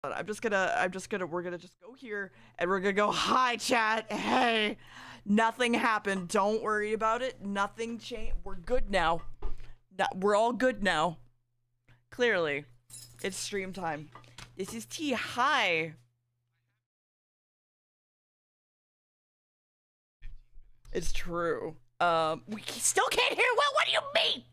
we're gonna just go here and we're gonna go, hi chat, hey, nothing happened, don't worry about it, nothing changed, we're good now. We're all good now. Clearly. It's stream time. This is T, hi. It's true. We still can't hear well, what do you mean?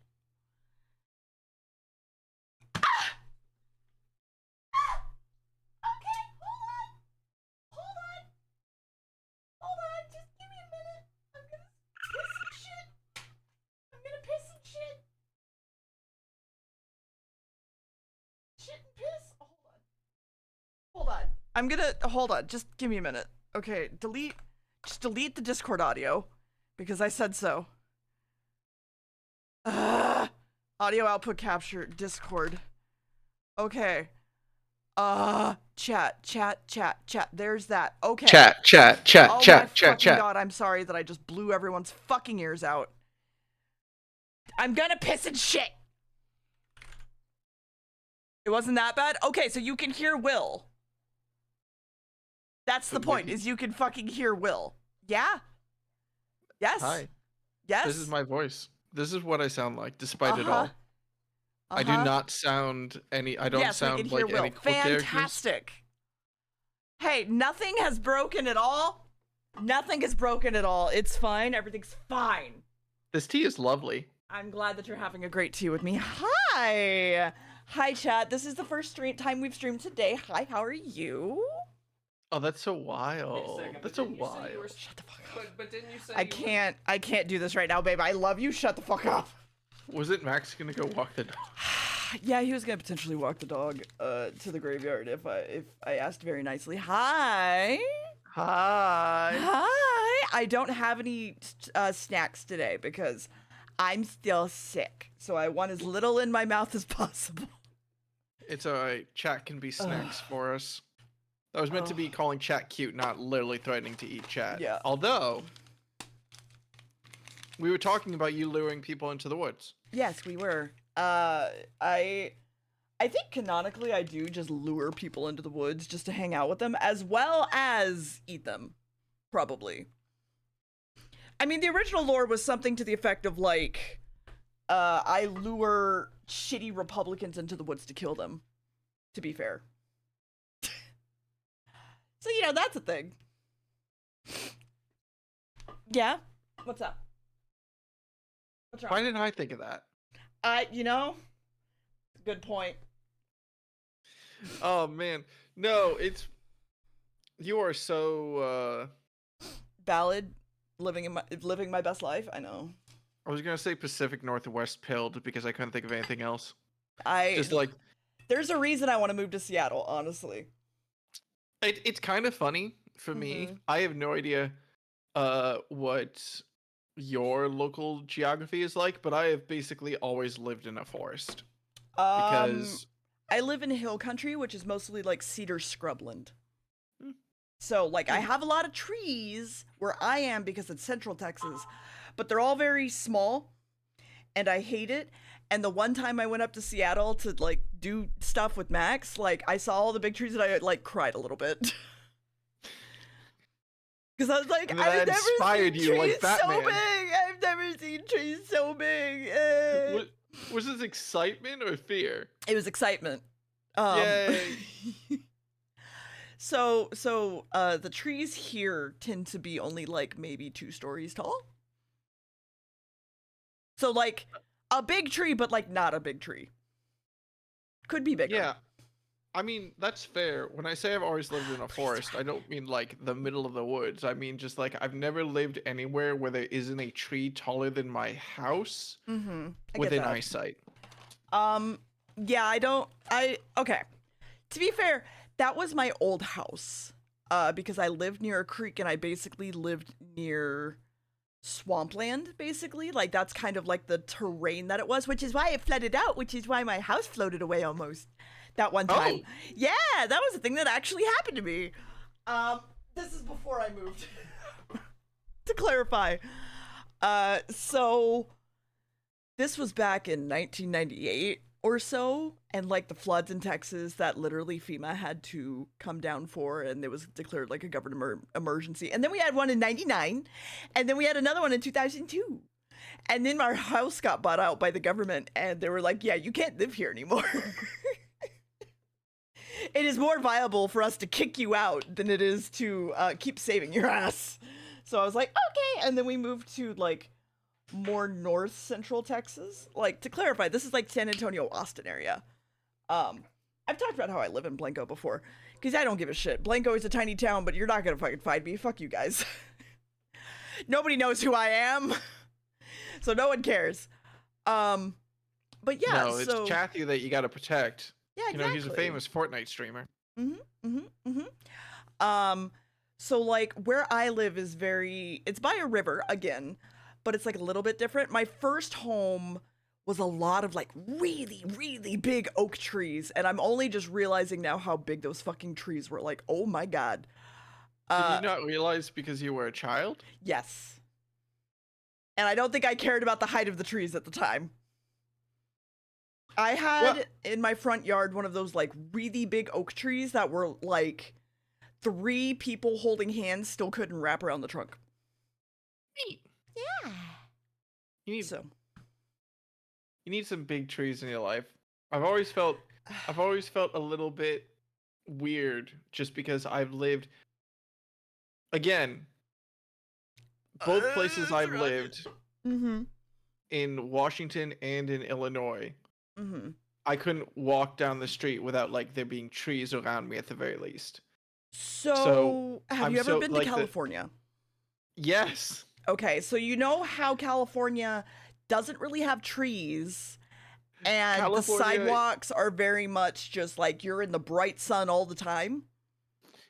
Hold on, just give me a minute. Okay, just delete the Discord audio, because I said so. Audio output capture, Discord. Okay. Chat, there's that. Okay. Chat. Oh my fucking god, I'm sorry that I just blew everyone's fucking ears out. I'm gonna piss and shit! It wasn't that bad? Okay, so you can hear Will. That's the point, is you can fucking hear Will. Yeah? Yes? Hi. Yes? This is my voice. This is what I sound like, despite it all. I do not sound any, I don't sound like any cool characters. Fantastic. Hey, nothing has broken at all. Nothing is broken at all. It's fine, everything's fine. This tea is lovely. I'm glad that you're having a great tea with me. Hi! Hi, chat. This is the first time we've streamed today. Hi, how are you? Oh, that's so wild. That's so wild. Shut the fuck up. But didn't you say I can't do this right now, babe. I love you. Shut the fuck up. Was it Max gonna go walk the dog? Yeah, he was gonna potentially walk the dog to the graveyard if I asked very nicely. Hi. I don't have any snacks today because I'm still sick, so I want as little in my mouth as possible. It's alright. Chat can be snacks for us. That was meant to be calling chat cute, not literally threatening to eat chat. Yeah. Although, we were talking about you luring people into the woods. Yes, we were. I think canonically I do just lure people into the woods just to hang out with them, as well as eat them. Probably. I mean, the original lore was something to the effect of, like, I lure shitty Republicans into the woods to kill them, to be fair. So, you know, that's a thing. Yeah? What's up? What's wrong? Why didn't I think of that? You know, good point. Oh, man. No, you are so, Ballad, living my best life, I know. I was gonna say Pacific Northwest pilled because I couldn't think of anything else. There's a reason I want to move to Seattle, honestly. It's kind of funny for me. I have no idea what your local geography is like, but I have basically always lived in a forest. Because I live in hill country, which is mostly like cedar scrubland. So like I have a lot of trees where I am because it's Central Texas, but they're all very small and I hate it. And the one time I went up to Seattle to like do stuff with Max, like I saw all the big trees and I like cried a little bit. Because I was like, I've never seen trees like so big. I've never seen trees so big. Was this excitement or fear? It was excitement. Yay. So the trees here tend to be only like maybe 2 stories tall. So like a big tree, but like not a big tree. Could be bigger. Yeah. I mean, that's fair. When I say I've always lived in a forest, I don't mean like the middle of the woods. I mean just like I've never lived anywhere where there isn't a tree taller than my house within eyesight. Yeah, okay. To be fair, that was my old house. Because I lived near a creek and I basically lived near swampland, basically. Like that's kind of like the terrain that it was, which is why it flooded out, which is why my house floated away almost that one time. Yeah, that was a thing that actually happened to me. This is before I moved. To clarify. So this was back in 1998. or so, and like the floods in Texas that literally FEMA had to come down for, and it was declared like a government emergency. And then we had one in '99, and then we had another one in 2002. And then our house got bought out by the government, and they were like, "Yeah, you can't live here anymore. It is more viable for us to kick you out than it is to keep saving your ass." So I was like, "Okay." And then we moved to like more north central Texas. Like, to clarify, this is like San Antonio, Austin area. I've talked about how I live in Blanco before, because I don't give a shit. Blanco is a tiny town, but you're not gonna fucking find me. Fuck you guys. Nobody knows who I am, so no one cares. But yeah, No, it's so Chathy that you got to protect. yeah, You know, he's a exactly. famous Fortnite streamer. So like where I live is it's by a river again, but it's like a little bit different. My first home was a lot of like really, really big oak trees, and I'm only just realizing now how big those fucking trees were. Like, oh my god. Did Uh, you not realize because you were a child? yes. And I don't think I cared about the height of the trees at the time. I Well, had in my front yard one of those like really big oak trees that were like 3 people holding hands still couldn't wrap around the trunk. neat. Yeah. You need So, you need some big trees in your life. I've always felt a little bit weird just because I've lived again, both places I've lived mm-hmm. in Washington and in Illinois. Mm-hmm. I couldn't walk down the street without like there being trees around me at the very least. So So, have I'm you ever so been to like the California? yes. Okay, so you know how California doesn't really have trees, and the California sidewalks are very much just like you're in the bright sun all the time?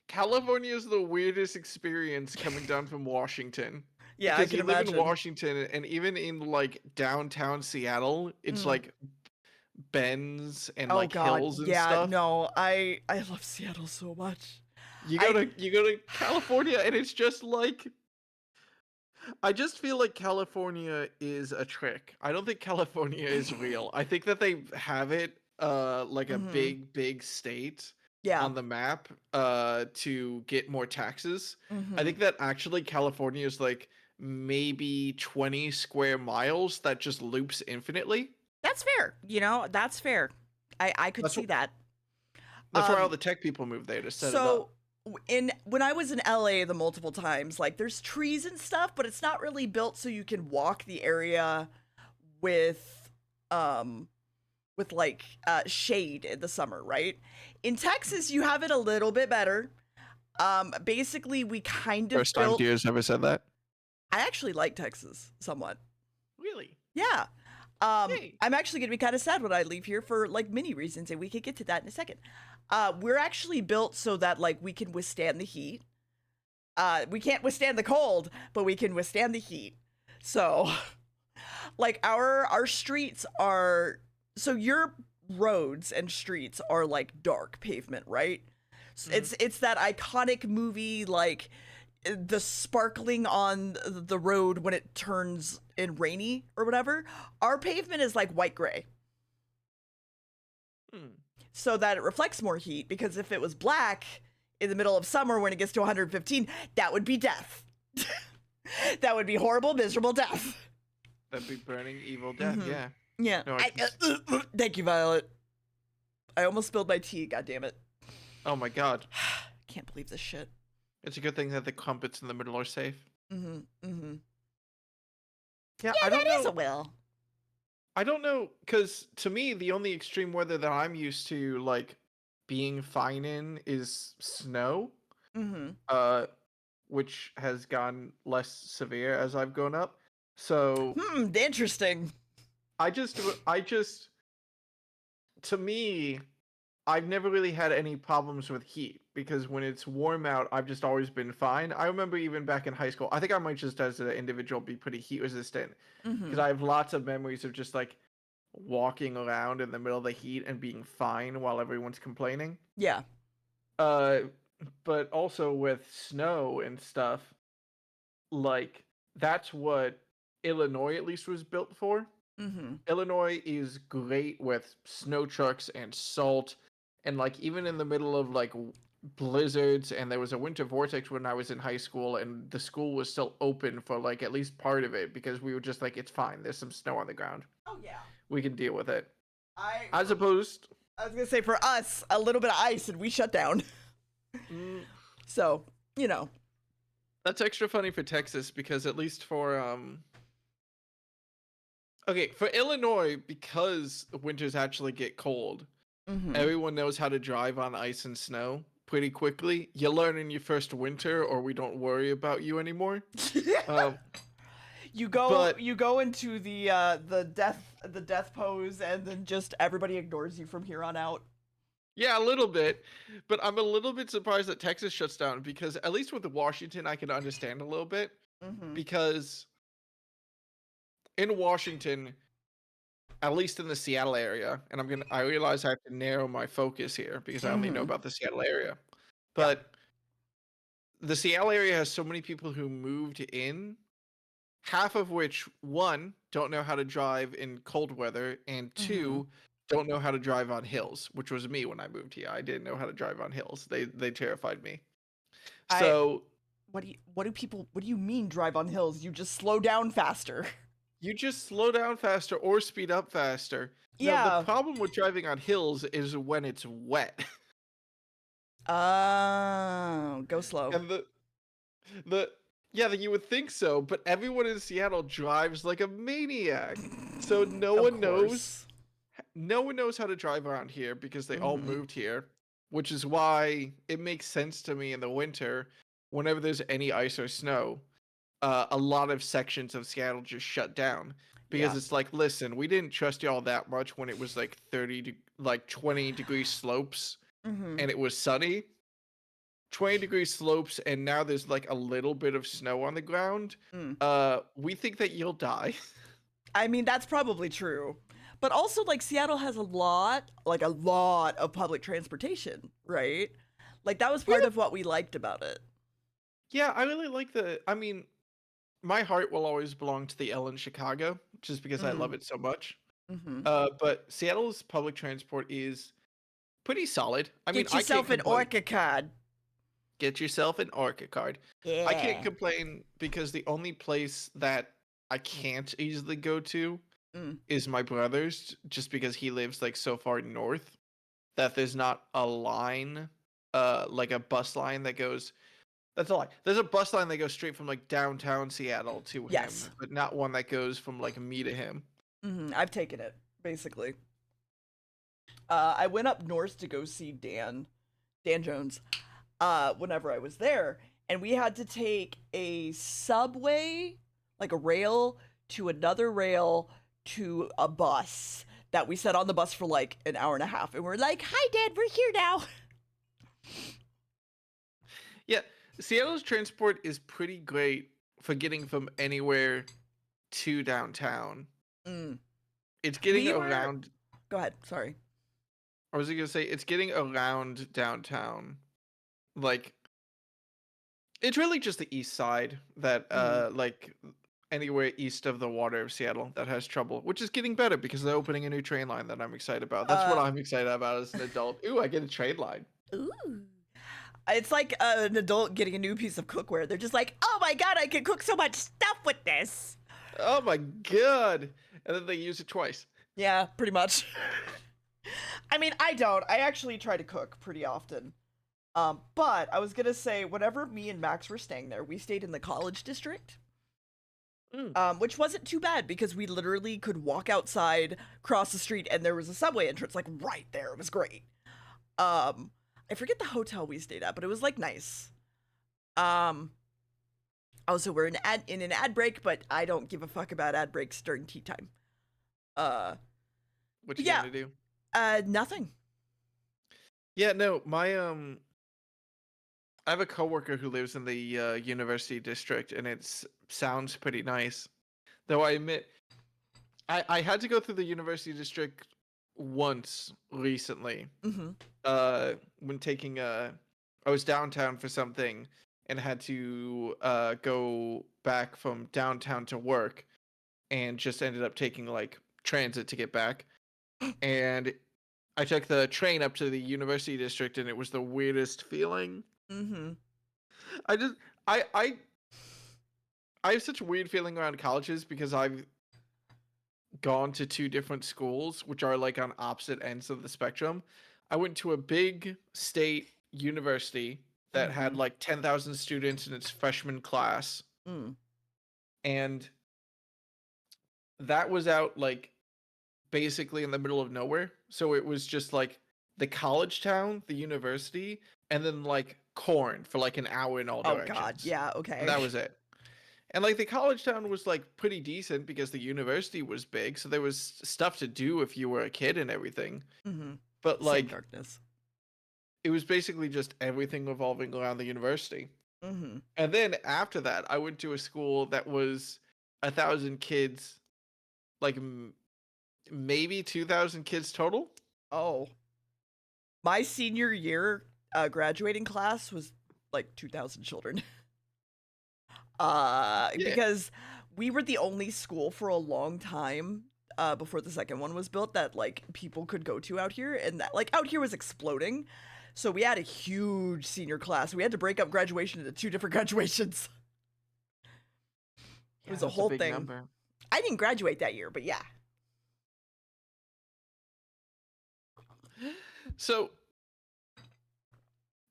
California is the weirdest experience coming down from Washington. Yeah, I Because can you live in imagine. Washington and even in like downtown Seattle, it's Mm. like bends and Oh like God, hills and yeah, stuff. no, I love Seattle so much. I You go to California and it's just like I just feel like California is a trick. I don't think California is real. I think that they have it like a mm-hmm. big state Yeah. on the map to get more taxes. I Mm-hmm. think that actually California is like maybe 20 square miles that just loops infinitely. That's fair. That's fair. I could That's see what that. that's why all Um the tech people move there to set it so up. in when I was in LA the multiple times, like there's trees and stuff, but it's not really built so you can walk the area with um like shade in the summer, right? In Texas you have it a little bit better. Basically we kind of First time built Deers ever said that. I actually like Texas somewhat. Really? Yeah. Hey. I'm actually gonna be kind of sad when I leave here for like many reasons, and we could get to that in a second. We're actually built so that like we can withstand the heat. We can't withstand the cold, but we can withstand the heat. So, like our streets are so your roads and streets are like dark pavement, right? Mhm. It's that iconic movie like the sparkling on the road when it turns in rainy or whatever. Our pavement is like white gray Hmm. so that it reflects more heat, because if it was black in the middle of summer when it gets to 115, that would be death. That would be horrible, miserable death. That'd be burning evil death. Mm-hmm. Yeah. Yeah. No, I can. Thank you, Violet. I almost spilled my tea. God damn it. Oh my god. Can't believe this shit. It's a good thing that the crumpets in the middle are safe. Mm-hmm. Mm-hmm. Yeah, Yeah, that is a will. I don't know, because to me, the only extreme weather that I'm used to, like, being fine in is snow, Mm-hmm. uh, which has gotten less severe as I've grown up. So Interesting. I just, to me, I've never really had any problems with heat because when it's warm out, I've just always been fine. I remember even back in high school, I think I might just as an individual be pretty heat resistant Mm-hmm. because I have lots of memories of just like walking around in the middle of the heat and being fine while everyone's complaining. Yeah. Uh, but also with snow and stuff, like that's what Illinois at least was built for. Mm-hmm. Illinois is great with snow trucks and salt, and like even in the middle of like blizzards, and there was a winter vortex when I was in high school, and the school was still open for like at least part of it because we were just like, it's fine. There's some snow on the ground. Oh yeah. We can deal with it. I As opposed, I was gonna say for us, a little bit of ice and we shut down. mm, So, you know. that's extra funny for Texas because at least for okay, for Illinois, because winters actually get cold, Mm-hmm. everyone knows how to drive on ice and snow pretty quickly. You learn in your first winter, or we don't worry about you anymore. Um, but you go into the death pose and then just everybody ignores you from here on out. yeah, a little bit. But I'm a little bit surprised that Texas shuts down because at least with Washington, I can understand a little bit Mm-hmm. because in Washington, at least in the Seattle area, and I realize I have to narrow my focus here because I only know Mm-hmm. about the Seattle area. Yeah. But the Seattle area has so many people who moved in, half of which, one, don't know how to drive in cold weather, and Mm-hmm. two, don't know how to drive on hills, which was me when I moved here. I didn't know how to drive on hills. They terrified me. I So what do you mean drive on hills? You just slow down faster. you just slow down faster or speed up faster. Now, the Yeah. problem with driving on hills is when it's wet. Oh, go slow. And the yeah, you would think so, but everyone in Seattle drives like a maniac. So Of course. no one knows how to drive around here because they all Mm-hmm. moved here, which is why it makes sense to me in the winter, whenever there's any ice or snow, a lot of sections of Seattle just shut down because Yeah. it's like, listen, we didn't trust y'all that much when it was like 20-degree slopes Mm-hmm. and it was sunny. 20-degree slopes and now there's like a little bit of snow on the ground. Mm. We think that you'll die. I mean, that's probably true. But also, like, Seattle has a lot of public transportation, right? Like, that was We part have, of what we liked about it. yeah, I really like I mean, my heart will always belong to the L in Chicago, just because I love Mm. it so much. Mm-hmm. But Seattle's public transport is pretty solid. I mean, Get I can't yourself an complain. Orca card. Get yourself an Orca card. I can't Yeah. complain because the only place that I can't easily go to Mm. is my brother's, just because he lives like so far north that there's not a line, like a bus line that goes. That's a lie. There's a bus line that goes straight from like downtown Seattle to him, Yes. but not one that goes from like me to him. Mm-hmm. I've taken it, basically. I went up north to go see Dan Jones, whenever I was there, and we had to take a subway, like a rail, to another rail to a bus that we sat on the bus for like an hour and a half, and we're like, "Hi, Dad, we're here now." Yeah, Seattle's transport is pretty great for getting from anywhere to downtown. Mm. It's getting We were. around. Go ahead. Sorry. I was gonna say it's getting around downtown. Like it's really just the east side that Mm. like anywhere east of the water of Seattle that has trouble, which is getting better because they're opening a new train line that I'm excited about. That's what Uh. I'm excited about as an adult. Ooh, I get a train line. Ooh. It's like an adult getting a new piece of cookware. They're just like, "Oh my god, I can cook so much stuff with this." Oh my god. And then they use it twice. Yeah, pretty much. I mean, I don't. I actually try to cook pretty often. But I was gonna say, whenever me and Max were staying there, we stayed in the college district, Mm. which wasn't too bad because we literally could walk outside, cross the street, and there was a subway entrance like right there. It was great. Um, I forget the hotel we stayed at, but it was like nice. Um, also we're in an ad break, but I don't give a fuck about ad breaks during tea time. Uh, What but you yeah, gonna do? nothing. Yeah, no, my I have a coworker who lives in the university district and it sounds pretty nice. Though I admit I had to go through the university district once recently. Mm-hmm. When taking I was downtown for something and had to go back from downtown to work and just ended up taking like transit to get back, and I took the train up to the university district, and it was the weirdest feeling. Mm-hmm. I just I I have such a weird feeling around colleges because I've gone to two different schools, which are like on opposite ends of the spectrum. I went to a big state university that had Mm-hmm. like 10,000 students in its freshman class, Mm. and that was out like basically in the middle of nowhere. So it was just like the college town, the university, and then like corn for like an hour in all Oh God, directions. yeah, And okay. that was it. And like the college town was like pretty decent because the university was big, so there was stuff to do if you were a kid and everything. Mm-hmm. But Same like darkness. it was basically just everything revolving around the university. Mm-hmm. And then after that, I went to a school that was 1,000 kids, like maybe 2,000 kids total. Oh, my senior year graduating class was like 2,000 children. Yeah. Because we were the only school for a long time before the second one was built that like people could go to out here, and that like out here was exploding. So we had a huge senior class. We had to break up graduation into two different graduations. It was a that's whole big thing. number. I didn't graduate that year, but yeah. So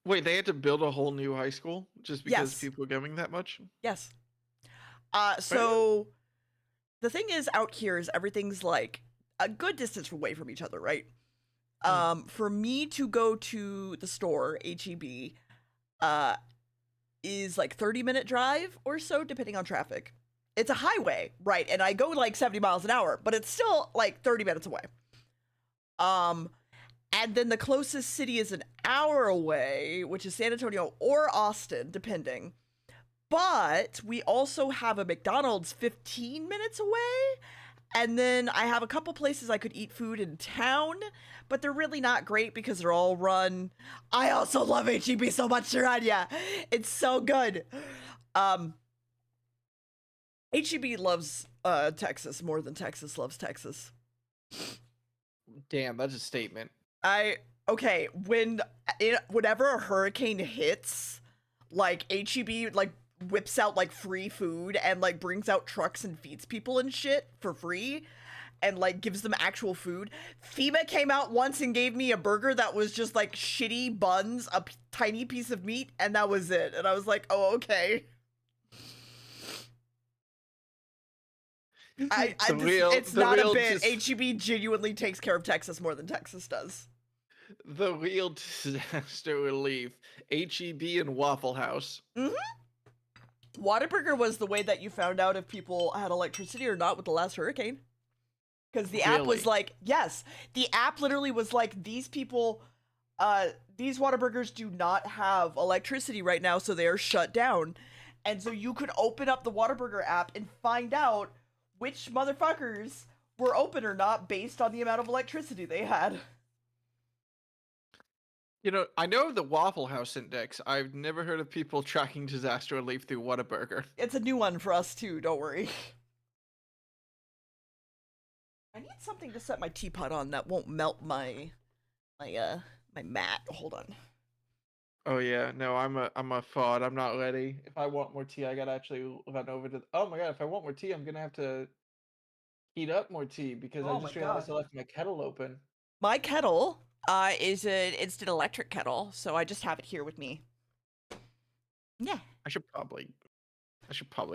wait, they had to build a whole new high school just because Yes. people were giving that much? Yes. Fair. So the thing is out here is everything's like a good distance away from each other, right? For me to go to the store, HEB, uh, is like 30-minute drive or so, depending on traffic. It's a highway, right? And I go like 70 miles an hour, but it's still like 30 minutes away. And then the closest city is an hour away, which is San Antonio or Austin, depending. But we also have a McDonald's 15 minutes away. And then I have a couple places I could eat food in town, but they're really not great because they're all run. I also love HEB so much, Sharanya. It's so good. HEB loves Texas more than Texas loves Texas. Damn, that's a statement. Okay, whenever a hurricane hits, like HEB like whips out like free food and like brings out trucks and feeds people and shit for free and like gives them actual food. FEMA came out once and gave me a burger that was just like shitty buns, a tiny piece of meat, and that was it. And I was like, oh, okay. It's not a bit. HEB genuinely takes care of Texas more than Texas does. The real disaster relief. HEB and Waffle House. Mm-hmm. Whataburger was the way that you found out if people had electricity or not with the last hurricane. Because the app was like, yes, the app literally was like, these people, these Whataburgers do not have electricity right now, so they are shut down. And so you could open up the Whataburger app and find out which motherfuckers were open or not based on the amount of electricity they had. You know, I know the Waffle House Index. I've never heard of people tracking disaster relief through Whataburger. It's a new one for us too, don't worry. I need something to set my teapot on that won't melt my mat. Hold on. Oh yeah, no, I'm a fraud. I'm not ready. If I want more tea, I gotta actually run over to. Oh my god, if I want more tea, I'm gonna have to heat up more tea because I just realized I left my kettle open. My kettle is an instant electric kettle, so I just have it here with me. Yeah. I should probably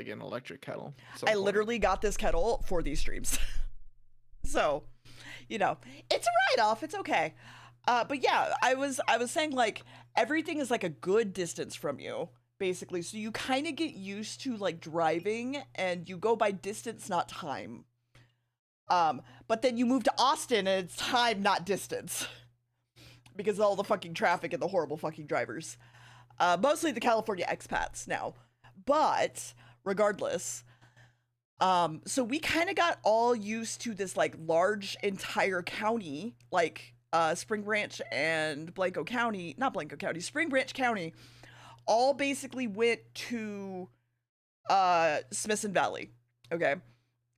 get an electric kettle. I literally got this kettle for these streams. So, you know, it's a write-off. It's okay. But yeah, I was saying like everything is like a good distance from you, basically. So you kind of get used to like driving and you go by distance, not time. But then you move to Austin and it's time, not distance. Because of all the fucking traffic and the horrible fucking drivers. Mostly the California expats now. But regardless, so we kind of got all used to this like large entire county, like Spring Branch and Spring Branch County, all basically went to Smithson Valley, okay?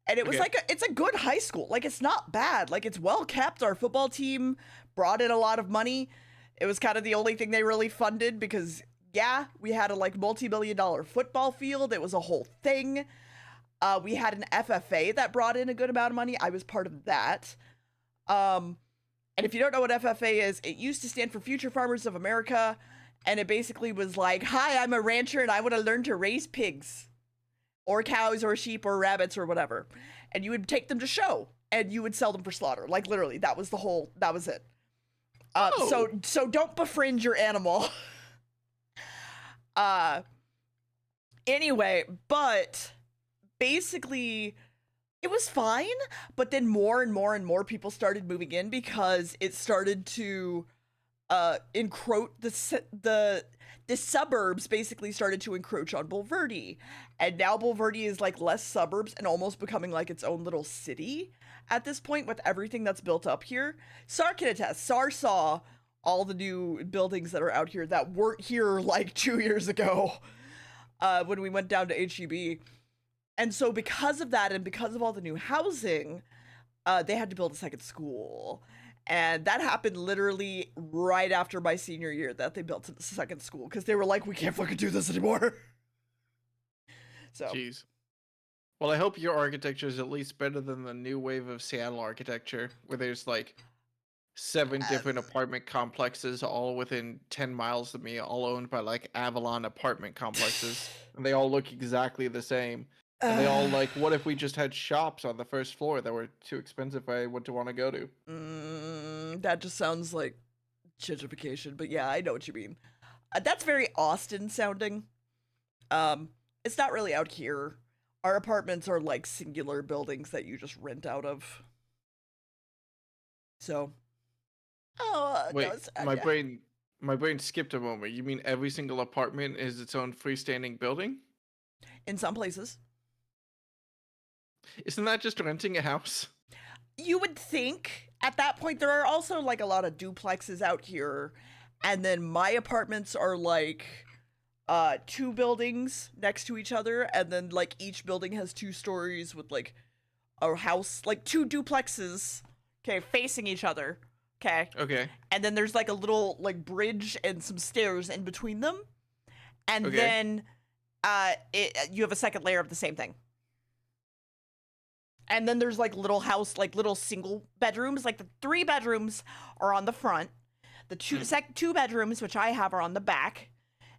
And it was Okay. like it's a good high school. Like it's not bad. Like it's well kept. Our football team brought in a lot of money. It was kind of the only thing they really funded because yeah, we had a like multi-million-dollar football field. It was a whole thing. We had an FFA that brought in a good amount of money. I was part of that. And if you don't know what FFA is, it used to stand for Future Farmers of America, and it basically was like, "Hi, I'm a rancher and I want to learn to raise pigs." Or cows or sheep or rabbits or whatever, and you would take them to show and you would sell them for slaughter. Like literally, that was it. So don't befriend your animal. Anyway, but basically it was fine, but then more and more and more people started moving in because it started to encroach the suburbs basically started to encroach on Bulverde, and now Bulverde is like less suburbs and almost becoming like its own little city at this point with everything that's built up here. Sar can attest. Sar saw all the new buildings that are out here that weren't here like 2 years ago when we went down to HEB. And so because of that and because of all the new housing, they had to build a second school. And that happened literally right after my senior year that they built the second school because they were like, we can't fucking do this anymore. So, Jeez. Well, I hope your architecture is at least better than the new wave of Seattle architecture, where there's like 7 different apartment complexes all within 10 miles of me, all owned by like Avalon apartment complexes. And they all look exactly the same. And they all like, what if we just had shops on the first floor that were too expensive for anyone to want to go to? that just sounds like gentrification, but yeah, I know what you mean. That's very Austin sounding. It's not really out here. Our apartments are like singular buildings that you just rent out of. So, Wait, yeah. my brain skipped a moment. You mean every single apartment is its own freestanding building? In some places. Isn't that just renting a house? You would think at that point there are also like a lot of duplexes out here, and then my apartments are like 2 buildings next to each other, and then like each building has 2 stories with like a house, like 2 duplexes, okay, facing each other, okay, Okay. and then there's like a little like bridge and some stairs in between them, and Okay. then you have a second layer of the same thing. And then there's like little house, like little single bedrooms. Like the 3 bedrooms are on the front. The 2 bedrooms, which I have, are on the back.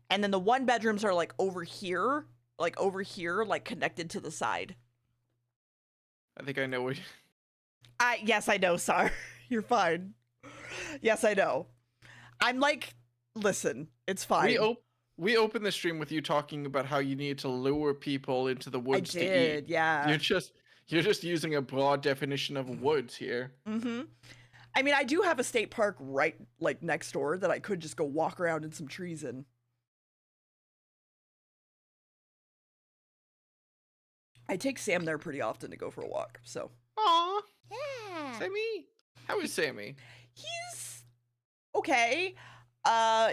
And then the 1 bedrooms are like over here, like connected to the side. I think I know what. Yes, I know, Sar. You're fine. Yes, I know. I'm like, listen, it's fine. We opened the stream with you talking about how you need to lure people into the woods to eat. Yeah. You're just using a broad definition of woods here. Mm-hmm. I mean, I do have a state park right like next door that I could just go walk around in some trees in. I take Sam there pretty often to go for a walk, so. Aw, Yeah. Sammy. How is Sammy? He's okay.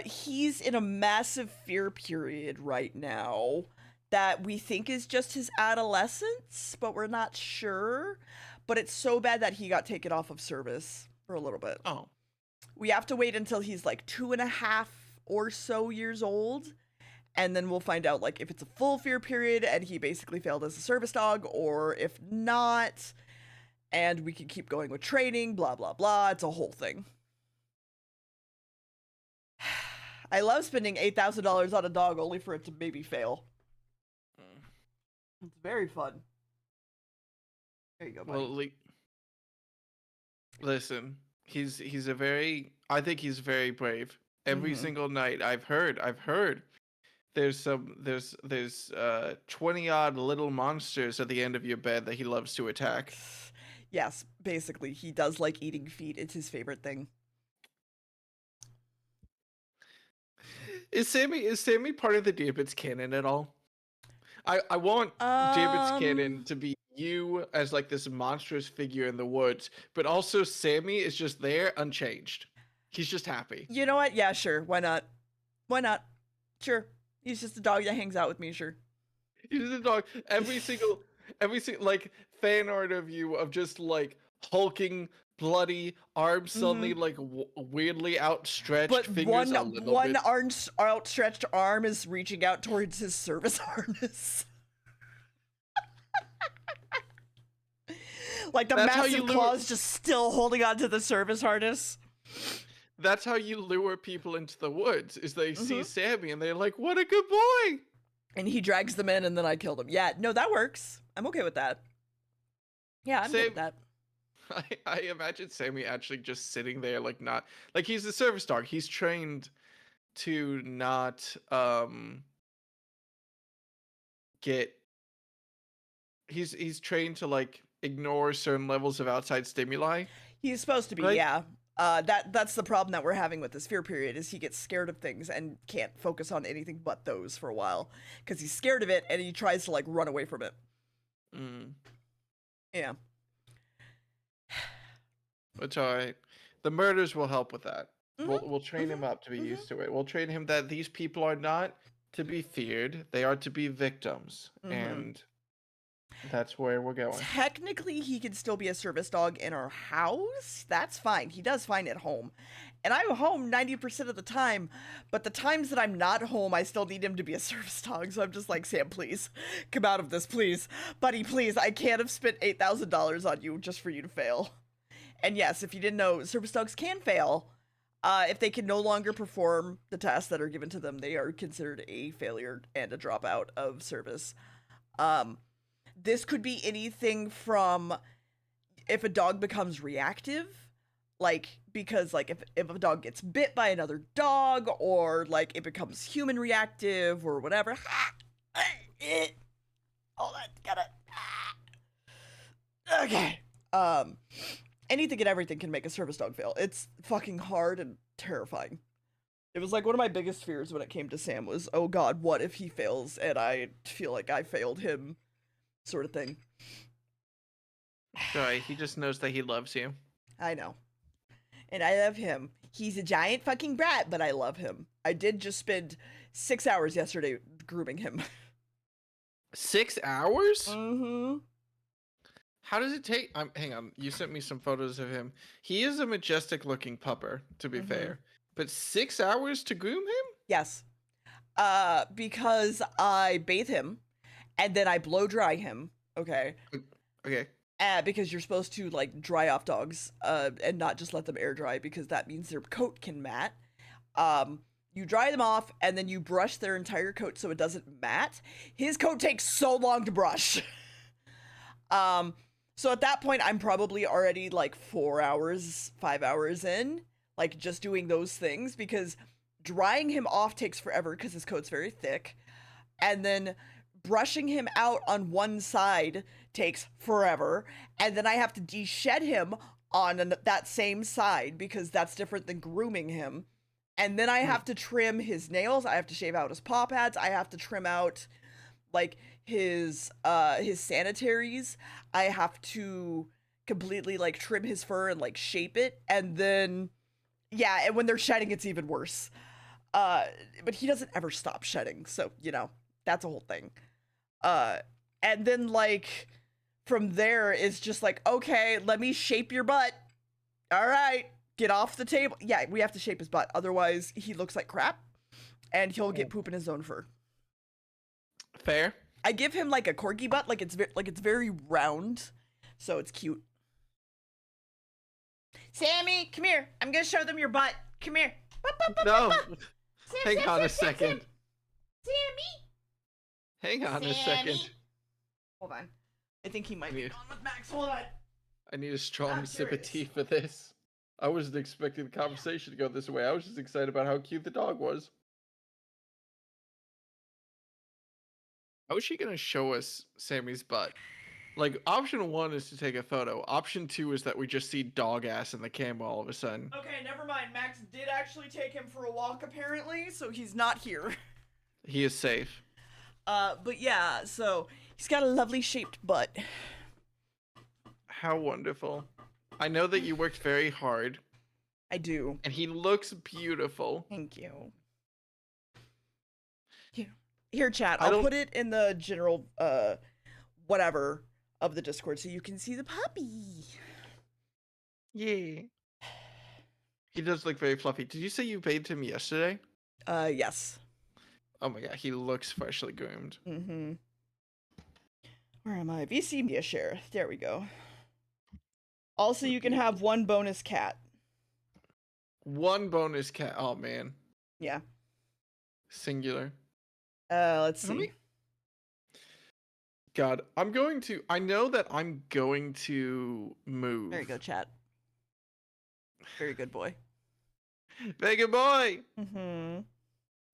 He's in a massive fear period right now that we think is just his adolescence, but we're not sure. But it's so bad that he got taken off of service for a little bit. Oh. We have to wait until he's like 2.5 or so years old, and then we'll find out like if it's a full fear period and he basically failed as a service dog, or if not, and we can keep going with training, blah blah blah. It's a whole thing. I love spending $8,000 on a dog only for it to maybe fail. It's very fun. There you go, buddy. Well, listen, he's a very. I think he's very brave. Every single night, I've heard. There's 20 odd little monsters at the end of your bed that he loves to attack. Yes, basically, he does like eating feet. It's his favorite thing. Is Sammy part of the DeerBits canon at all? I want DeerBits canon to be you as like this monstrous figure in the woods, but also Sammy is just there unchanged. He's just happy. You know what? Yeah, sure. Why not? Why not? Sure. He's just a dog that hangs out with me, sure. He's a dog. And we see like fan art of you of just like hulking, bloody arms suddenly like weirdly outstretched, But fingers a little one bit. outstretched arm is reaching out towards his service harness. Like the That's how massive you lure. claws just still holding onto the service harness. That's how you lure people into the woods. Is they see Mhm. Sammy and they're like, "What a good boy!" And he drags them in, and then I kill them. Yeah, no, that works. I'm okay with that. Yeah, I'm good with that. I imagine Sammy actually just sitting there, like not like he's a service dog. He's trained to not get. He's trained to like ignore certain levels of outside stimuli. He's supposed to be, Right? yeah. That's the problem that we're having with this fear period is he gets scared of things and can't focus on anything but those for a while because he's scared of it and he tries to like run away from it. Mm. Yeah. It's all right. The murders will help with that. Mhm, We'll train him mhm, up to be mhm. used to it. We'll train him that these people are not to be feared; they are to be victims, and that's where we're going. Technically, he can still be a service dog in our house. That's fine. He does fine at home. And I'm home 90% of the time, but the times that I'm not home, I still need him to be a service dog. So I'm just like, Sam, please, come out of this, please. Buddy, please, I can't have spent $8,000 on you just for you to fail. And yes, if you didn't know, service dogs can fail. If they can no longer perform the tasks that are given to them, they are considered a failure and a dropout of service. This could be anything from if a dog becomes reactive, like because like if a dog gets bit by another dog or like it becomes human reactive or whatever. Hold on, got it. Okay. Anything and everything can make a service dog fail. It's fucking hard and terrifying. It was like one of my biggest fears when it came to Sam was, oh god, what if he fails and I feel like I failed him, sort of thing. Joy, he just knows that he loves you. I know. And I love him. He's a giant fucking brat, but I love him. I did just spend 6 hours yesterday grooming him. 6 hours? Mm-hmm. How does it take? Hang on. You sent me some photos of him. He is a majestic looking pupper, to be fair. But 6 hours to groom him? Yes. Because I bathe him and then I blow dry him. Okay. Okay. Because you're supposed to like dry off dogs, and not just let them air dry because that means their coat can mat. You dry them off and then you brush their entire coat so it doesn't mat. His coat takes so long to brush. So at that point, I'm probably already like 4 hours, 5 hours in, like just doing those things because drying him off takes forever because his coat's very thick. And then brushing him out on one side takes forever. And then I have to de-shed him on that same side because that's different than grooming him. And then I have to trim his nails. I have to shave out his paw pads. I have to trim out like his sanitaries. I have to completely like trim his fur and like shape it. And then yeah, and when they're shedding it's even worse. But he doesn't ever stop shedding, so you know, that's a whole thing. And then like from there it's just like, okay, let me shape your butt. All right, get off the table. Yeah, we have to shape his butt, otherwise he looks like crap and he'll get poop in his own fur. Fair. I give him like a corgi butt, like it's very round, so it's cute. Sammy, come here. I'm gonna show them your butt. Come here. No. Sam, Hang Sam, on a Sam, second. Sammy. Hang on a second. Hold on. I think he might be Yeah. gone with Max. Hold on. I need a strong I'm sip of curious. tea for this. I wasn't expecting the conversation to go this way. I was just excited about how cute the dog was. How is she gonna show us Sammy's butt? Like, option 1 is to take a photo. Option 2 is that we just see dog ass in the camera all of a sudden. Okay, never mind. Max did actually take him for a walk, apparently, so he's not here. He is safe. But yeah, so he's got a lovely shaped butt. How wonderful. I know that you worked very hard. I do. And he looks beautiful. Thank you. Here, chat. I'll put it in the general whatever of the Discord so you can see the puppy. Yeah. He does look very fluffy. Did you say you bathed him yesterday? Yes. Oh my god, he looks freshly groomed. Mm-hmm. Where am I? VC media share. There we go. Also, you can have one bonus cat. One bonus cat. Oh man. Yeah. Singular. Let's Let see. me- God, I know that I'm going to move. There you go, chat. Very good boy. Very good boy. Mm-hmm.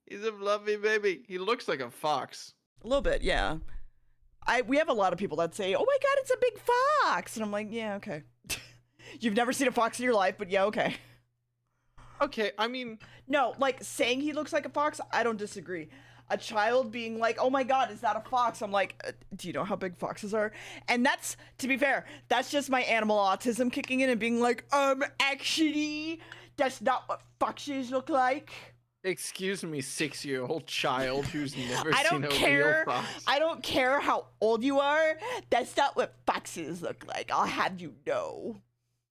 He's a fluffy baby. He looks like a fox. A little bit, yeah. We have a lot of people that say, "Oh my god, it's a big fox," and I'm like, "Yeah, okay." You've never seen a fox in your life, but yeah, okay. Okay, I mean, No, like saying he looks like a fox, I don't disagree. A child being like, "Oh my god, is that a fox?" I'm like, "Do you know how big foxes are?" And that's, to be fair, that's just my animal autism kicking in and being like, actually, that's not what foxes look like." excuse me, 6-year-old child who's never I seen don't a care. real fox. I don't care how old you are. That's not what foxes look like. I'll have you know.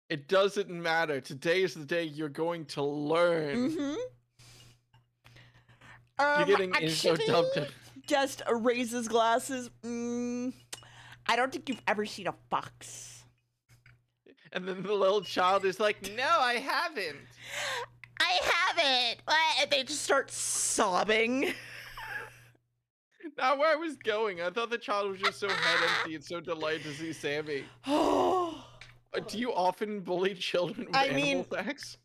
It doesn't matter. Today is the day you're going to learn. Mm-hmm. You're getting Actually, dumped. just raises glasses. I don't think you've ever seen a fox. And then the little child is like, no, I haven't. I haven't. And they just start sobbing. Not where I was going. I thought the child was just so head empty and so delighted to see Sammy. Oh. Do you often bully children with animal facts?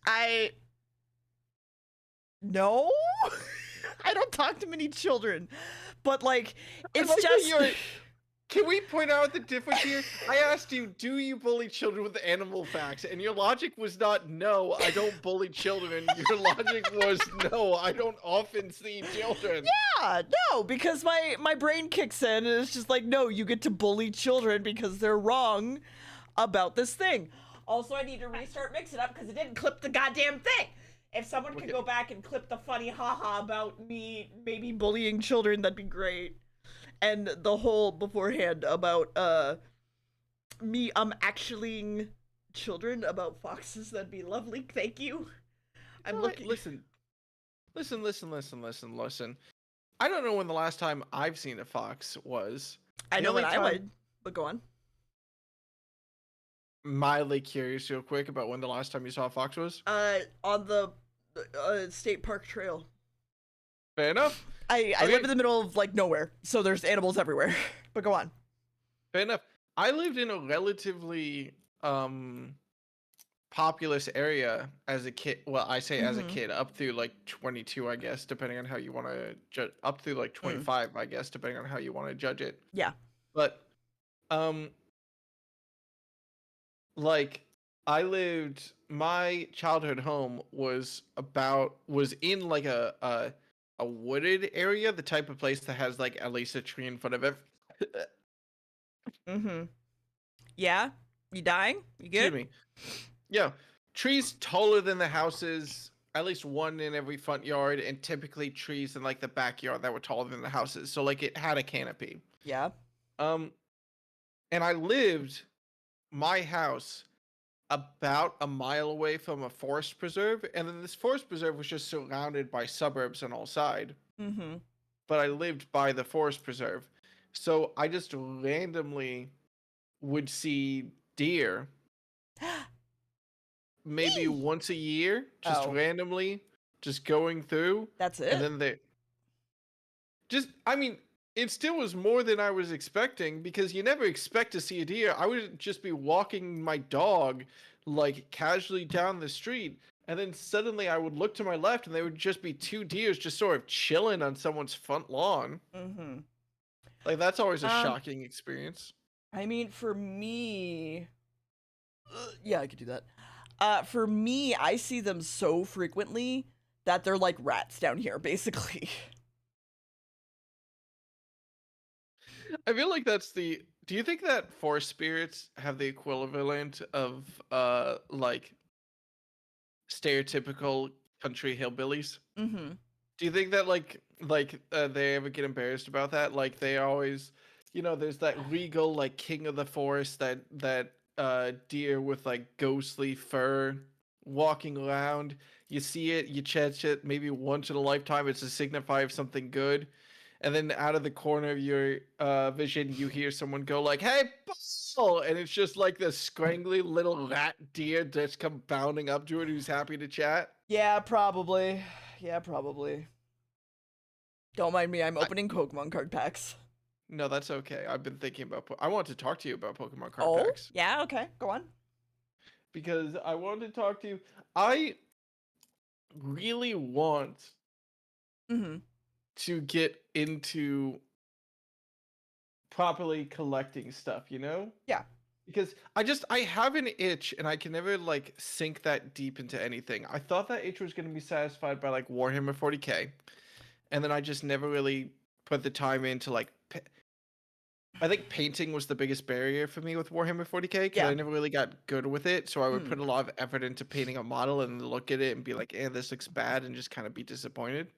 No. I don't talk to many children, but like, it's like just. Can we point out the difference here? I asked you, do you bully children with animal facts? And your logic was not, no, I don't bully children. Your logic was, no, I don't often see children. Yeah, no, because my brain kicks in and it's just like, no, you get to bully children because they're wrong about this thing. Also, I need to restart Mix It Up because it didn't clip the goddamn thing. If someone could go back and clip the funny haha about me maybe bullying children, that'd be great. And the whole beforehand about me actually children about foxes, that'd be lovely. Thank you. I'm looking. Listen. I don't know when the last time I've seen a fox was. I know when I would, but go on. Mildly curious real quick about when the last time you saw a fox was. On the state park trail. Fair enough. I live in the middle of like nowhere, so there's animals everywhere. But go on. Fair enough. I lived in a relatively populous area as a kid. Well, I say as a kid, up through like 22, I guess, depending on how you want to judge. Up through like 25, I guess, depending on how you want to judge it. Yeah. But like my childhood home was in like a wooded area, the type of place that has like at least a tree in front of it. Yeah? You dying? You good? Excuse me. Yeah. Trees taller than the houses, at least one in every front yard, and typically trees in like the backyard that were taller than the houses. So like it had a canopy. Yeah. And my house about a mile away from a forest preserve, and then this forest preserve was just surrounded by suburbs on all sides. But I lived by the forest preserve, so I just randomly would see deer maybe once a year, just randomly, just going through. That's it. And then it still was more than I was expecting, because you never expect to see a deer. I would just be walking my dog like casually down the street, and then suddenly I would look to my left and there would just be two deers just sort of chilling on someone's front lawn. Like that's always a shocking experience. I mean, for me, yeah, I could do that. For me, I see them so frequently that they're like rats down here, basically. I feel like do you think that forest spirits have the equivalent of like stereotypical country hillbillies? Do you think that like they ever get embarrassed about that? Like they always, there's that regal like king of the forest, that deer with like ghostly fur walking around. You see it, you catch it maybe once in a lifetime. It's a signifier of something good. And then out of the corner of your vision, you hear someone go like, "Hey, Bull!" And it's just like this scrangly little rat deer that's come bounding up to it, who's happy to chat. Yeah, probably. Yeah, probably. Don't mind me. I'm I, opening Pokemon card packs. no, that's okay. I've been thinking about. I want to talk to you about Pokemon card Oh, packs yeah. Okay, go on. because I wanted to talk to you. I really want Mm-hmm. to get into properly collecting stuff, Yeah. Because I have an itch and I can never like sink that deep into anything. I thought that itch was going to be satisfied by like Warhammer 40K, and then I just never really put the time into like I think painting was the biggest barrier for me with Warhammer 40K because Yeah. I never really got good with it. So I would Mm, put a lot of effort into painting a model and look at it and be like, "Eh, this looks bad," and just kind of be disappointed.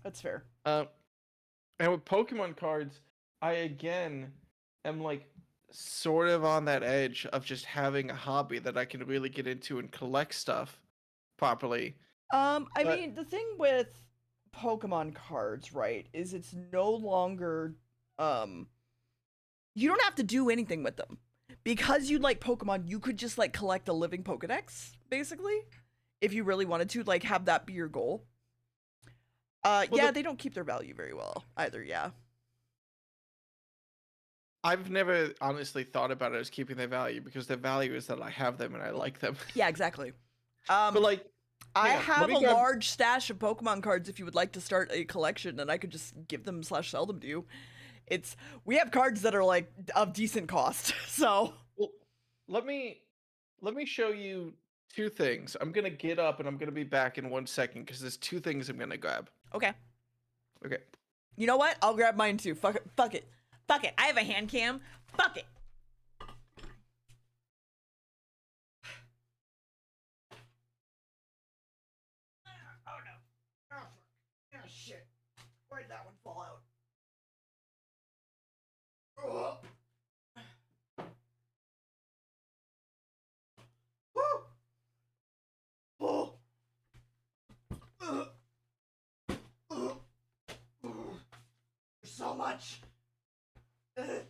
that's fair. Uh, and with Pokemon cards, I again am like sort of on that edge of just having a hobby that I can really get into and collect stuff properly. I But mean, the thing with Pokemon cards, right, is it's no longer um you don't have to do anything with them. Because you like Pokemon, you could just like collect a living Pokedex, basically, if you really wanted to, like have that be your goal. well, Yeah, they don't keep their value very well either, yeah. I've never honestly thought about it as keeping their value because their value is that I have them and I like them. Yeah, exactly. But Um, like, I hang on, let have me a grab. large stash of Pokemon cards if you would like to start a collection, and I could just give them slash sell them to you. It's we have cards that are like of decent cost, so Well, let me let me show you two things. I'm gonna get up and I'm gonna be back in 1 second because there's two things I'm gonna grab. okay. Okay. You know what? I'll grab mine too. Fuck it. Fuck it. Fuck it. I have a hand cam. Fuck it. Oh no. Oh fuck. Oh shit. Where did that one fall out? Oh. Woo. Oh. So much. Again.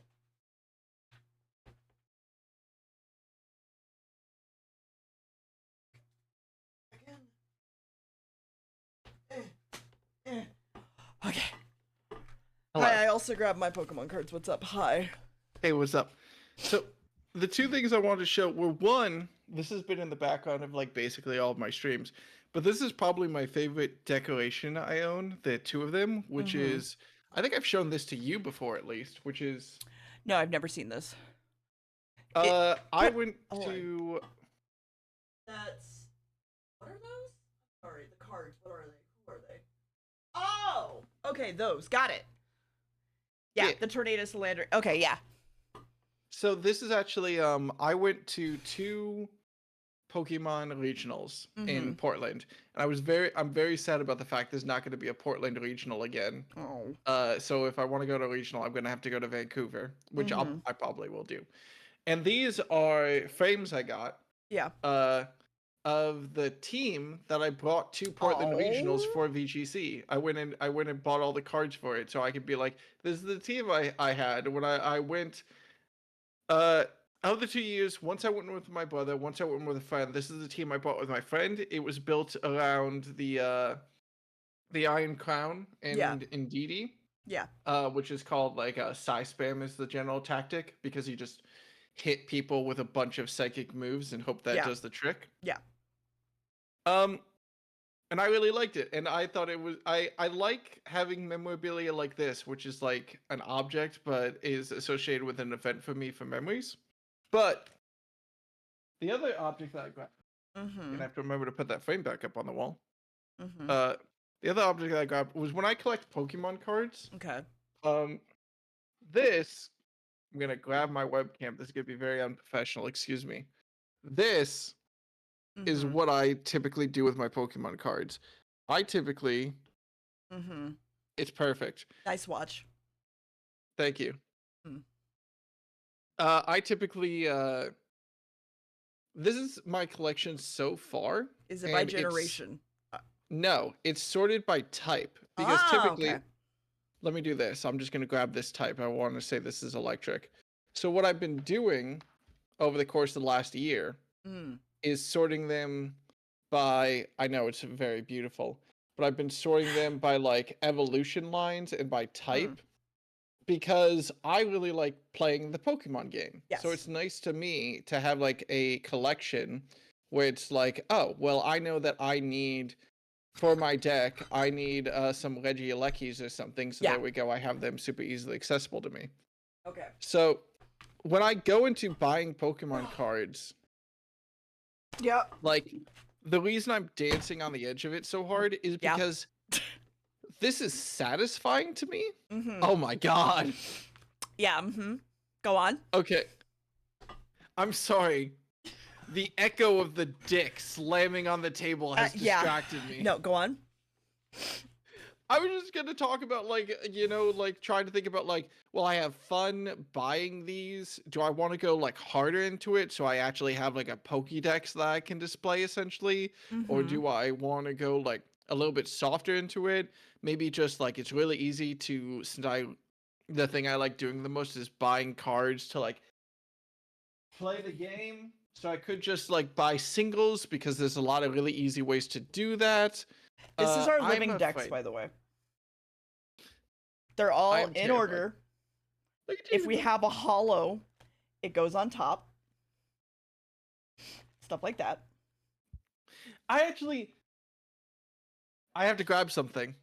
Okay. Hello. Hi, I also grabbed my Pokemon cards. What's up? Hi. Hey, what's up? So, the two things I wanted to show were one, this has been in the background of like basically all of my streams, but this is probably my favorite decoration I own, the two of them, which Mm-hmm. is, I think I've shown this to you before at least, which is, No, I've never seen this. It. I What? went Hold on. to, That's. What are those? Sorry, the cards. What are they? Who are they? Oh! Okay, those. Got it. Yeah, yeah. the Tornado Salander. Okay, yeah. So this is actually, I went to two Pokemon regionals Mm-hmm. in Portland, and I'm very sad about the fact there's not going to be a Portland regional again. Oh. So if I want to go to regional, I'm going to have to go to Vancouver, which Mm-hmm. I probably will do. And these are frames I got Yeah. uh, of the team that I brought to Portland regionals Oh. for VGC. I went and bought all the cards for it, so I could be like, this is the team I had when I went. Uh, out of the 2 years, once I went with my brother, once I went with a friend. This is the team I bought with my friend. It was built around the Iron Crown Yeah. and Indeedee, Yeah. which is called like Psy Spam is the general tactic because you just hit people with a bunch of psychic moves and hope that Yeah. does the trick. Yeah. Um, and I really liked it, and I thought it was I like having memorabilia like this, which is like an object but is associated with an event for me for memories. But the other object that I grabbed, Mm-hmm. and I have to remember to put that frame back up on the wall. Mm-hmm. Uh, the other object that I grabbed was when I collect Pokemon cards. Okay. Um, this I'm gonna grab my webcam. This is gonna be very unprofessional. Excuse me. This is Mm-hmm. what I typically do with my Pokemon cards. I typically, Mm-hmm. it's perfect. Nice watch. Thank you. Hmm. I typically this is my collection so far, Is it by and it's generation? no, it's sorted by type because Okay. typically, let me do this. I'm just gonna grab this type. I want to say this is electric. So what I've been doing over the course of the last year Mm. is sorting them by, I know it's very beautiful, but I've been sorting them by like evolution lines and by Mm. type because I really like playing the Pokemon game. So Yes. it's nice to me to have like a collection where it's like, oh, well, I know that I need for my deck, I need some Regielekis or something. So Yeah. there we go. I have them super easily accessible to me. Okay. So when I go into buying Pokemon cards, Yeah. like the reason I'm dancing on the edge of it so hard is Yeah. because this is satisfying to me. Mm-hmm. Oh my god. Yeah. Mm-hmm. Go on. Okay. I'm sorry. The echo of the dick slamming on the table has Yeah. distracted me. No, go on. I was just gonna talk about like, like trying to think about like, well, I have fun buying these. Do I want to go like harder into it so I actually have like a Pokédex that I can display essentially? Or Mm-hmm. do I want to go like a little bit softer into it? Maybe just like it's really easy to, since the thing I like doing the most is buying cards to like play the game. So I could just like buy singles because there's a lot of really easy ways to do that. This is our I'm living decks, afraid. by the way. They're I all am in terrified. order. Look at If we you. have a hollow, it goes on top. Stuff like that. I have to grab something.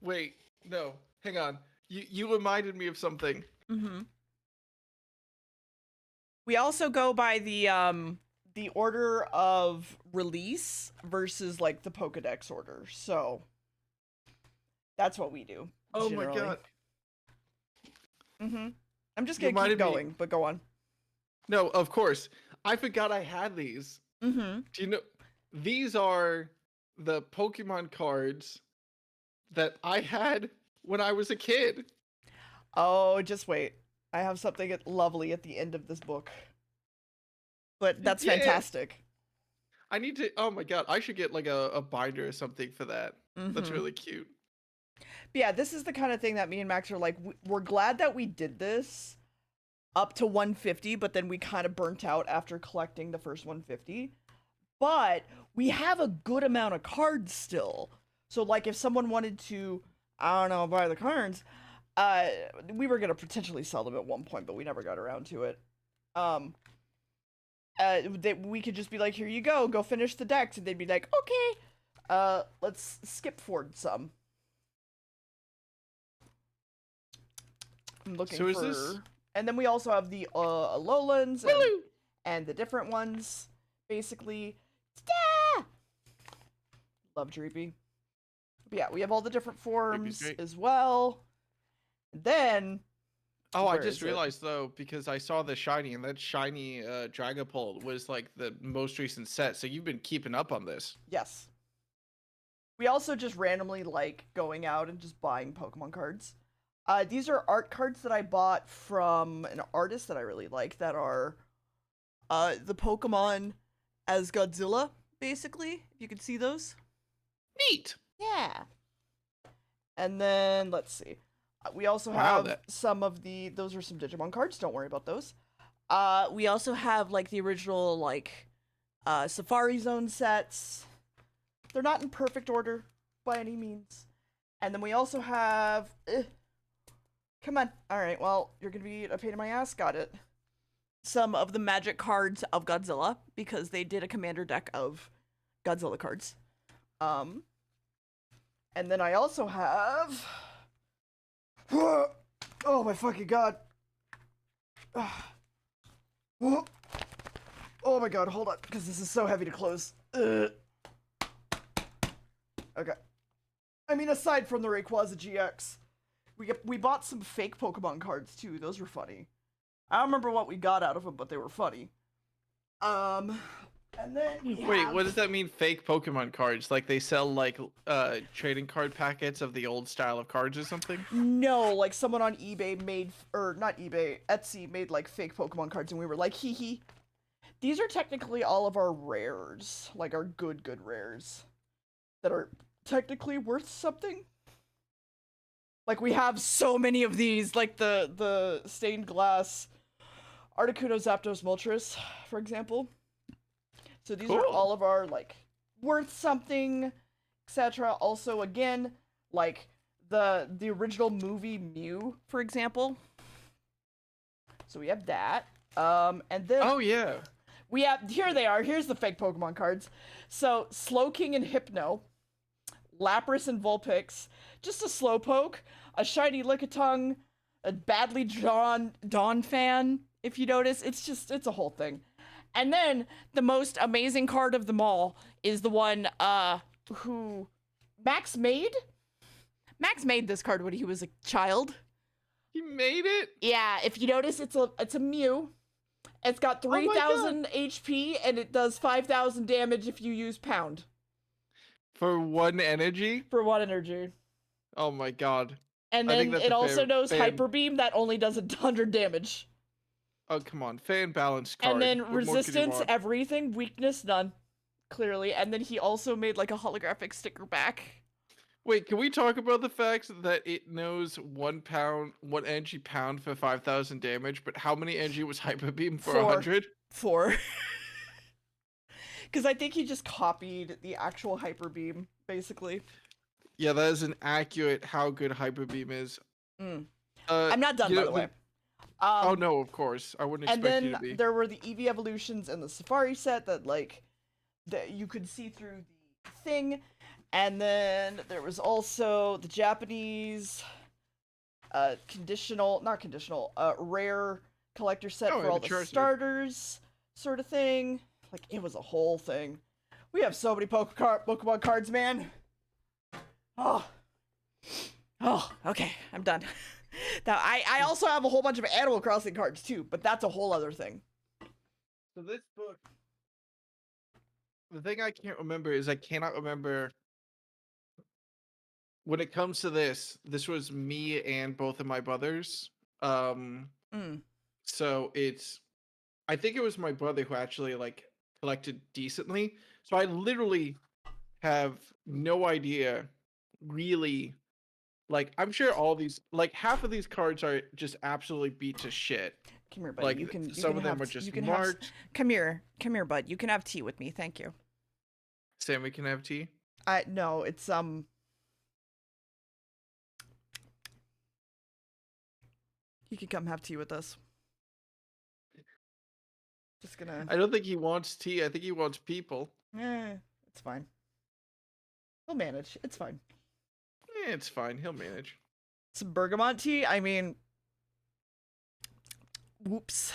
Wait, no, hang on. You reminded me of something. Mm-hmm. We also go by the order of release versus like the Pokedex order. So that's what we do. Oh my Generally. god. Mm-hmm. I'm just You gonna keep reminded me. going, but go on. No, of course. I forgot I had these. Mm-hmm. Do you know these are the Pokemon cards that I had when I was a kid. Oh, just wait. I have something lovely at the end of this book. But that's Yeah. fantastic. I need to, oh my god, I should get like a binder or something for that. That's Mm-hmm. really cute. But yeah, this is the kind of thing that me and Max are like, we're glad that we did this up to 150, but then we kind of burnt out after collecting the first 150. But we have a good amount of cards still. So like if someone wanted to, I don't know, buy the cards, we were gonna potentially sell them at one point, but we never got around to it. Um, we could just be like, here you go finish the decks, and they'd be like, okay, let's skip forward some. I'm looking So is for, this and then we also have the Alolan and the different ones, basically. Yeah! Love Dreepy. But yeah, we have all the different forms as well. And then, Oh, I where just is it? realized though, because I saw the shiny, and that shiny Dragapult was like the most recent set. So you've been keeping up on this. Yes. We also just randomly like going out and just buying Pokemon cards. These are art cards that I bought from an artist that I really like that are the Pokemon as Godzilla, basically. If you can see those. Neat. Yeah. And then let's see. We also Wow, have some of those are some Digimon cards, don't worry about those. We also have like the original like Safari Zone sets. They're not in perfect order by any means. And then we also have come on. All right, well, you're going to be a pain in my ass. Got it. Some of the magic cards of Godzilla because they did a commander deck of Godzilla cards. And then I also have oh my fucking god. Oh my god, hold on, because this is so heavy to close. Okay. I mean, aside from the Rayquaza GX, we bought some fake Pokemon cards too. Those were funny. I don't remember what we got out of them, but they were funny. And then we Wait, have... what does that mean? Fake Pokemon cards? Like they sell like trading card packets of the old style of cards or something? No, like someone on eBay made, or not eBay, Etsy made like fake Pokemon cards, and we were like, hee hee. These are technically all of our rares, like our good rares, that are technically worth something. Like we have so many of these, like the stained glass Articuno Zapdos Moltres, for example. So these are all of our like worth something, etc. Also, again, like the original movie Mew, for example. So we have that. And then Oh yeah. we have, here they are. Here's the fake Pokemon cards. So Slowking and Hypno, Lapras and Vulpix, just a Slowpoke, a shiny Lickitung, a badly drawn Donphan. If you notice, it's a whole thing. And then the most amazing card of them all is the one who Max made. Max made this card when he was a child. He made it? Yeah, if you notice, it's a Mew. It's got 3,000 HP and it does 5,000 damage if you use Pound. For 1 energy? For 1 energy. Oh my god. And then it also knows Hyper Beam that only does 100 damage. Oh, come on. Fan balanced card. And then resistance, everything, weakness, none. Clearly. And then he also made like a holographic sticker back. Wait, can we talk about the fact that it knows 1 energy pound for 5,000 damage, but how many energy was Hyper Beam for 100? 4. Because I think he just copied the actual Hyper Beam, basically. Yeah, that is an accurate how good Hyper Beam is. I'm not done, by the way. Oh no, of course. I wouldn't expect you to be. And then there were the Eevee evolutions in the Safari set that like that you could see through the thing. And then there was also the Japanese rare collector set for all the starters sort of thing. Like it was a whole thing. We have so many Pokemon cards, man. Oh, okay, I'm done. Now, I also have a whole bunch of Animal Crossing cards, too, but that's a whole other thing. So this book... The thing I can't remember is I cannot remember... When it comes to this was me and both of my brothers. So it's... I think it was my brother who actually, like, collected decently. So I literally have no idea, really... Like, I'm sure all these, like, half of these cards are just absolutely beat to shit. Come here, buddy. Like, some of them are just marked. Come here, bud. You can have tea with me. Thank you. Sammy can have tea? No, it's, He can come have tea with us. Just gonna... I don't think he wants tea. I think he wants people. It's fine. He'll manage. It's fine. It's fine. He'll manage. Some bergamot tea? I mean... Whoops.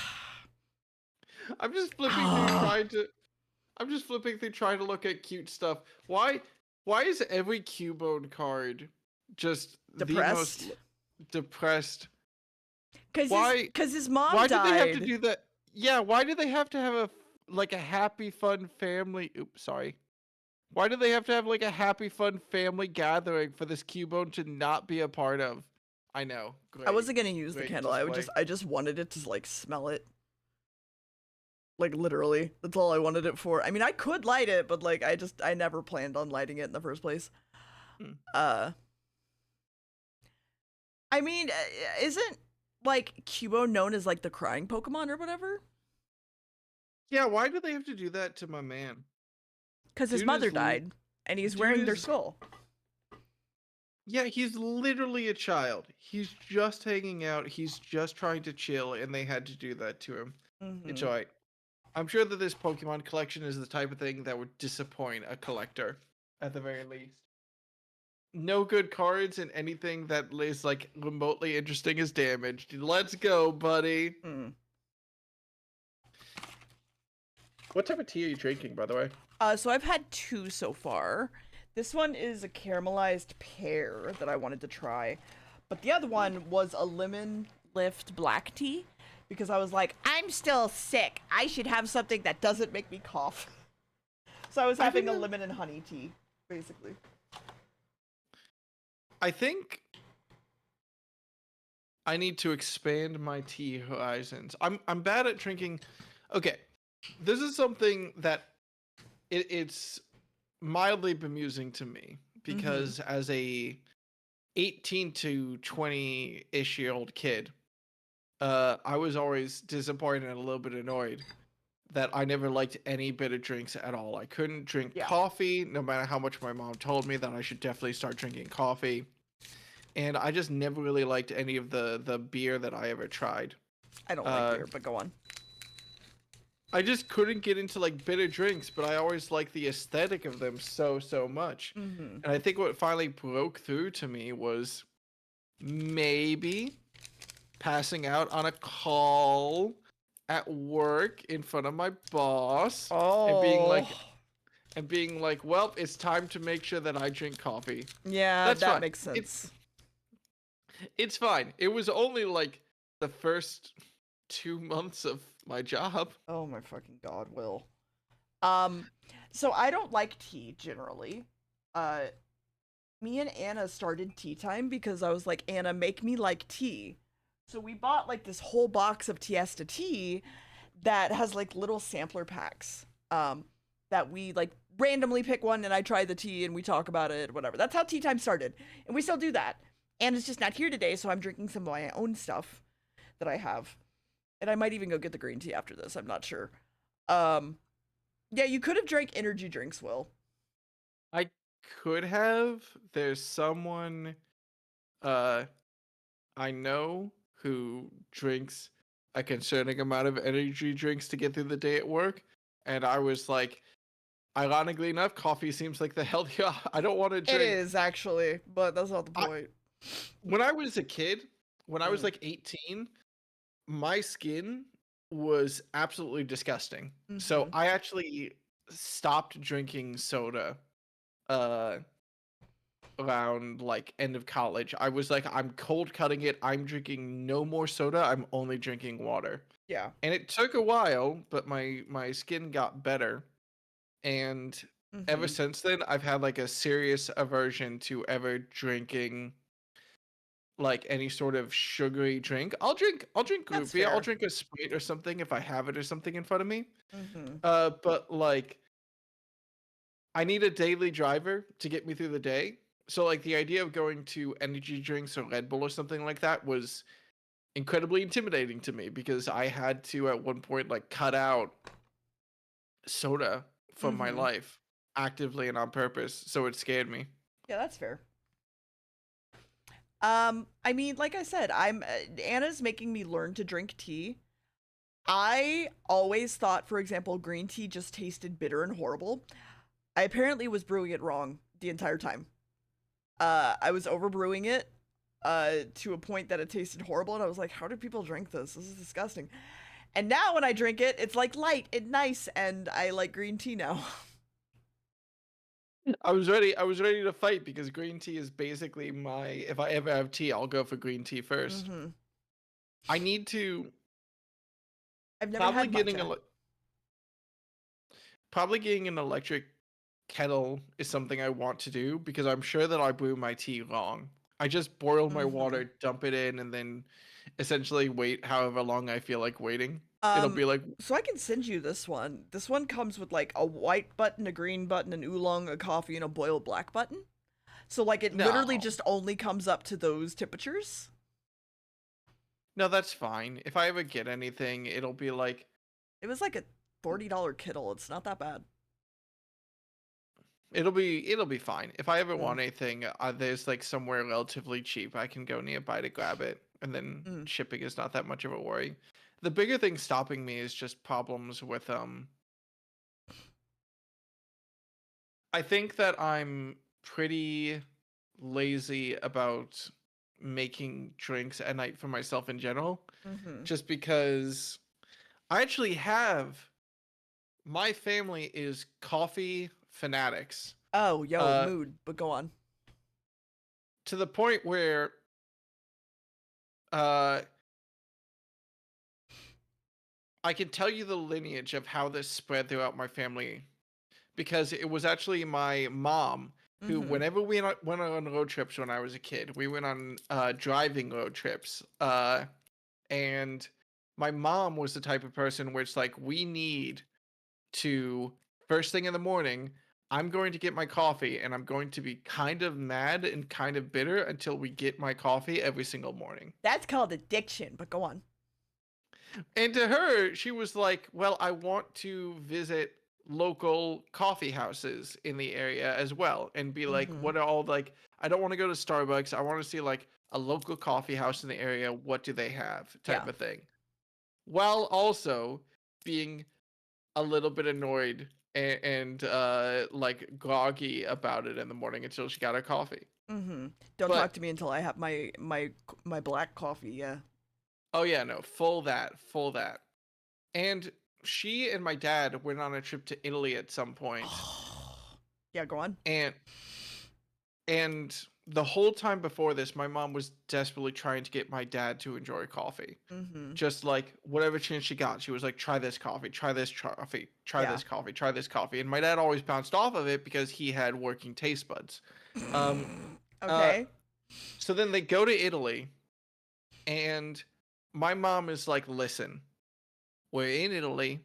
I'm just flipping through trying to look at cute stuff. Why is every Cubone card just depressed? The most depressed? Because his mom died. Why did they have to do that? Yeah, why do they have to have a happy, fun family? Oops, sorry. Why do they have to have like a happy, fun family gathering for this Cubone to not be a part of? I know. Great. I wasn't gonna use the candle. I just wanted it to like smell it. Like literally, that's all I wanted it for. I mean, I could light it, but like I never planned on lighting it in the first place. I mean, isn't like Cubone known as like the crying Pokemon or whatever? Yeah, why do they have to do that to my man? Because his mother died, and he's wearing their skull. Yeah, he's literally a child. He's just hanging out. He's just trying to chill, and they had to do that to him. It's alright. I'm sure that this Pokemon collection is the type of thing that would disappoint a collector, at the very least. No good cards, and anything that is like remotely interesting is damaged. Let's go, buddy. What type of tea are you drinking, by the way? So I've had 2 so far. This one is a caramelized pear that I wanted to try. But the other one was a lemon lift black tea. Because I was like, I'm still sick. I should have something that doesn't make me cough. So I was I having think a lemon and honey tea, basically. I think I need to expand my tea horizons. I'm bad at drinking. Okay, this is something that it's mildly bemusing to me Mm-hmm. because as a 18 to 20-ish year old kid, I was always disappointed and a little bit annoyed that I never liked any bitter drinks at all. I couldn't drink Yeah, coffee, no matter how much my mom told me that I should definitely start drinking coffee. And I just never really liked any of the beer that I ever tried. I don't like Uh, beer, but go on. I just couldn't get into like bitter drinks, but I always liked the aesthetic of them so much. Mm-hmm. And I think what finally broke through to me was maybe passing out on a call at work in front of my boss and Oh, being like, well, it's time to make sure that I drink coffee. yeah, That's that fine. makes sense. It's fine. It was only like the first 2 months of my job. Oh my fucking god, Will. Um, so I don't like tea generally. Uh, Me and Anna started tea time because I was like, Anna, make me like tea. So we bought like this whole box of Tiesta tea that has like little sampler packs. That we like randomly pick one and I try the tea and we talk about it, whatever. That's how tea time started. And we still do that. Anna's just not here today, so I'm drinking some of my own stuff that I have. And I might even go get the green tea after this. I'm not sure. Um, yeah, you could have drank energy drinks, Will. I could have. There's someone uh I know who drinks a concerning amount of energy drinks to get through the day at work, and I was like, ironically enough, coffee seems like the healthier. I don't want to It drink. is actually, but that's not the I, point. when I was a kid, when I was Mm. like 18, my skin was absolutely disgusting. So Mm-hmm. I actually stopped drinking soda uh around like end of college. I was like, I'm cold cutting it. I'm drinking no more soda. I'm only drinking water. Yeah. And it took a while, but my skin got better. And ever Mm-hmm. since then, I've had like a serious aversion to ever drinking like any sort of sugary drink. I'll drink root That's beer. I'll fair. drink a Sprite or something if I have it or something in front of me. Mm-hmm. But like I need a daily driver to get me through the day. So like the idea of going to energy drinks or Red Bull or something like that was incredibly intimidating to me because I had to at one point like cut out soda from my Mm-hmm. life actively and on purpose. So it scared me. Yeah, that's fair. I mean, like I said, Anna's making me learn to drink tea. I always thought, for example, green tea just tasted bitter and horrible. I apparently was brewing it wrong the entire time. I was overbrewing it, to a point that it tasted horrible, and I was like, how do people drink this? This is disgusting. And now when I drink it, it's like light and nice, and I like green tea now. I was ready to fight because green tea is basically my if I ever have tea, I'll go for green tea first. Mm-hmm. I need to I've never probably had getting matcha. probably getting an electric kettle is something I want to do because I'm sure that I brew my tea wrong. I just boil my Mm-hmm. water, dump it in, and then essentially wait however long I feel like waiting. It'll Um, be like, so I can send you this one. This one comes with like a white button, a green button, an oolong, a coffee, and a boiled black button. So like it literally no, just only comes up to those temperatures. no, that's fine. If I ever get anything, it'll be like, It was like a $40 Kittle. It's not that bad. it'll be fine. If I ever Mm, want anything, there's like somewhere relatively cheap I can go nearby to grab it, and then mm. shipping is not that much of a worry. The bigger thing stopping me is just problems with I think that I'm pretty lazy about making drinks at night for myself in general, Mm-hmm. just because I actually have my family is coffee fanatics. Oh, yo, Uh mood. But go on. to the point where uh I can tell you the lineage of how this spread throughout my family because it was actually my mom who, Mm-hmm. whenever we went on road trips when I was a kid, we went on driving road trips. And my mom was the type of person where it's like, we need to, first thing in the morning, I'm going to get my coffee and I'm going to be kind of mad and kind of bitter until we get my coffee every single morning. That's called addiction, but go on. And to her, she was like, well, I want to visit local coffee houses in the area as well and be like, Mm-hmm. what are all like, I don't want to go to Starbucks. I want to see like a local coffee house in the area. What do they have? Type Yeah. of thing. While also being a little bit annoyed and like groggy about it in the morning until she got her coffee. Mm-hmm. Don't talk But to me until I have my black coffee. Yeah. oh yeah, no, full that, full that. And she and my dad went on a trip to Italy at some point, Yeah, go on. and and the whole time before this, my mom was desperately trying to get my dad to enjoy coffee. Mm-hmm. Just like whatever chance she got, she was like, try this coffee, try this coffee, try Yeah. this coffee, try this coffee. And my dad always bounced off of it because he had working taste buds. Um, uh, Okay. so then they go to Italy, and my mom is like, listen, we're in Italy.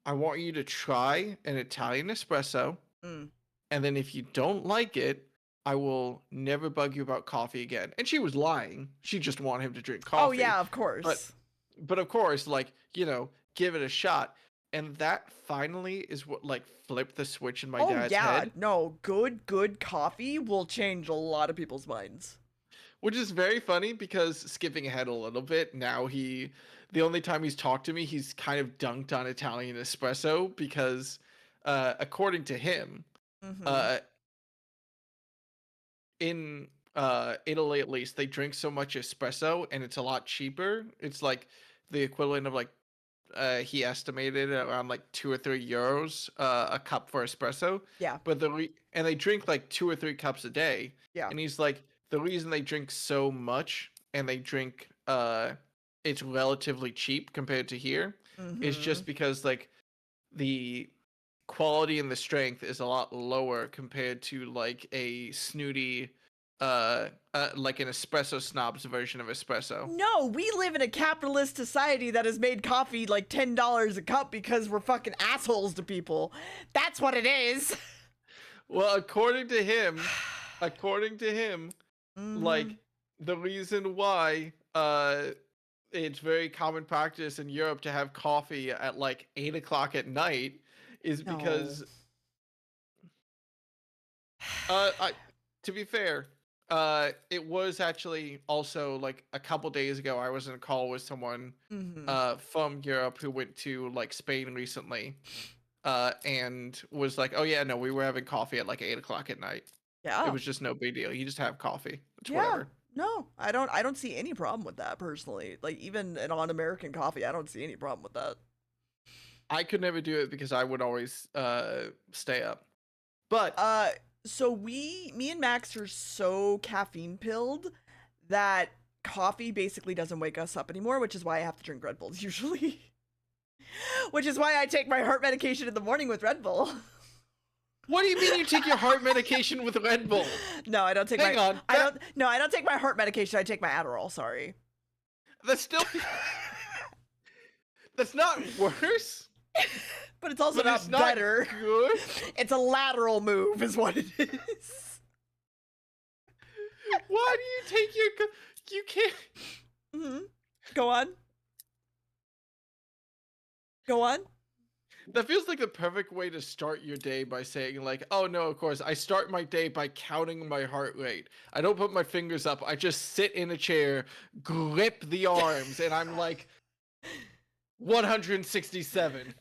I want you to try an Italian espresso. Mm. And then if you don't like it, I will never bug you about coffee again. And she was lying. She just wanted him to drink Oh coffee. yeah, of But course. but of course, like, give it a shot. And that finally is what like flipped the switch in my Oh dad's yeah, head, no, good coffee will change a lot of people's minds. which is very funny because skipping ahead a little bit, now the only time he's talked to me, he's kind of dunked on Italian espresso because according to him, Mm-hmm. uh in Italy at least, they drink so much espresso and it's a lot cheaper. It's like the equivalent of like he estimated around like 2 or 3 euros a cup for espresso. Yeah, But and they drink like 2 or 3 cups a day. yeah. And he's like, the reason they drink so much and they drink it's relatively cheap compared to here is Mm-hmm. just because like the quality and the strength is a lot lower compared to like a snooty like an espresso snob's version of espresso. No, we live in a capitalist society that has made coffee like $10 a cup because we're fucking assholes to people. That's what it is. Well, according to him, Mm-hmm. like the reason why it's very common practice in Europe to have coffee at like 8 o'clock at night is No. because I, to be fair, it was actually also like a couple days ago. I was in a call with someone, Mm-hmm. from Europe who went to like Spain recently, and was like, "Oh yeah, no, we were having coffee at like 8 o'clock at night. It Yeah. was just no big deal. You just have coffee. It's Yeah. whatever." No, I don't see any problem with that personally. Like even an on-American coffee, I don't see any problem with that. I could never do it because I would always stay up. But Uh so me and Max are so caffeine pilled that coffee basically doesn't wake us up anymore, which is why I have to drink Red Bulls usually. Which is why I take my heart medication in the morning with Red Bull. what do you mean you take your heart medication with Red Bull? No, I don't take Hang my on, I don't take my heart medication. I take my Adderall, sorry. that's still that's not worse, But it's also but it's not not better. good. It's a lateral move is what it is. Why do you take your you can't Mm-hmm. Go on. Go on. That feels like the perfect way to start your day by saying like, "Oh no, of course, I start my day by counting my heart rate. I don't put my fingers up. I just sit in a chair, grip the arms, and I'm like 167."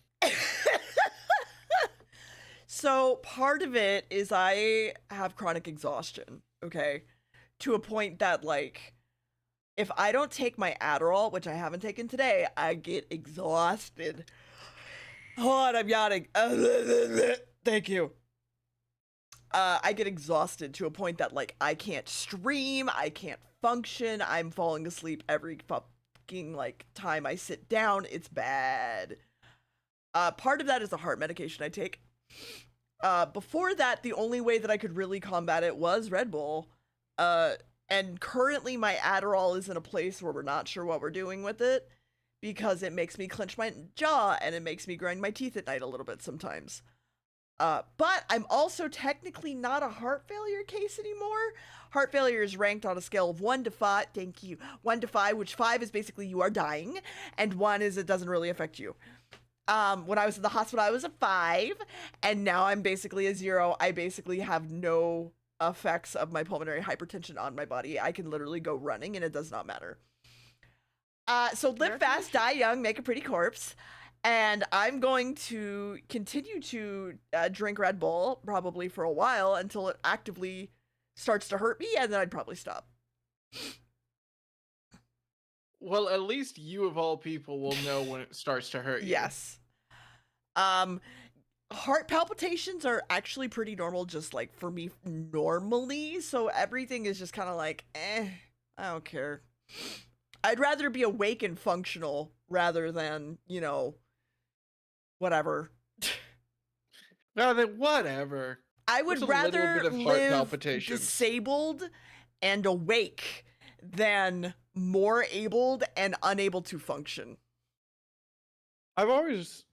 So part of it is I have chronic exhaustion, okay? To a point that like if I don't take my Adderall, which I haven't taken today, I get exhausted. Hold on, I'm yawning. Thank you. I get exhausted to a point that like I can't stream, I can't function, I'm falling asleep every fucking like time I sit down. It's bad. Part of that is the heart medication I take. Before that, the only way that I could really combat it was Red Bull. Uh, and currently my Adderall is in a place where we're not sure what we're doing with it because it makes me clench my jaw and it makes me grind my teeth at night a little bit sometimes. But I'm also technically not a heart failure case anymore. Heart failure is ranked on a scale of 1 to 5. Thank you. 1 to 5, which 5 is basically you are dying, and 1 is it doesn't really affect you. When I was in the hospital, I was a 5, and now I'm basically a 0. I basically have no effects of my pulmonary hypertension on my body. I can literally go running, and it does not matter. So live fast, die young, make a pretty corpse. And I'm going to continue to drink Red Bull probably for a while until it actively starts to hurt me, and then I'd probably stop. Well, at least you of all people will know when it starts to hurt you. Yes. Um, Heart palpitations are actually pretty normal, just like for me normally. So everything is just kind of like, I don't care. I'd rather be awake and functional rather than, whatever. No, then whatever. I What's would a little rather bit of heart live palpitations? disabled and awake than more abled and unable to function. I've always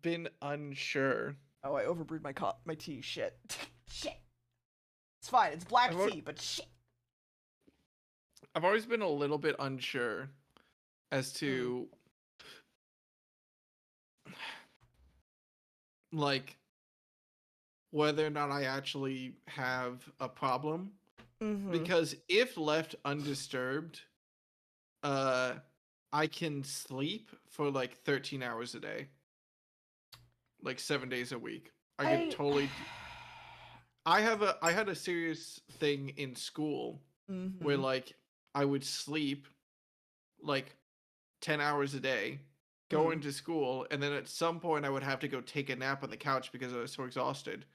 been unsure. Oh, I overbrewed my tea. Shit. Shit. It's fine. It's black tea, but shit. I've always been a little bit unsure as to like whether or not I actually have a problem. Because if left undisturbed, I can sleep for like 13 hours a day. Like 7 days a week. I could totally I had a serious thing in school where like I would sleep like 10 hours a day, go into school, and then at some point I would have to go take a nap on the couch because I was so exhausted.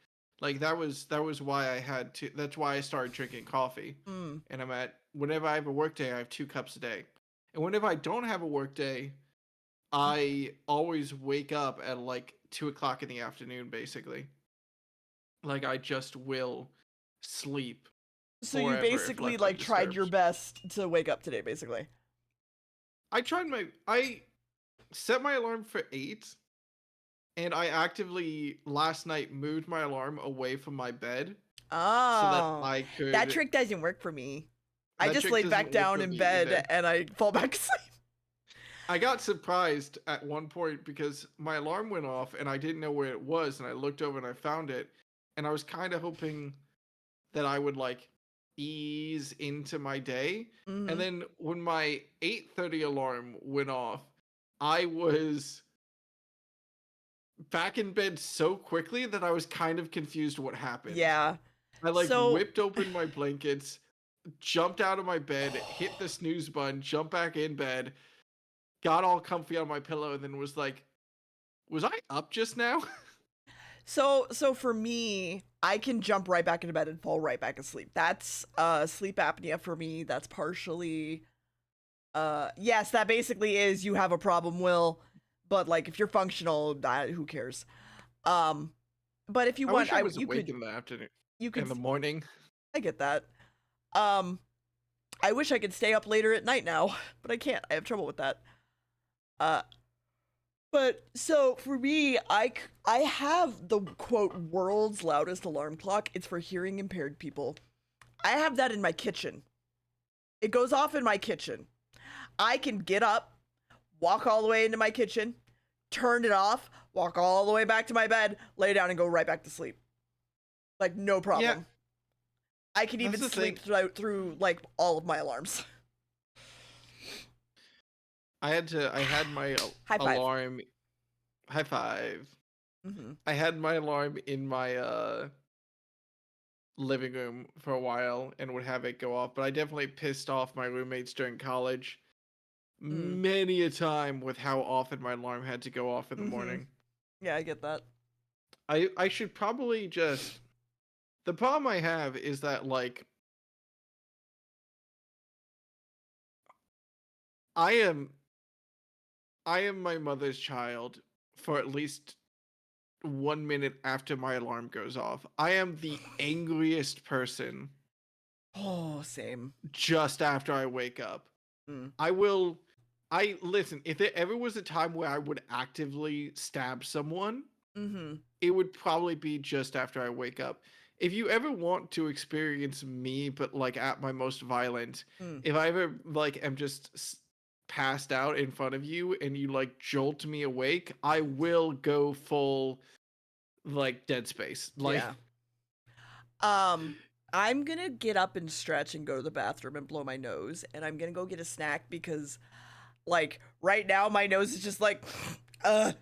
Like that was why I had to. That's why I started drinking coffee. And whenever I have a work day, I have 2 cups a day. And whenever I don't have a work day, I always wake up at like 2 o'clock in the afternoon, basically. Like I just will sleep. So you basically like tried your best to wake up today, basically. I set my alarm for 8, and I actively last night moved my alarm away from my bed. Oh, so that I could. That trick doesn't work for me. I just laid back down in bed and I fall back asleep. I got surprised at one point because my alarm went off and I didn't know where it was, and I looked over and I found it, and I was kind of hoping that I would like ease into my day. And then when my 8:30 alarm went off, I was back in bed so quickly that I was kind of confused what happened. Yeah. I whipped open my blankets, jumped out of my bed, hit the snooze button, jumped back in bed, got all comfy on my pillow, and then was like, was I up just now? So for me, I can jump right back into bed and fall right back asleep. That's sleep apnea for me. That's partially yes, that basically is you have a problem, Will. But like if you're functional, who cares? But if you want, I was awake in the afternoon. You could in the morning. I get that. I wish I could stay up later at night now, but I can't. I have trouble with that. But so for me, I have the quote world's loudest alarm clock. It's for hearing impaired people. I have that in my kitchen. It goes off in my kitchen. I can get up, walk all the way into my kitchen, turn it off, walk all the way back to my bed, lay down, and go right back to sleep. Like no problem. Yeah. I can even sleep through like all of my alarms. I had my alarm. High five. I had my alarm in my living room for a while and would have it go off, but I definitely pissed off my roommates during college many a time with how often my alarm had to go off in the morning. Yeah, I get that. I should probably just. The problem I have is that like I am my mother's child for at least 1 minute after my alarm goes off. I am the angriest person Oh, same. just after I wake up. Mm. I listen, if there ever was a time where I would actively stab someone, Mm-hmm. it would probably be just after I wake up. If you ever want to experience me, but like at my most violent, Mm. if I ever like am just passed out in front of you and you like jolt me awake, I will go full like Dead Space. Like, Yeah. I'm gonna get up and stretch and go to the bathroom and blow my nose, and I'm gonna go get a snack because, like, right now my nose is just like, uh,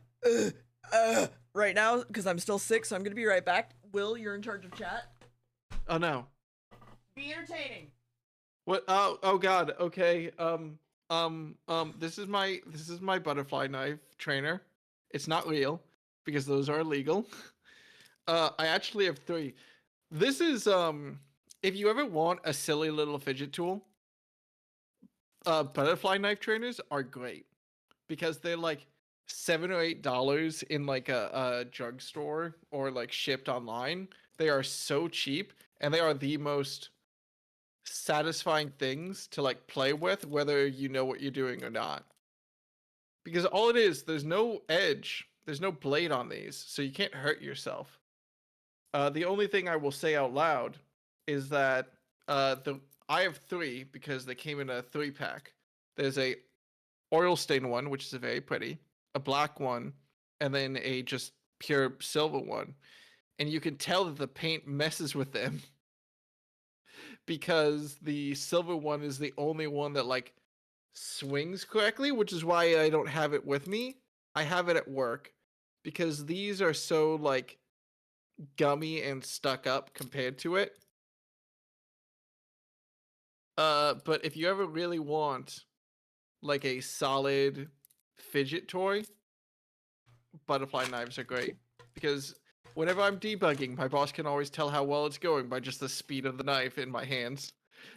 uh, right now because I'm still sick. So I'm gonna be right back. Will, you're in charge of chat. oh no. Be entertaining. What? Oh God. Okay. This is my butterfly knife trainer. It's not real because those are illegal. I actually have three. This is if you ever want a silly little fidget tool, butterfly knife trainers are great because they're like $7 or $8 in like a drugstore or like shipped online. They are so cheap and they are the most satisfying things to like play with, whether you know what you're doing or not. Because all it is, there's no edge, there's no blade on these, so you can't hurt yourself. The only thing I will say out loud is that the I have three because they came in a 3-pack. There's a oil stain one, which is a very pretty, a black one, and then a just pure silver one. And you can tell that the paint messes with them because the silver one is the only one that like swings correctly, which is why I don't have it with me. I have it at work because these are so like gummy and stuck up compared to it. But if you ever really want like a solid fidget toy, butterfly knives are great because whenever I'm debugging, my boss can always tell how well it's going by just the speed of the knife in my hands.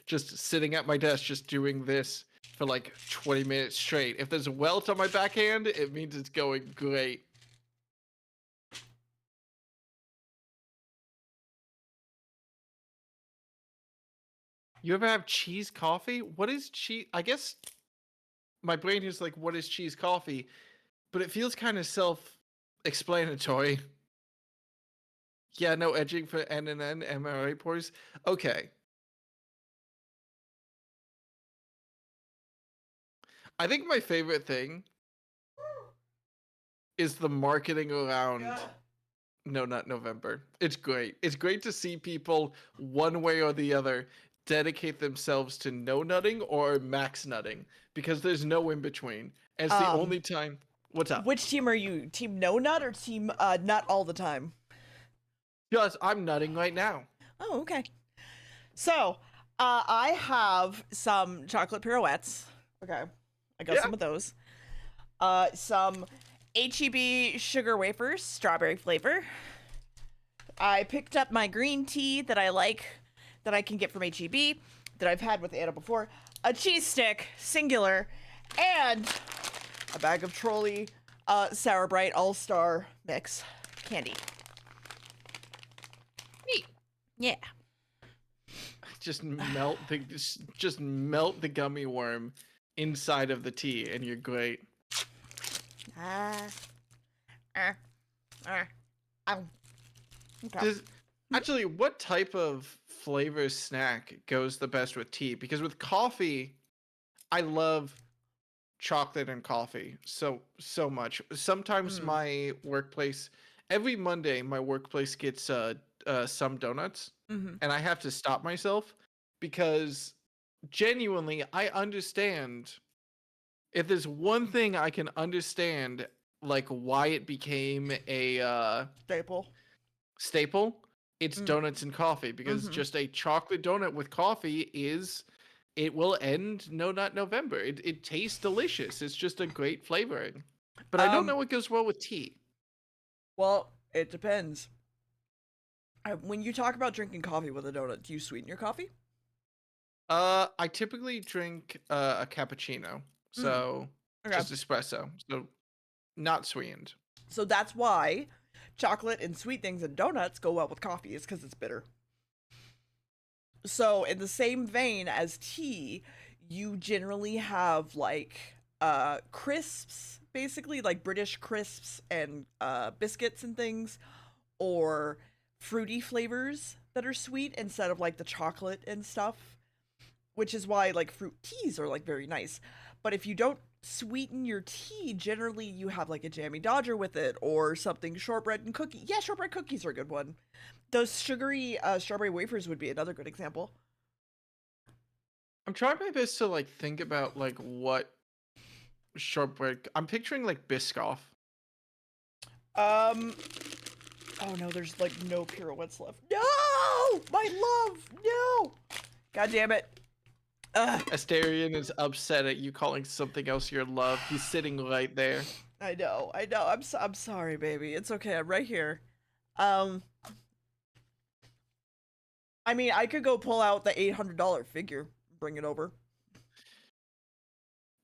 Just sitting at my desk, just doing this for like 20 minutes straight. If there's a welt on my backhand, it means it's going great. You ever have cheese coffee? What is cheese? I guess my brain is like, what is cheese coffee? But it feels kind of self-explanatory. Yeah, no edging for N and N MRA pores. Okay. I think my favorite thing is the marketing around No Nut November. It's great. It's great to see people one way or the other dedicate themselves to no nutting or max nutting because there's no in between. And it's the only time. What's up? Which team are you? Team no nut or team nut all the time? Just I'm nutting right now. Oh, okay. So, I have some chocolate pirouettes. Okay. I got Yeah. some of those. Some HEB sugar wafers, strawberry flavor. I picked up my green tea that I like, that I can get from HEB, that I've had with Anna before. A cheese stick, singular, and a bag of Trolley Sour Bright All-Star Mix candy. Neat. Yeah. Just melt the gummy worm inside of the tea and you're great. Okay. Actually, what type of flavor snack goes the best with tea? Because with coffee, I love chocolate and coffee so much. Sometimes my workplace, every Monday, my workplace gets some donuts, and I have to stop myself because genuinely, I understand. If there's one thing I can understand, like why it became a staple, it's donuts and coffee because just a chocolate donut with coffee it will end No Nut November. It tastes delicious. It's just a great flavoring. But I don't know what goes well with tea. Well, it depends. When you talk about drinking coffee with a donut, do you sweeten your coffee? I typically drink a cappuccino, so Okay. just espresso, so not sweetened. So that's why chocolate and sweet things and donuts go well with coffee is because it's bitter. So in the same vein as tea, you generally have like crisps, basically like British crisps and biscuits and things, or fruity flavors that are sweet instead of like the chocolate and stuff, which is why like fruit teas are like very nice. But if you don't sweeten your tea, generally you have like a jammy dodger with it or something shortbread and cookie. Yeah, shortbread cookies are a good one. Those sugary strawberry wafers would be another good example. I'm trying my best to like think about like what shortbread. I'm picturing like Biscoff. Oh no, there's like no pirouettes left. No! My love! No! God damn it. Asterion is upset at you calling something else your love. He's sitting right there. I know. I'm sorry, baby. It's okay. I'm right here. I mean, I could go pull out the $800 figure, bring it over.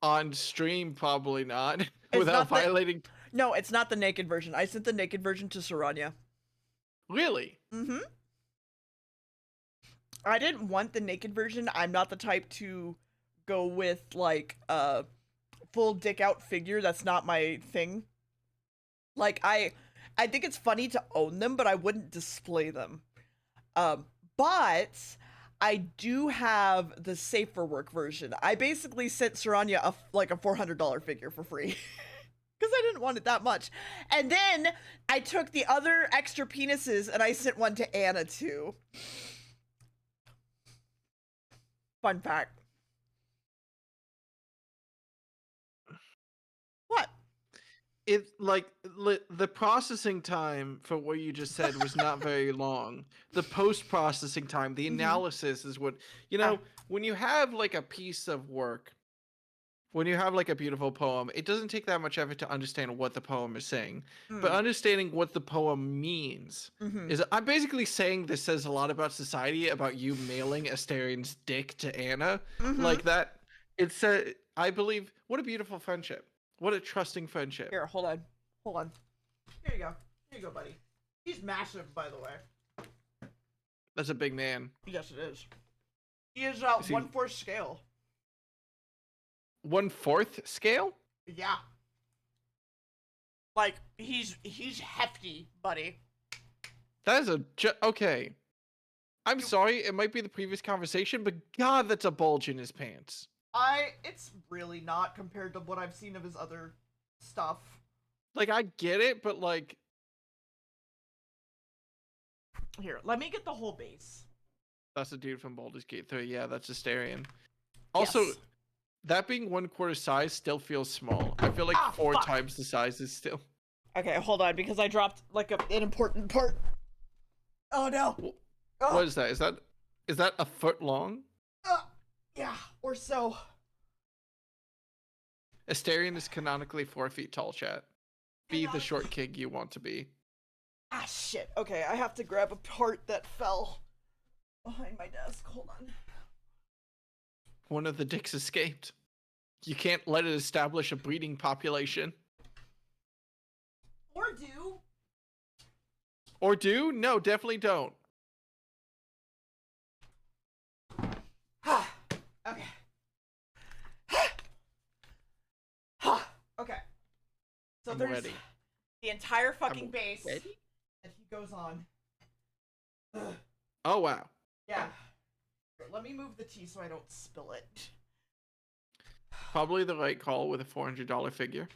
On stream, probably not. It's Without not violating. No, it's not the naked version. I sent the naked version to Saranya. Really? Mm-hmm. I didn't want the naked version. I'm not the type to go with like a full dick out figure. That's not my thing. Like I think it's funny to own them, but I wouldn't display them. But I do have the safe for work version. I basically sent Saranya like a $400 figure for free. Because I didn't want it that much. And then I took the other extra penises and I sent one to Anna too. Fun fact. What? It like the processing time for what you just said was not very long. The post-processing time, the analysis is what, you know, when you have like a piece of work, when you have like a beautiful poem, it doesn't take that much effort to understand what the poem is saying. But understanding what the poem means is, I'm basically saying this says a lot about society, about you mailing Asterian's dick to Anna. Like that. It's I believe, what a beautiful friendship. What a trusting friendship. Here, hold on. Hold on. Here you go. Here you go, buddy. He's massive, by the way. That's a big man. Yes, it is. He is 1/4 scale. 1/4 scale? Yeah. Like, he's hefty, buddy. That is okay. I'm sorry, it might be the previous conversation, but God, that's a bulge in his pants. It's really not compared to what I've seen of his other stuff. Like, I get it, but like... Here, let me get the whole base. That's a dude from Baldur's Gate 3. Yeah, that's Asterion. Also, yes. That being 1/4 size still feels small. I feel like 4 times the size is still... Okay, hold on, because I dropped like an important part. Oh no! What is that? Is that a foot long? Yeah, or so. Asterion is canonically 4 feet tall, chat. Be the short king you want to be. Ah, shit. Okay, I have to grab a part that fell behind my desk. Hold on. One of the dicks escaped. You can't let it establish a breeding population. Or do. Or do? No, definitely don't. Okay. Okay. So I'm there's ready. the entire fucking I'm base ready? that he goes on. Oh, wow. Yeah. Here, let me move the tea so I don't spill it. Probably the right call with a $400 figure.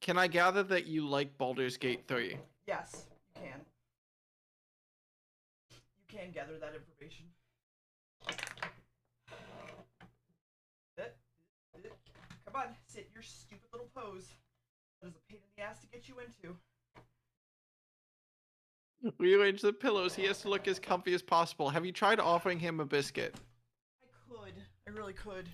Can I gather that you like Baldur's Gate 3? Yes, you can. You can gather that information. Come on, sit your stupid little pose. That is a pain in the ass to get you into. Rearrange the pillows. He has to look as comfy as possible. Have you tried offering him a biscuit? I could. I really could.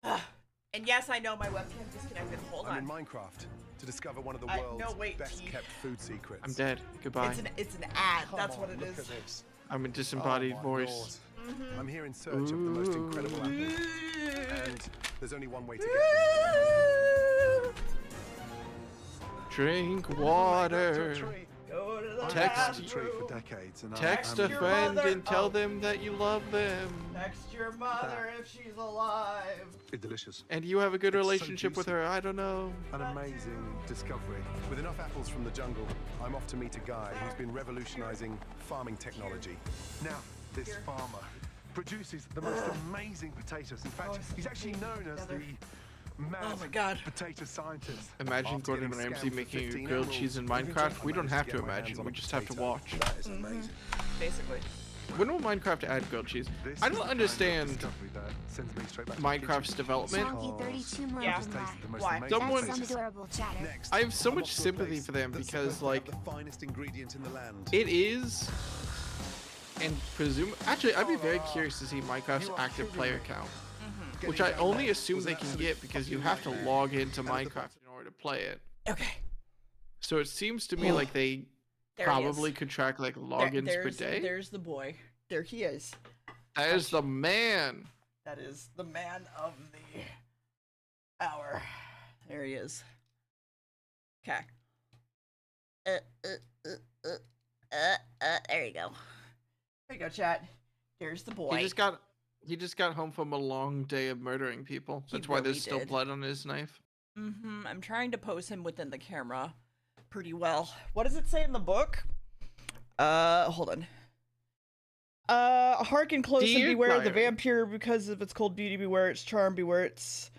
And yes, I know my webcam disconnected. Hold on. I'm in Minecraft to discover one of the world's best kept food secrets. I'm dead. Goodbye. It's an ad. That's what it is. I'm a disembodied voice. I'm here in search of the most incredible apples. And There's only one way to get them. Drink water. Go to the Text Tree for decades, and Text I'm a friend mother. and tell Oh. them that you love them. Text your mother if she's alive. It's delicious. And you have a good It's so relationship with juicy. her. I don't know. An amazing discovery. With enough apples from the jungle, I'm off to meet a guy who's been revolutionizing farming technology. Now, this farmer produces the most amazing potatoes. In fact, he's actually known as the mad Oh my God. potato scientist. Imagine After Gordon getting Ramsay scammed for making 15 grilled emeralds, cheese in even Minecraft. just We don't managed have to to get my hands imagine. on We a just have to potato. watch. That is amazing. Basically. When will Minecraft add grilled cheese? This I is the don't kind of understand discovery that sends me straight back to the Minecraft's kitchen. development. Chonky 32 months Yeah. and Tastes the most Why? amazing Someone- That's some potatoes. adorable chatter. Next, I have so I'm much off to a sympathy place for them that's because, supposed to have like, the finest ingredient in the land. it is, and presume. Actually, I'd be very curious to see Minecraft's active player count, which I only assume they can get because you have to log into Minecraft in order to play it. Okay. So it seems to me like they There he probably is. could track like logins per day. There's the boy. There he is. That is the man. That is the man of the hour. There he is. Okay. There you go. There you go, chat. There's the boy. He just got home from a long day of murdering people. He That's why really there's still did. blood on his knife. I'm trying to pose him within the camera pretty well. What does it say in the book? Hold on. Hearken close and Dear beware of the diary. vampire because of its cold beauty, beware its charm, beware its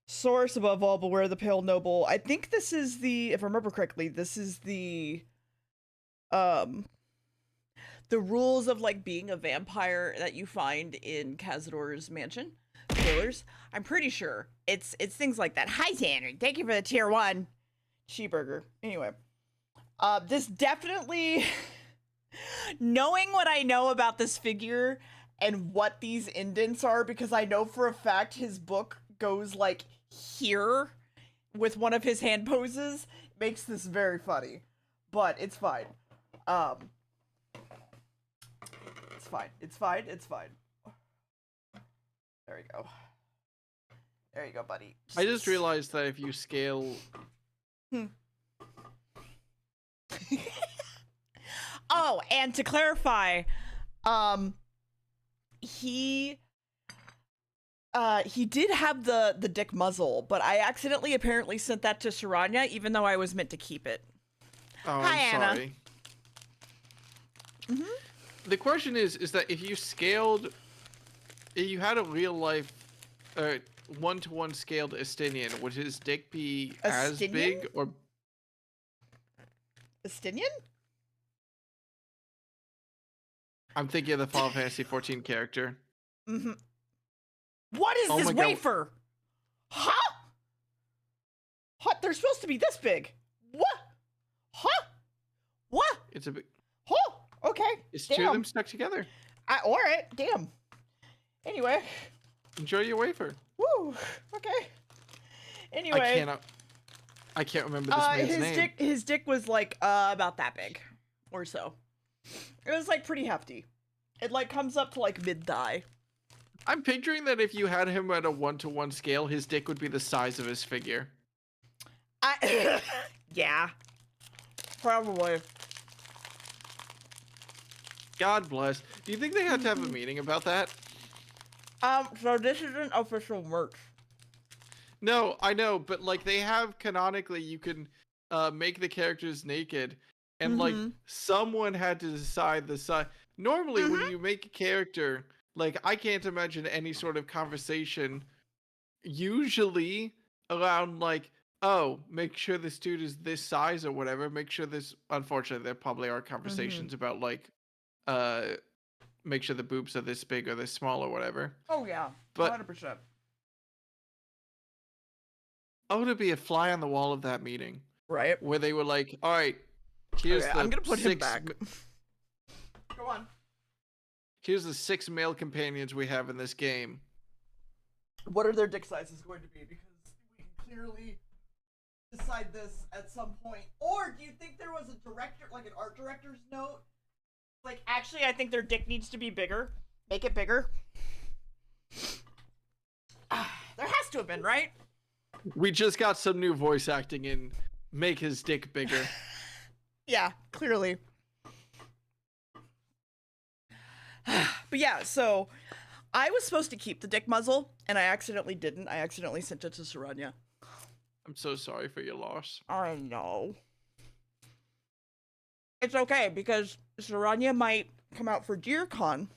source, above all, beware the pale noble. I think this is the, if I remember correctly, this is the rules of like being a vampire that you find in Cazador's mansion. Spoilers. I'm pretty sure it's things like that. Hi Tanner, thank you for the tier 1 cheeseburger. Anyway, this definitely, knowing what I know about this figure and what these indents are, because I know for a fact his book goes like here with one of his hand poses, makes this very funny. But it's fine. It's fine. It's fine. It's fine. There we go. There you go, buddy. I just realized that if you scale, Oh, and to clarify, he did have the dick muzzle, but I accidentally apparently sent that to Saranya, even though I was meant to keep it. oh, Hi, I'm Anna. sorry. The question is that if you scaled, if you had a real life, one-to-one scaled Estinian, would his dick be as Estinian? big or? Estinian? I'm thinking of the Final Fantasy 14 character. What is Oh this my God. wafer? Huh? What? They're supposed to be this big. What? Huh? What? It's a big. Huh? Okay. It's Damn. two of them stuck together. All right. Damn. Anyway. Enjoy your wafer. Woo. Okay. Anyway. I can't remember this man's name. His dick was like about that big, or so. It was like pretty hefty. It like comes up to like mid thigh. I'm picturing that if you had him at a one-to-one scale, his dick would be the size of his figure. Yeah. Probably. God bless. Do you think they had to have a meeting about that? So this isn't official merch. No, I know, but like they have canonically, you can make the characters naked, and like someone had to decide the size. Normally, when you make a character, like I can't imagine any sort of conversation, usually around like, oh, make sure this dude is this size or whatever. Make sure this. Unfortunately, there probably are conversations about like, make sure the boobs are this big or this small or whatever. Oh yeah, But 100%. I want to be a fly on the wall of that meeting. Right. Where they were like, all right, here's Okay, the I'm gonna put him 6 back. Go on. Here's the 6 male companions we have in this game. What are their dick sizes going to be? Because we can clearly decide this at some point. Or do you think there was a director, like an art director's note? Like, actually, I think their dick needs to be bigger. Make it bigger. There has to have been, right? We just got some new voice acting in Make His Dick Bigger. Yeah, clearly. But yeah, so I was supposed to keep the dick muzzle, and I accidentally didn't. I accidentally sent it to Saranya. I'm so sorry for your loss. I know. It's okay, because Saranya might come out for DeerCon.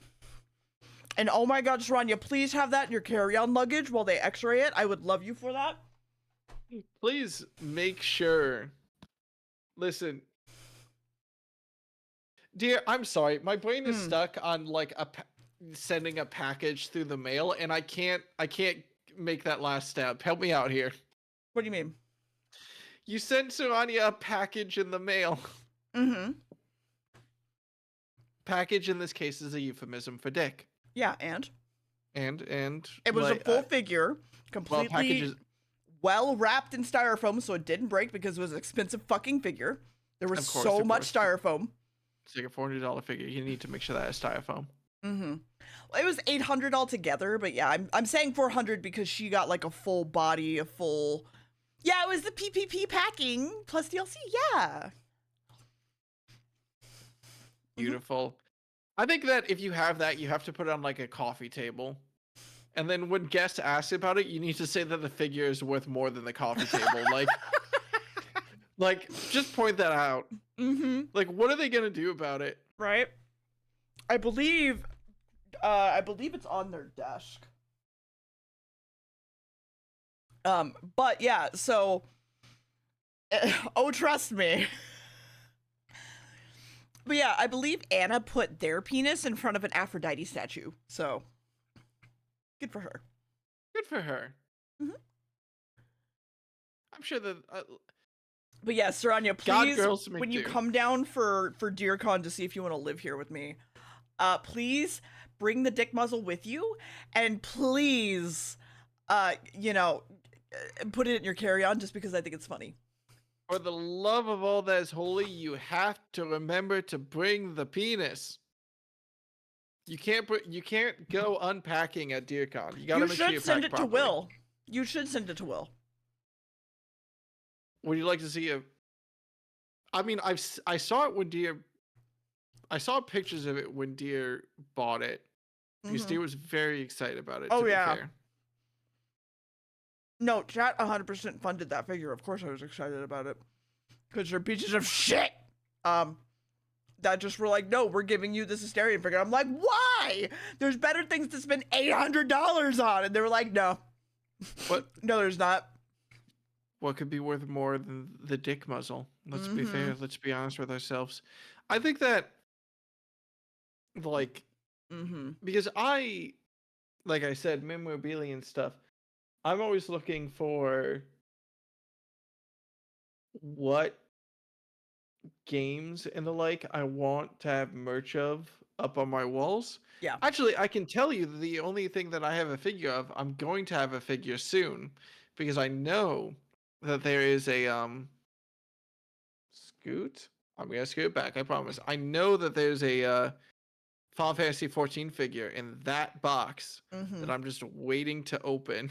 And oh my god, Saranya, please have that in your carry-on luggage while they x-ray it. I would love you for that. Please make sure. Listen. Dear, I'm sorry. My brain is stuck on like sending a package through the mail, and I can't make that last step. Help me out here. What do you mean? You sent Saranya a package in the mail. Mm-hmm. Package in this case is a euphemism for dick. Yeah, and? And it was like, a full figure, completely well wrapped in styrofoam, so it didn't break because it was an expensive fucking figure. There was so much styrofoam. It's like a $400 figure. You need to make sure that has styrofoam. Mm-hmm. Well, it was $800 altogether, but yeah, I'm saying $400 because she got like a full body, a full. Yeah, it was the PPP packing plus DLC. Yeah. Beautiful. I think that if you have that, you have to put it on like a coffee table. And then when guests ask about it, you need to say that the figure is worth more than the coffee table. Like, just point that out. Mm-hmm. Like, what are they gonna do about it? Right. I believe it's on their desk. But yeah, so, oh, trust me. But yeah, I believe Anna put their penis in front of an Aphrodite statue. So, good for her. Good for her. Mm-hmm. I'm sure that. But yeah, Saranya, please, when you come down for DeerCon to see if you want to live here with me, please bring the dick muzzle with you, and please, put it in your carry-on just because I think it's funny. For the love of all that is holy, you have to remember to bring the penis. You can't go unpacking at DeerCon. You gotta make sure you send pack it properly. to Will. You should send it to Will. Would you like to see I mean, I saw it when Deer. I saw pictures of it when Deer bought it because Deer was very excited about it. Oh, to be yeah. fair. No, chat 100% funded that figure. Of course I was excited about it. Because they're pieces of shit. That just were like, no, we're giving you this Asterion figure. I'm like, why? There's better things to spend $800 on. And they were like, no. What? No, there's not. What could be worth more than the dick muzzle? Let's be fair. Let's be honest with ourselves. I think that, like, because like I said, memorabilia and stuff, I'm always looking for what games and the like I want to have merch of up on my walls. Yeah. Actually, I can tell you the only thing that I have a figure of, I'm going to have a figure soon, because I know that there is a Scoot. I'm gonna scoot it back, I promise. I know that there's a Final Fantasy 14 figure in that box that I'm just waiting to open.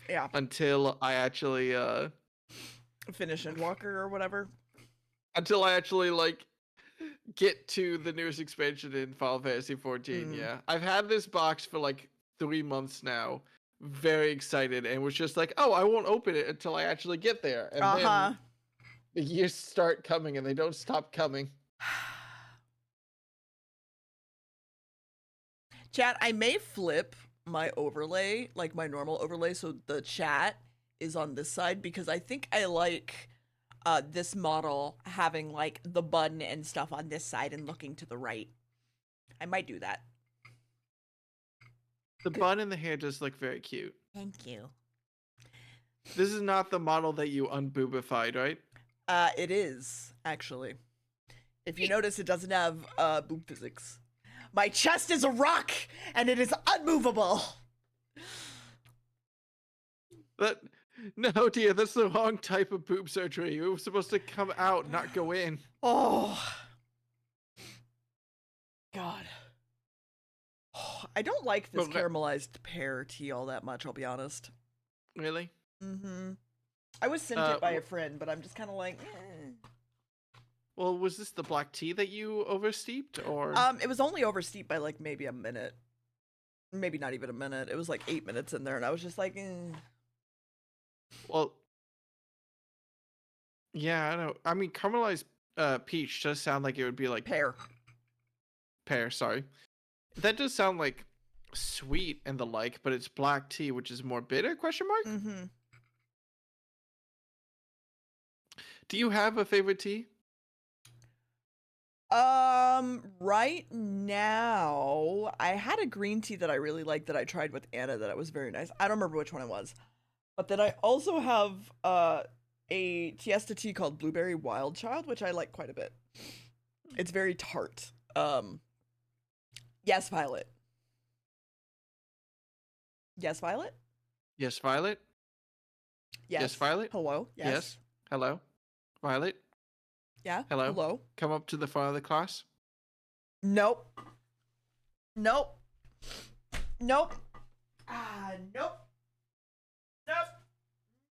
Yeah. Until I actually finish Endwalker or whatever. Until I actually like get to the newest expansion in Final Fantasy 14. Yeah. I've had this box for like 3 months now. Very excited, and was just like, oh, I won't open it until I actually get there. And then the years start coming and they don't stop coming. Chat, I may flip my overlay, like my normal overlay, so the chat is on this side, because I think I like this model having like the button and stuff on this side and looking to the right. I might do that. The bun and the hair does look very cute. Thank you. This is not the model that you unboobified, right? It is, actually. If you notice, it doesn't have boob physics. My chest is a rock, and it is unmovable. No, dear, that's the wrong type of boob surgery. It was supposed to come out, not go in. Oh. God. I don't like this caramelized pear tea all that much, I'll be honest. Really? Mm-hmm. I was sent it by a friend, but I'm just kind of like, Well, was this the black tea that you oversteeped, or? It was only oversteeped by like maybe a minute. Maybe not even a minute. It was like 8 minutes in there, and I was just like, Well, yeah, I know. I mean, caramelized peach does sound like it would be like pear. Pear, sorry. That does sound like sweet and the like, but it's black tea, which is more bitter, question mark? Mm-hmm. Do you have a favorite tea? Right now, I had a green tea that I really liked that I tried with Anna that was very nice. I don't remember which one it was. But then I also have a Tiesta tea called Blueberry Wild Child, which I like quite a bit. It's very tart. Yes, Violet. Yes, Violet? Yes, Violet? Yes. Yes, Violet? Hello? Yes. Hello? Violet? Yeah? Hello? Hello? Come up to the front of the class. Nope. Nope. Nope. Ah, nope. Nope.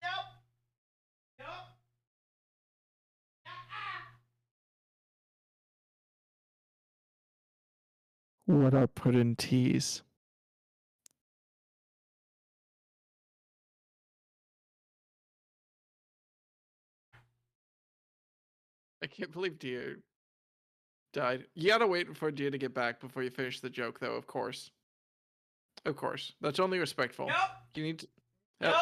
Nope. Nope. What are puddin' teas? I can't believe Deer died. You gotta wait for Deer to get back before you finish the joke, though, of course. Of course. That's only respectful. Nope. You need to... Nope.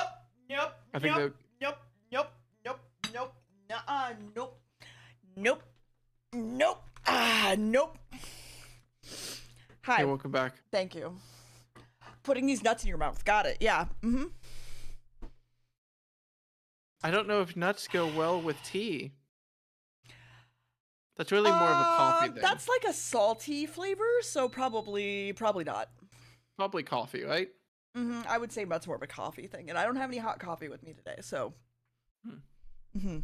Nope. I think nope. Nope. Nope. Nope. Nope. Nuh-uh. Nope. Nope. Nope. Ah, nope. Hi. Hey, welcome back. Thank you. Putting these nuts in your mouth. Got it. Yeah. Mm-hmm. I don't know if nuts go well with tea. That's really more of a coffee thing. That's like a salty flavor, so probably not. Probably coffee, right? Mm-hmm. I would say that's more of a coffee thing, and I don't have any hot coffee with me today, so. Mm-hmm.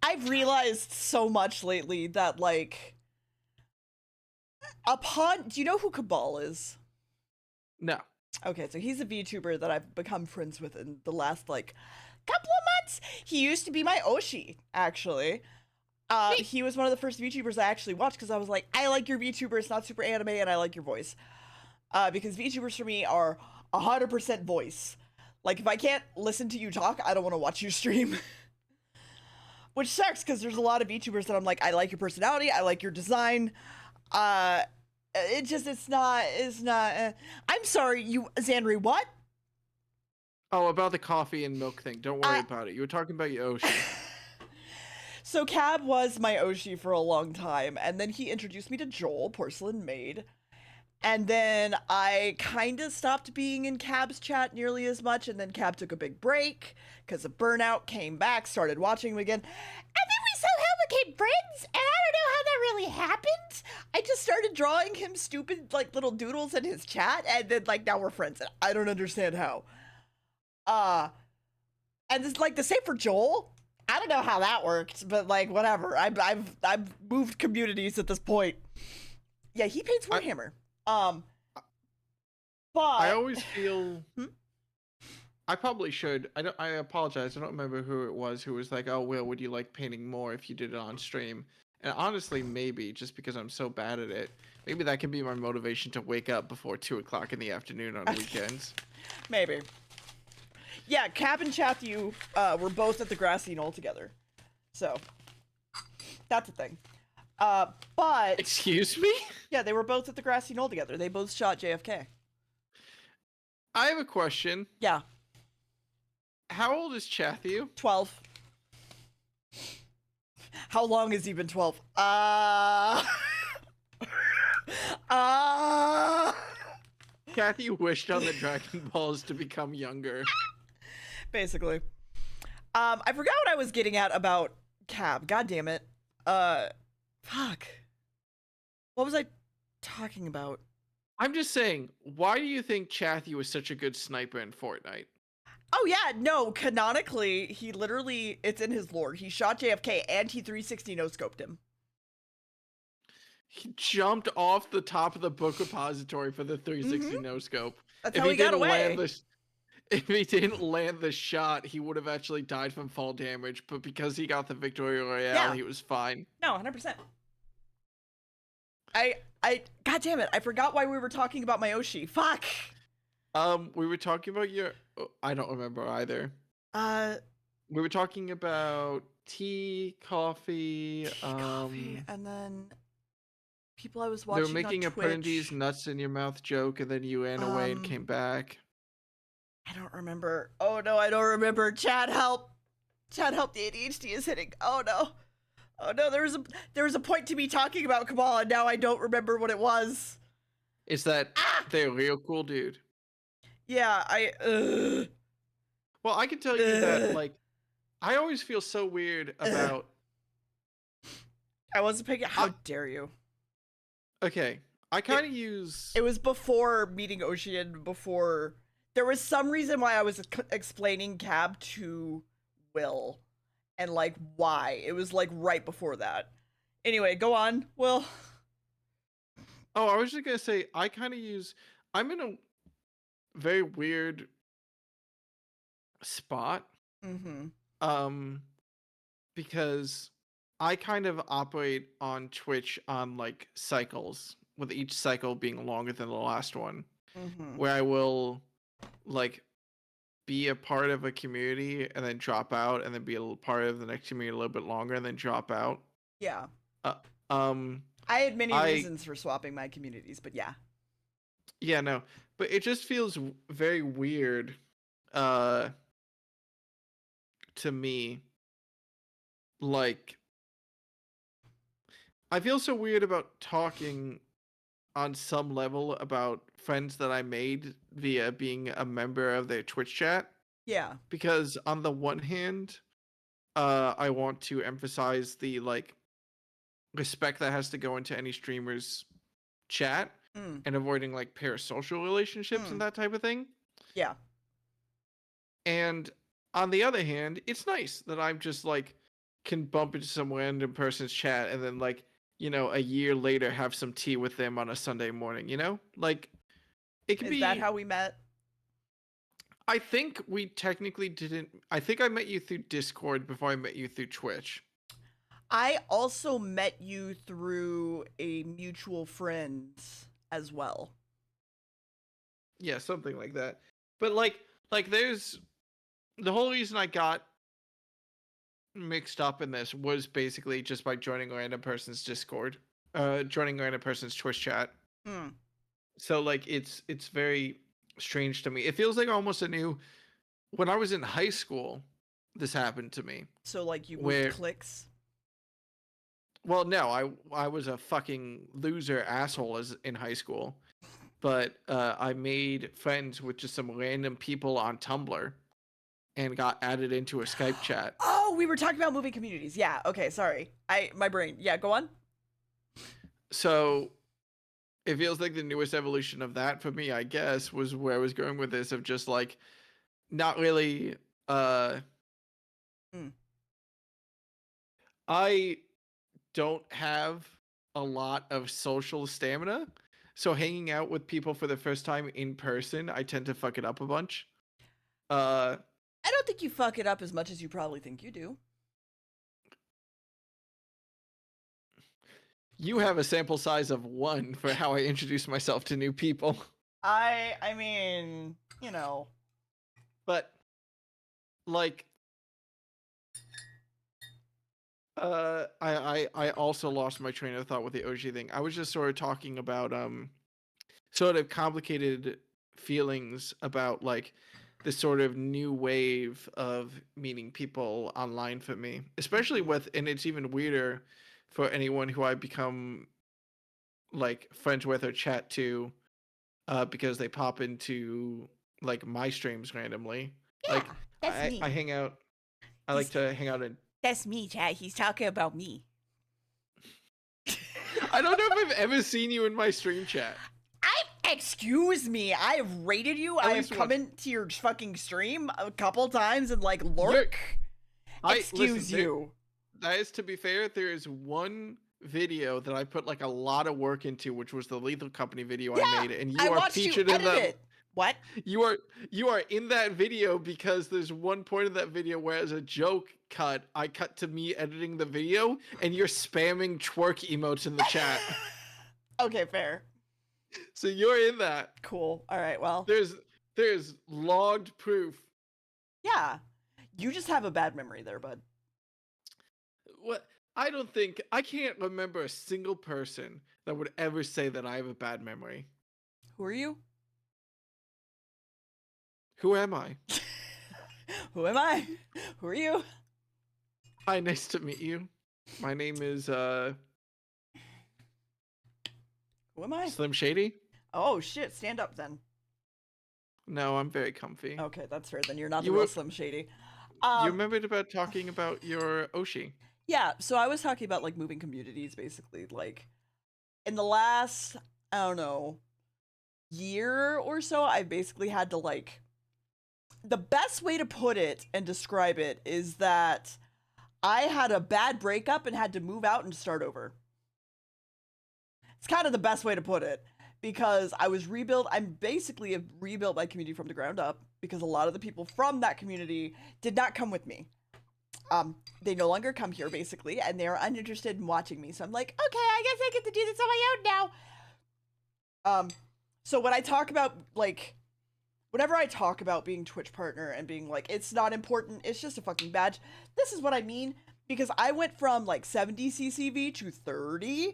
I've realized so much lately that like, do you know who Cabal is? No. Okay, so he's a VTuber that I've become friends with in the last like couple of months. He used to be my Oshi, actually. He was one of the first VTubers I actually watched because I was like, I like your VTuber, it's not super anime, and I like your voice. Because VTubers for me are 100% voice. Like, if I can't listen to you talk, I don't want to watch you stream. Which sucks, because there's a lot of VTubers that I'm like, I like your personality, I like your design. It's not. I'm sorry, Zanri, what? Oh, about the coffee and milk thing. Don't worry about it. You were talking about your Oshi. So Cab was my Oshi for a long time, and then he introduced me to Joel, Porcelain Maid. And then I kind of stopped being in Cab's chat nearly as much, and then Cab took a big break because of burnout, came back, started watching him again. And then we somehow became friends, and I don't know how that really happened. I just started drawing him stupid, like, little doodles in his chat, and then, like, now we're friends, and I don't understand how. And it's, like, the same for Joel. I don't know how that worked, but, like, whatever. I've moved communities at this point. Yeah, he paints Warhammer. But I always feel I probably should. I apologize. I don't remember who it was who was like, "Oh, Will, would you like painting more if you did it on stream?" And honestly, maybe just because I'm so bad at it, maybe that can be my motivation to wake up before 2 o'clock in the afternoon on weekends. Maybe. Yeah, Cap and Chathu were both at the grassy knoll together, so that's a thing. But excuse me? Yeah, they were both at the grassy knoll together. They both shot JFK. I have a question. Yeah. How old is Chathu? 12. How long has he been 12? Kathy wished on the Dragon Balls to become younger. Basically. I forgot what I was getting at about Cab. God damn it. Fuck. What was I talking about? I'm just saying, why do you think Chathu was such a good sniper in Fortnite? Oh yeah, no, canonically, he literally, it's in his lore. He shot JFK and he 360 no-scoped him. He jumped off the top of the book repository for the 360 no scope. That's If how he he got didn't land away. the if he didn't land the shot, he would have actually died from fall damage. But because he got the victory royale, Yeah. he was fine. No, 100%. God damn it! I forgot why we were talking about my Oshi. Fuck. We were talking about your. I don't remember either. We were talking about tea, coffee. Coffee, and then people I was They watching were making on a putting these Twitch. nuts in your mouth joke, and then you ran away and came back. I don't remember. Oh no, I don't remember. Chad, help! Chad, help! The ADHD is hitting. Oh no. Oh no, there was a point to me talking about Kabbalah, and now I don't remember what it was. Is that they're a real cool dude? Yeah, Well, I can tell you that, like, I always feel so weird about. I wasn't picking. How dare you? Okay, I kind of use. It was before meeting Ocean. Before there was some reason why I was explaining Cab to Will, and like why. It was like right before that. Anyway, go on, Will. Oh, I was just gonna say I kind of use. I'm in a very weird spot. Because I kind of operate on Twitch on like cycles, with each cycle being longer than the last one, where I will like be a part of a community and then drop out, and then be a little part of the next community a little bit longer and then drop out. Yeah. I had many reasons for swapping my communities, but yeah. Yeah, no, but it just feels very weird, to me. Like, I feel so weird about talking on some level about friends that I made via being a member of their Twitch chat. Yeah. Because on the one hand, I want to emphasize the like respect that has to go into any streamer's chat and avoiding like parasocial relationships and that type of thing. Yeah. And on the other hand, it's nice that I'm just like can bump into some random person's chat and then like, you know, a year later have some tea with them on a Sunday morning, you know? Like it can be. Is that how we met? I think we technically didn't. I think I met you through Discord before I met you through Twitch. I also met you through a mutual friend as well. Yeah, something like that. But like there's the whole reason I got mixed up in this was basically just by joining a random person's Discord, joining a random person's Twitch chat. So like it's very strange to me. It feels like almost a new. When I was in high school, this happened to me. So like you moved cliques? Well, no, I was a fucking loser asshole in high school, but I made friends with just some random people on Tumblr, and got added into a Skype chat. Oh, we were talking about moving communities. Yeah. Okay. Sorry. My brain. Yeah. Go on. So it feels like the newest evolution of that for me, I guess, was where I was going with this, of just like not really. I don't have a lot of social stamina, so hanging out with people for the first time in person, I tend to fuck it up a bunch. I don't think you fuck it up as much as you probably think you do. You have a sample size of 1 for how I introduce myself to new people. I mean, you know. But like I also lost my train of thought with the OG thing. I was just sort of talking about sort of complicated feelings about like this sort of new wave of meeting people online for me, especially with, and it's even weirder for anyone who I become like friends with or chat to, because they pop into like my streams randomly. Yeah, like that's me. I hang out. I like to hang out in. That's me, Chad. He's talking about me. I don't know if I've ever seen you in my stream chat. Excuse me, I have rated you. I have come into your fucking stream a couple times and like lurk. Excuse you. That is, to be fair, there is one video that I put like a lot of work into, which was the Lethal Company video Yeah, I made, and I you are watched you featured in edit that. it. What? You are in that video because there's one point in that video where, as a joke cut, I cut to me editing the video, and you're spamming twerk emotes in the chat. Okay, fair. So you're in that. Cool. All right. Well. There's logged proof. Yeah. You just have a bad memory there, bud. What? I can't remember a single person that would ever say that I have a bad memory. Who are you? Who am I? Who am I? Who are you? Hi, nice to meet you. My name is Who am I? Slim Shady. Oh shit! Stand up then. No, I'm very comfy. Okay, that's fair. Then you're not You the real were- Slim Shady. You remembered about talking about your Oshi. Yeah, so I was talking about like moving communities basically. Like in the last, I don't know, year or so, I basically had to like, the best way to put it and describe it is that I had a bad breakup and had to move out and start over. It's kind of the best way to put it, because I'm basically rebuilt my community from the ground up, because a lot of the people from that community did not come with me. They no longer come here basically, and they're uninterested in watching me. So I'm like, okay, I guess I get to do this on my own now. So when I talk about like, whenever I talk about being Twitch partner and being like, it's not important, it's just a fucking badge, this is what I mean, because I went from like 70 CCV to 30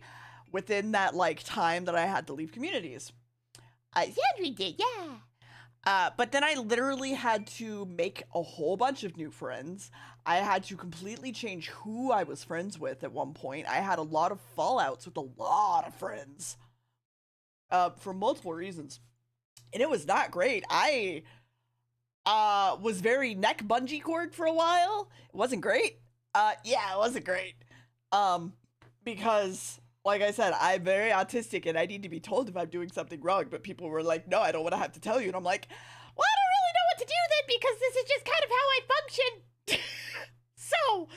within that like time that I had to leave communities. Sandry did, yeah. But then I literally had to make a whole bunch of new friends. I had to completely change who I was friends with at one point. I had a lot of fallouts with a lot of friends. For multiple reasons. And it was not great. I was very neck bungee cord for a while. It wasn't great. Yeah, it wasn't great. Because, like I said, I'm very autistic and I need to be told if I'm doing something wrong. But people were like, no, I don't want to have to tell you. And I'm like, well, I don't really know what to do then, because this is just kind of how I function. So,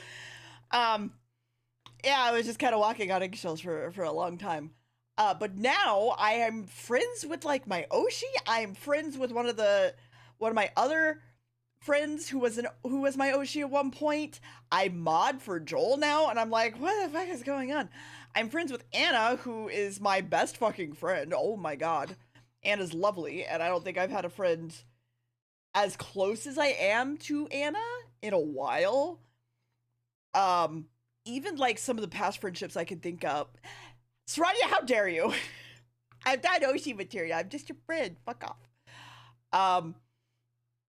yeah, I was just kind of walking on eggshells for a long time. But now I am friends with like my Oshi. I'm friends with one of my other friends who was my Oshi at one point. I mod for Joel now, and I'm like, what the fuck is going on? I'm friends with Anna, who is my best fucking friend. Oh my god. Anna's lovely, and I don't think I've had a friend as close as I am to Anna in a while. Even like some of the past friendships I can think of. Srania, how dare you? I'm not Oshi material. I'm just your friend. Fuck off.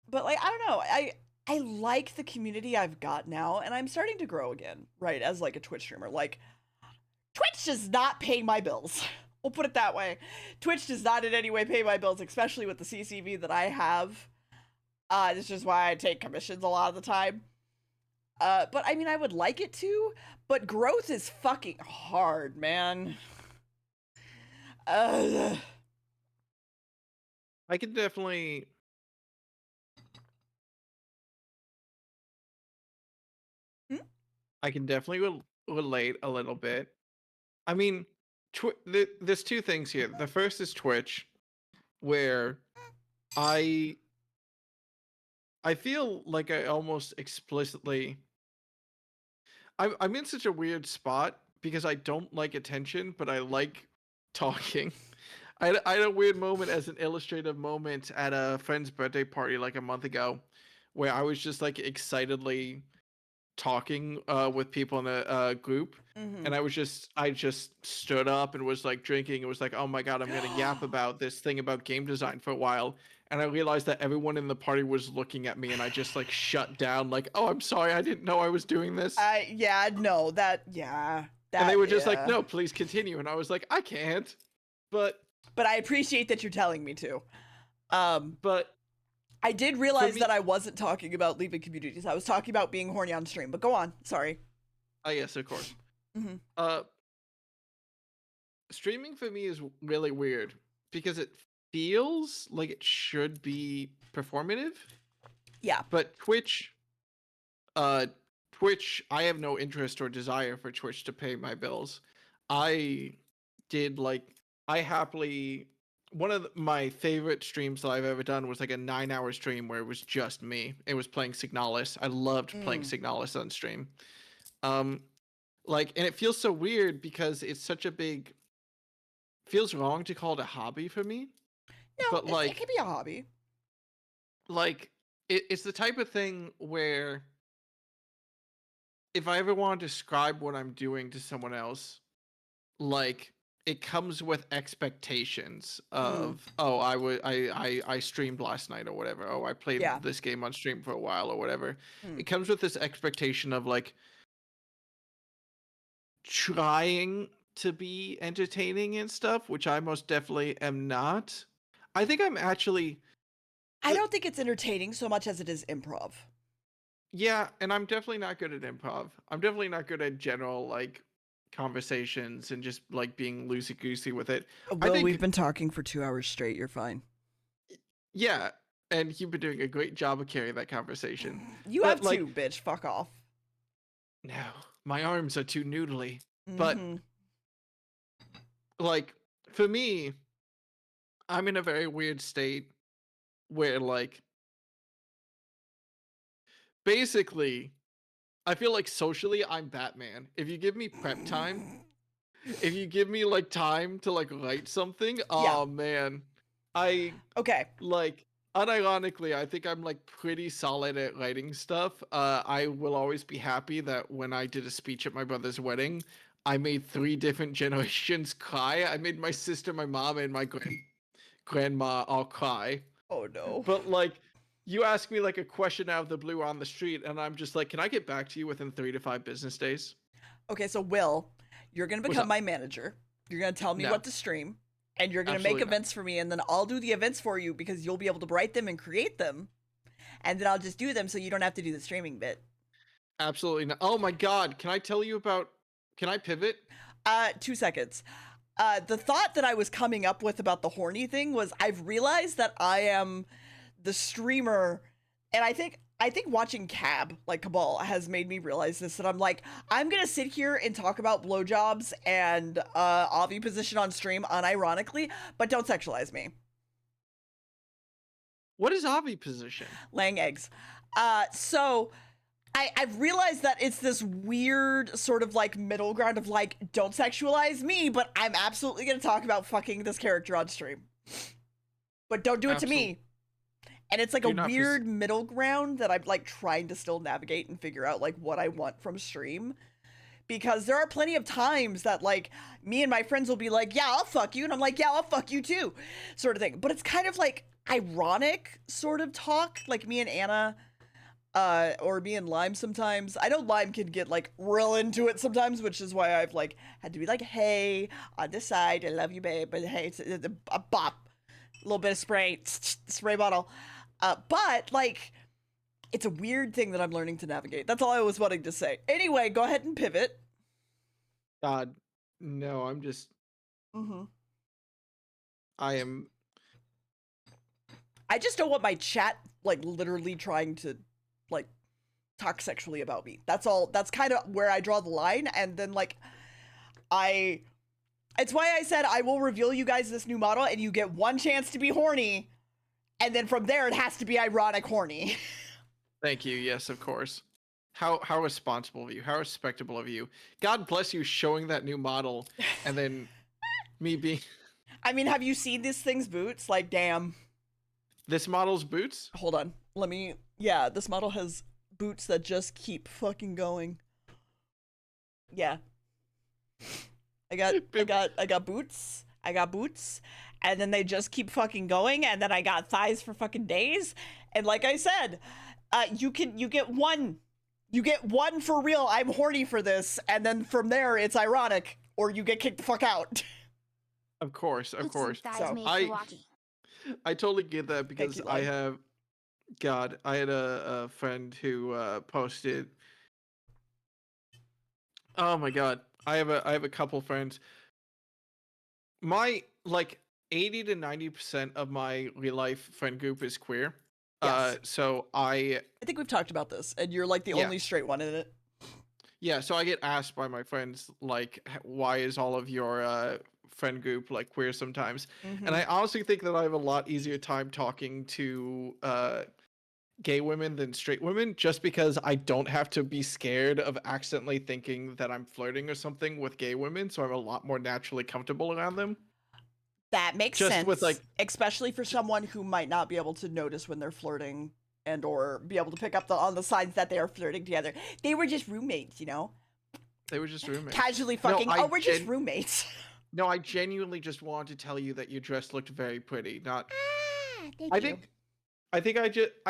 But like, I don't know. I like the community I've got now, and I'm starting to grow again, right? As like a Twitch streamer. Like, Twitch does not pay my bills. We'll put it that way. Twitch does not in any way pay my bills, especially with the CCV that I have. This is why I take commissions a lot of the time. But I mean, I would like it to, but growth is fucking hard, man. I can definitely... I can definitely relate a little bit. I mean, there's two things here. The first is Twitch, where I feel like I almost explicitly... I'm in such a weird spot because I don't like attention, but I like talking. I had a weird moment as an illustrative moment at a friend's birthday party like a month ago, where I was just like excitedly talking with people in a group, and I just stood up and was like drinking. It was like, oh my god, I'm gonna yap about this thing about game design for a while. And I realized that everyone in the party was looking at me, and I just like shut down, like, oh, I'm sorry, I didn't know I was doing this. And they were just like, no, please continue. And I was like, I can't. But I appreciate that you're telling me to. But I did realize that I wasn't talking about leaving communities. I was talking about being horny on stream, but go on. Sorry. Yes, of course. Streaming for me is really weird because it feels like it should be performative. Yeah. But Twitch, I have no interest or desire for Twitch to pay my bills. I did like I happily one of my favorite streams that I've ever done was like a 9-hour stream where it was just me. It was playing Signalis. I loved playing Signalis on stream. Um, like, and it feels so weird because it's such a big. Feels wrong to call it a hobby for me, No, but it can be a hobby. Like it's the type of thing where if I ever want to describe what I'm doing to someone else, like it comes with expectations of I streamed last night or whatever. Oh, I played this game on stream for a while or whatever. It comes with this expectation of like trying to be entertaining and stuff, which I most definitely am not. I think I'm actually I don't think it's entertaining so much as it is improv. Yeah, and I'm definitely not good at improv. I'm definitely not good at general like conversations and just like being loosey goosey with it. Well, we've been talking for 2 hours straight. You're fine. Yeah, and you've been doing a great job of carrying that conversation. You have to, bitch. Fuck off. No, my arms are too noodly. But like for me, I'm in a very weird state where like basically I feel like socially I'm Batman. If you give me prep time, if you give me like time to like write something, oh man. Like unironically, I think I'm like pretty solid at writing stuff. I will always be happy that when I did a speech at my brother's wedding, I made 3 different generations cry. I made my sister, my mom, and my grandma all cry. Oh no. But like you ask me like a question out of the blue on the street, and I'm just like, can I get back to you within 3 to 5 business days? Okay, so Will, you're gonna become my manager. You're gonna tell me what to stream, and you're gonna make events for me, and then I'll do the events for you because you'll be able to write them and create them, and then I'll just do them so you don't have to do the streaming bit. Absolutely not. Oh my god, can I tell you about? Can I pivot? 2 seconds. The thought that I was coming up with about the horny thing was I've realized that I am the streamer, and I think watching Cabal has made me realize this, that I'm like, I'm gonna sit here and talk about blowjobs and Avi position on stream unironically, but don't sexualize me. What is Avi position? Laying eggs. So I've realized that it's this weird sort of like middle ground of like, don't sexualize me, but I'm absolutely gonna talk about fucking this character on stream. But don't do it to me. And it's like a weird middle ground that I'm like trying to still navigate and figure out like what I want from stream. Because there are plenty of times that like me and my friends will be like, yeah, I'll fuck you. And I'm like, yeah, I'll fuck you too, sort of thing. But it's kind of like ironic sort of talk, like me and Anna, or me and Lime sometimes. I know Lime can get like real into it sometimes, which is why I've like had to be like, hey, on this side, I love you, babe, but hey, it's a bop, a little bit of spray bottle. But like, it's a weird thing that I'm learning to navigate. That's all I was wanting to say. Anyway, go ahead and pivot. God, no, I'm just. I just don't want my chat like literally trying to like talk sexually about me. That's all. That's kind of where I draw the line. And then like, it's why I said I will reveal you guys this new model and you get one chance to be horny. And then from there, it has to be ironic horny. Thank you. Yes, of course. How responsible of you. How respectable of you. God bless you showing that new model and then me being... I mean, have you seen this thing's boots? Like, damn. This model's boots? Hold on. Let me... Yeah, this model has boots that just keep fucking going. Yeah. I got boots. I got boots. And then they just keep fucking going, and then I got thighs for fucking days. And like I said, you get one for real. I'm horny for this, and then from there it's ironic, or you get kicked the fuck out. Of course. So, I totally get that because I have, God, I had a friend who posted. Oh my God, I have a couple friends. My like 80 to 90% of my real life friend group is queer. Yes. So I think we've talked about this, and you're like the only straight one in it. Yeah, so I get asked by my friends like, why is all of your friend group like queer sometimes? And I honestly think that I have a lot easier time talking to gay women than straight women, just because I don't have to be scared of accidentally thinking that I'm flirting or something with gay women, so I'm a lot more naturally comfortable around them. That makes Just with sense, like, especially for someone who might not be able to notice when they're flirting and or be able to pick up on the signs that they are flirting together. They were just roommates, you know? they were just roommates. Casually No, fucking, oh, we're just roommates. No, I genuinely just wanted to tell you that your dress looked very pretty. Not, Thank I you. think, I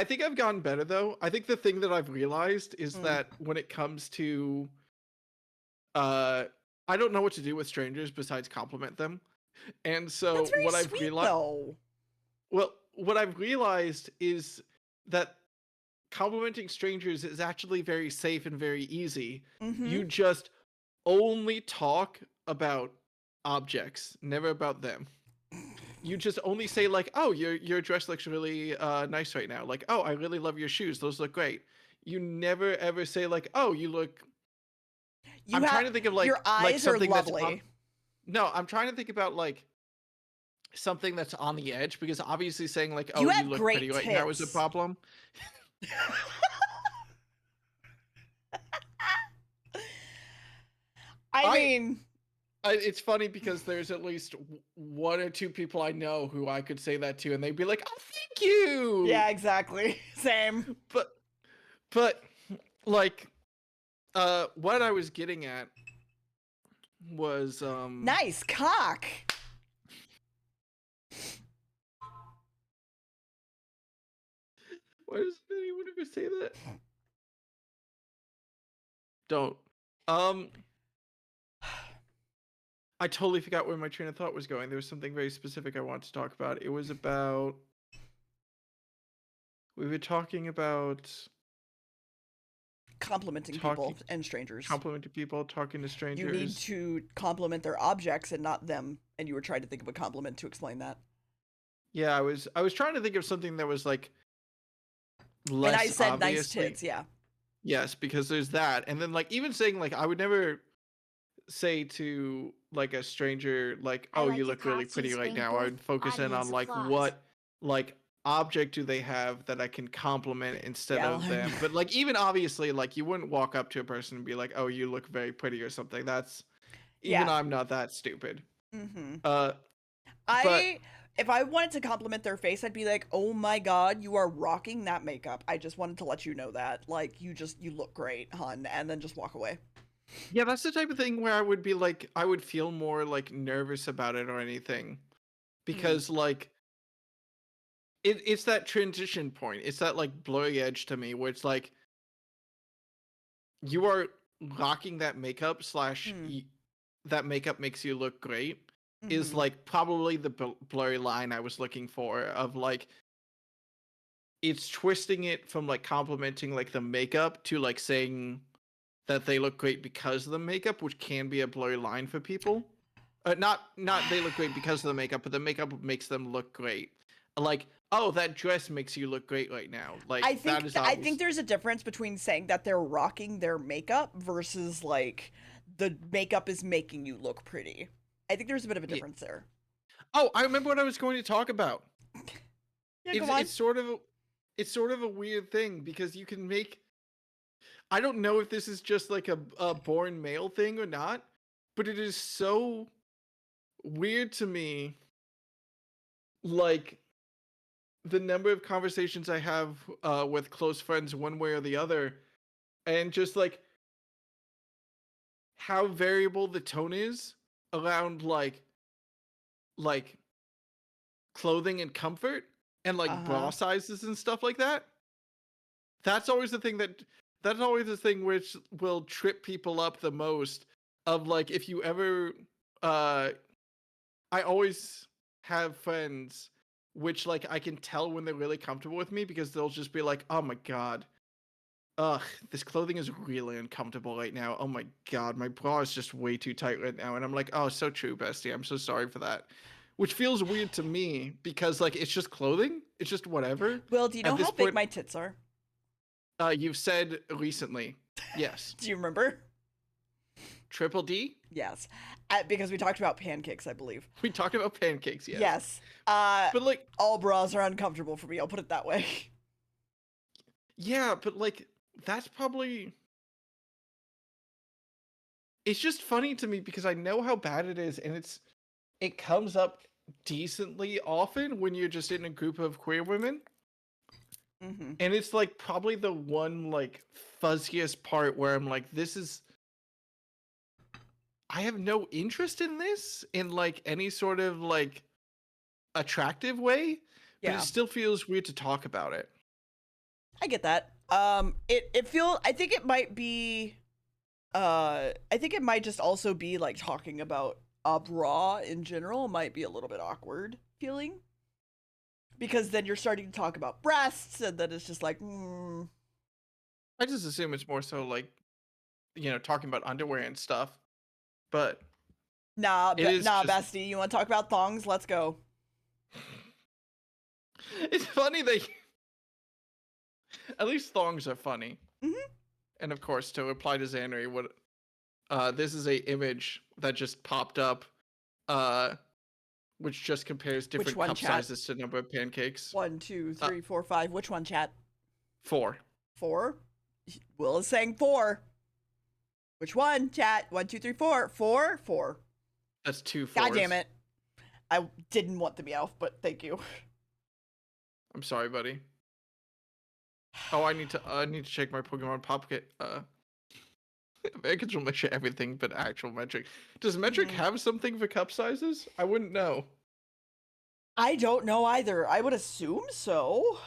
think I've gotten better though. I think the thing that I've realized is that when it comes to, uh, I don't know what to do with strangers besides compliment them, and so That's very what I've sweet, realized, though. well, what I've realized is that complimenting strangers is actually very safe and very easy. You just only talk about objects, never about them. You just only say like, "Oh, your dress looks really nice right now." Like, "Oh, I really love your shoes. Those look great." You never ever say like, "Oh, you look." I'm trying to think of your like eyes are something that's lovely. no, I'm trying to think about like something that's on the edge, because obviously saying like, "Oh, You you have look great pretty right now" is a tits. problem. I mean, It's funny because there's at least one or two people I know who I could say that to, and they'd be like, "Oh, thank you." yeah, exactly. Same. But, like, what I was getting at was, Nice cock. why doesn't anyone ever say that? Don't. Um, I totally forgot where my train of thought was going. There was something very specific I wanted to talk about. It was about, we were talking about Complimenting people and strangers. complimenting people, talking to strangers. You need to compliment their objects and not them. And you were trying to think of a compliment to explain that. Yeah, I was trying to think of something that was like less and I said obviously. nice tits, yeah. Yes, because there's that. And then like even saying like, I would never say to like a stranger like, "Oh, you look really pretty right now." I would focus in on like what like object do they have that I can compliment instead of them. But like even obviously like you wouldn't walk up to a person and be like, "Oh, you look very pretty" or something. That's even I'm not that stupid. But if I wanted to compliment their face, I'd be like, "Oh my god, you are rocking that makeup. I just wanted to let you know that. Like, you look great, hun," and then just walk away. yeah, that's the type of thing where I would be like, I would feel more like nervous about it or anything, because like it's that transition point. It's that like blurry edge to me where it's like you are rocking that makeup slash that makeup makes you look great is like probably the blurry line I was looking for of like it's twisting it from like complimenting like the makeup to like saying that they look great because of the makeup, which can be a blurry line for people. Not they look great because of the makeup, but the makeup makes them look great. Like, "Oh, that dress makes you look great right now." Like I that is I think there's a difference between saying that they're rocking their makeup versus like the makeup is making you look pretty. I think there's a bit of a difference there. Oh, I remember what I was going to talk about. Yeah, go on. It's sort of a weird thing because you can make, I don't know if this is just like a born male thing or not, but it is so weird to me, like the number of conversations I have with close friends one way or the other, and just like how variable the tone is around like clothing and comfort and like bra sizes and stuff like that. That's always the thing that's always the thing which will trip people up the most, of like if you ever I always have friends which like I can tell when they're really comfortable with me, because they'll just be like, "Oh my god, ugh, this clothing is really uncomfortable right now. Oh my god, my bra is just way too tight right now." And I'm like, "Oh, so true, bestie. I'm so sorry for that." Which feels weird to me because like it's just clothing. It's just whatever. Well, do you know how big my tits are? You've said recently. Yes. Do you remember? Triple D? Yes. Because we talked about pancakes, I believe. We talked about pancakes, yes. Yes. But like, all bras are uncomfortable for me. I'll put it that way. yeah, but like, that's probably. It's just funny to me because I know how bad it is, and it comes up decently often when you're just in a group of queer women. Mm-hmm. And it's like probably the one like fuzziest part where I'm like, I have no interest in this in like any sort of like attractive way, but Yeah. it still feels weird to talk about it. I get that. I think it might be I think it might just also be like talking about a bra in general might be a little bit awkward feeling. Because then you're starting to talk about breasts and then it's just like I just assume it's more so like, talking about underwear and stuff. But nah, it is just... bestie, you want to talk about thongs? Let's go. It's funny that at least thongs are funny. Mm-hmm. And of course, to reply to Xanary, this is a image that just popped up, which just compares different one, cup chat? sizes to number of pancakes. 1, 2, 3, 4, 5. Which one, chat? 4. 4? Will is saying 4. Which one, chat? 1, 2, 3, 4. 4? 4. That's 2 4s. God damn it. I didn't want the Meowth, but thank you. I'm sorry, buddy. Oh, I need to check my Pokemon Pocket. Americans will measure everything but actual metric. Does metric have something for cup sizes? I wouldn't know. I don't know either. I would assume so.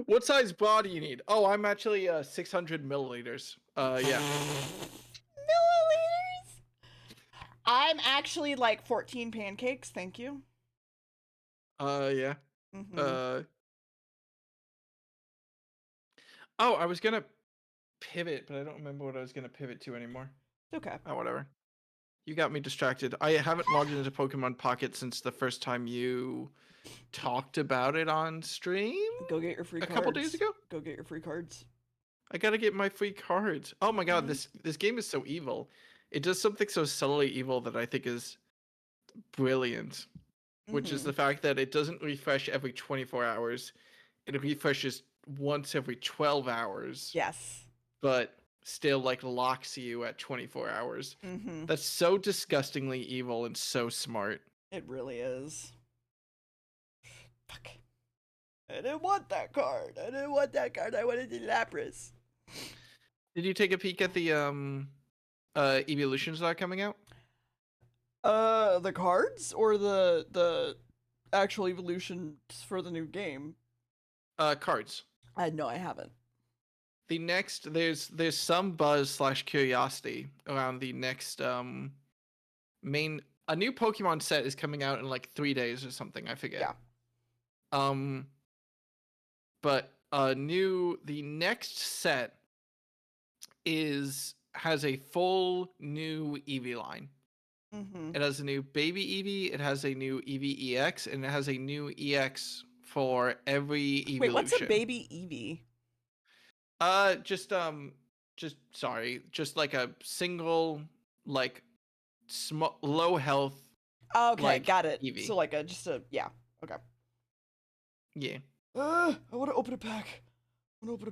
What size bra do you need? Oh, I'm actually 600 milliliters. Yeah. Milliliters? I'm actually like 14 pancakes, thank you. Yeah. Mm-hmm. Oh, I was gonna pivot, but I don't remember what I was gonna pivot to anymore. Okay. Oh, whatever. You got me distracted. I haven't logged into Pokemon Pocket since the first time you talked about it on stream. Go get your free cards. A couple days ago? Go get your free cards. I gotta get my free cards. Oh my god, this game is so evil. It does something so subtly evil that I think is brilliant. Which is the fact that it doesn't refresh every 24 hours. It refreshes once every 12 hours. Yes. But still like locks you at 24 hours. Mm-hmm. That's so disgustingly evil and so smart. It really is. Fuck. I didn't want that card. I I wanted the Lapras. Did you take a peek at the evolutions that are coming out? The cards or the actual evolutions for the new game? Cards. No, I haven't. The next there's some buzz / curiosity around the next main. A new Pokemon set is coming out in like 3 days or something. I forget. Yeah. But the next set has a full new Eevee line. It has a new baby Eevee, it has a new Eevee EX, and it has a new EX for every evolution. Wait, what's a baby Eevee? Just like a single, like, low health. Okay, like, got it. Eevee. So like yeah, okay. Yeah. I want to open a pack. I want to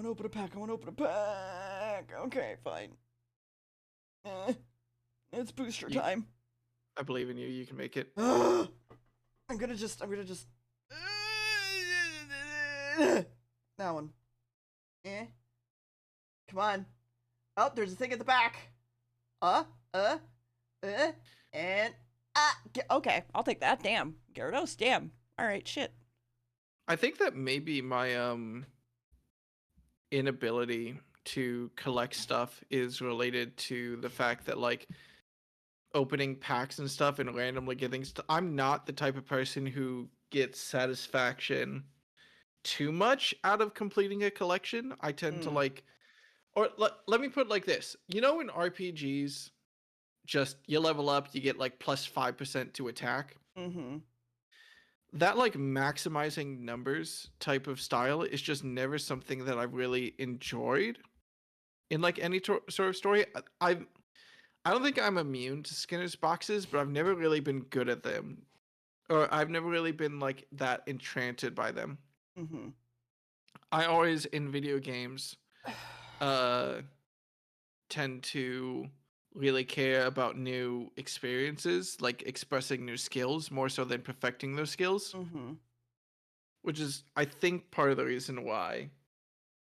open a pack. Okay, fine. It's booster time. I believe in you. You can make it. I'm gonna just that one. Come on. Oh, there's a thing at the back. And okay, I'll take that. Damn, Gyarados. Damn. All right, shit. I think that maybe my inability to collect stuff is related to the fact that like opening packs and stuff and randomly getting stuff. I'm not the type of person who gets satisfaction too much out of completing a collection. I tend to like, or let me put it like this. You know, in RPGs, just you level up, you get like plus 5% to attack. that like maximizing numbers type of style is just never something that I've really enjoyed in like any sort of story. I don't think I'm immune to Skinner's boxes, but I've never really been good at them, or I've never really been like that enchanted by them. Mm-hmm. I always in video games uh tend to really care about new experiences, like expressing new skills more so than perfecting those skills, Mm-hmm. which is I think part of the reason why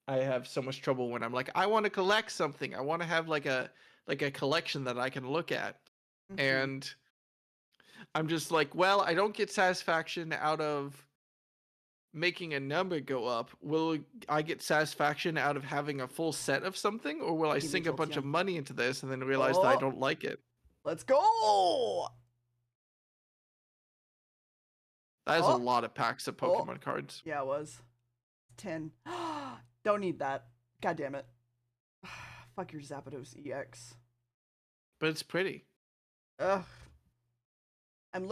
I have so much trouble when I'm like I want to collect something. I want to have like a collection that I can look at. Mm-hmm. And I'm just like, well, I don't get satisfaction out of making a number go up. Will I get satisfaction out of having a full set of something, or will I Give me sink a bunch of Jolteon. money into this and then realize that I Oh, don't like it? let's go. That is a Oh, lot of packs of oh, Pokemon cards. yeah, it was 10. Don't need that. God damn it. Fuck your Zapdos EX. But it's pretty. Ugh. I'm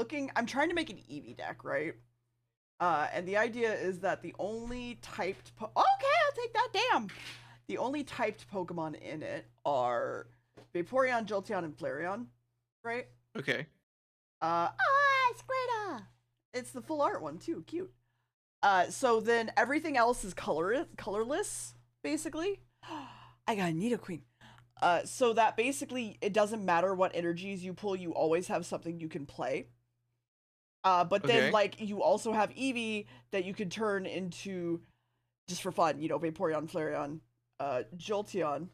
trying to make an Eevee deck, right? And the idea is that the only typed okay, I'll take that, damn. The only typed Pokemon in it are Vaporeon, Jolteon, and Flareon, right? Okay. Squirtle! It's the full art one too, cute. So then everything else is colorless, basically. I got a Nidoqueen. So that basically it doesn't matter what energies you pull, you always have something you can play. But then Okay. like you also have Eevee that you can turn into just for fun, Vaporeon, Flareon, Jolteon.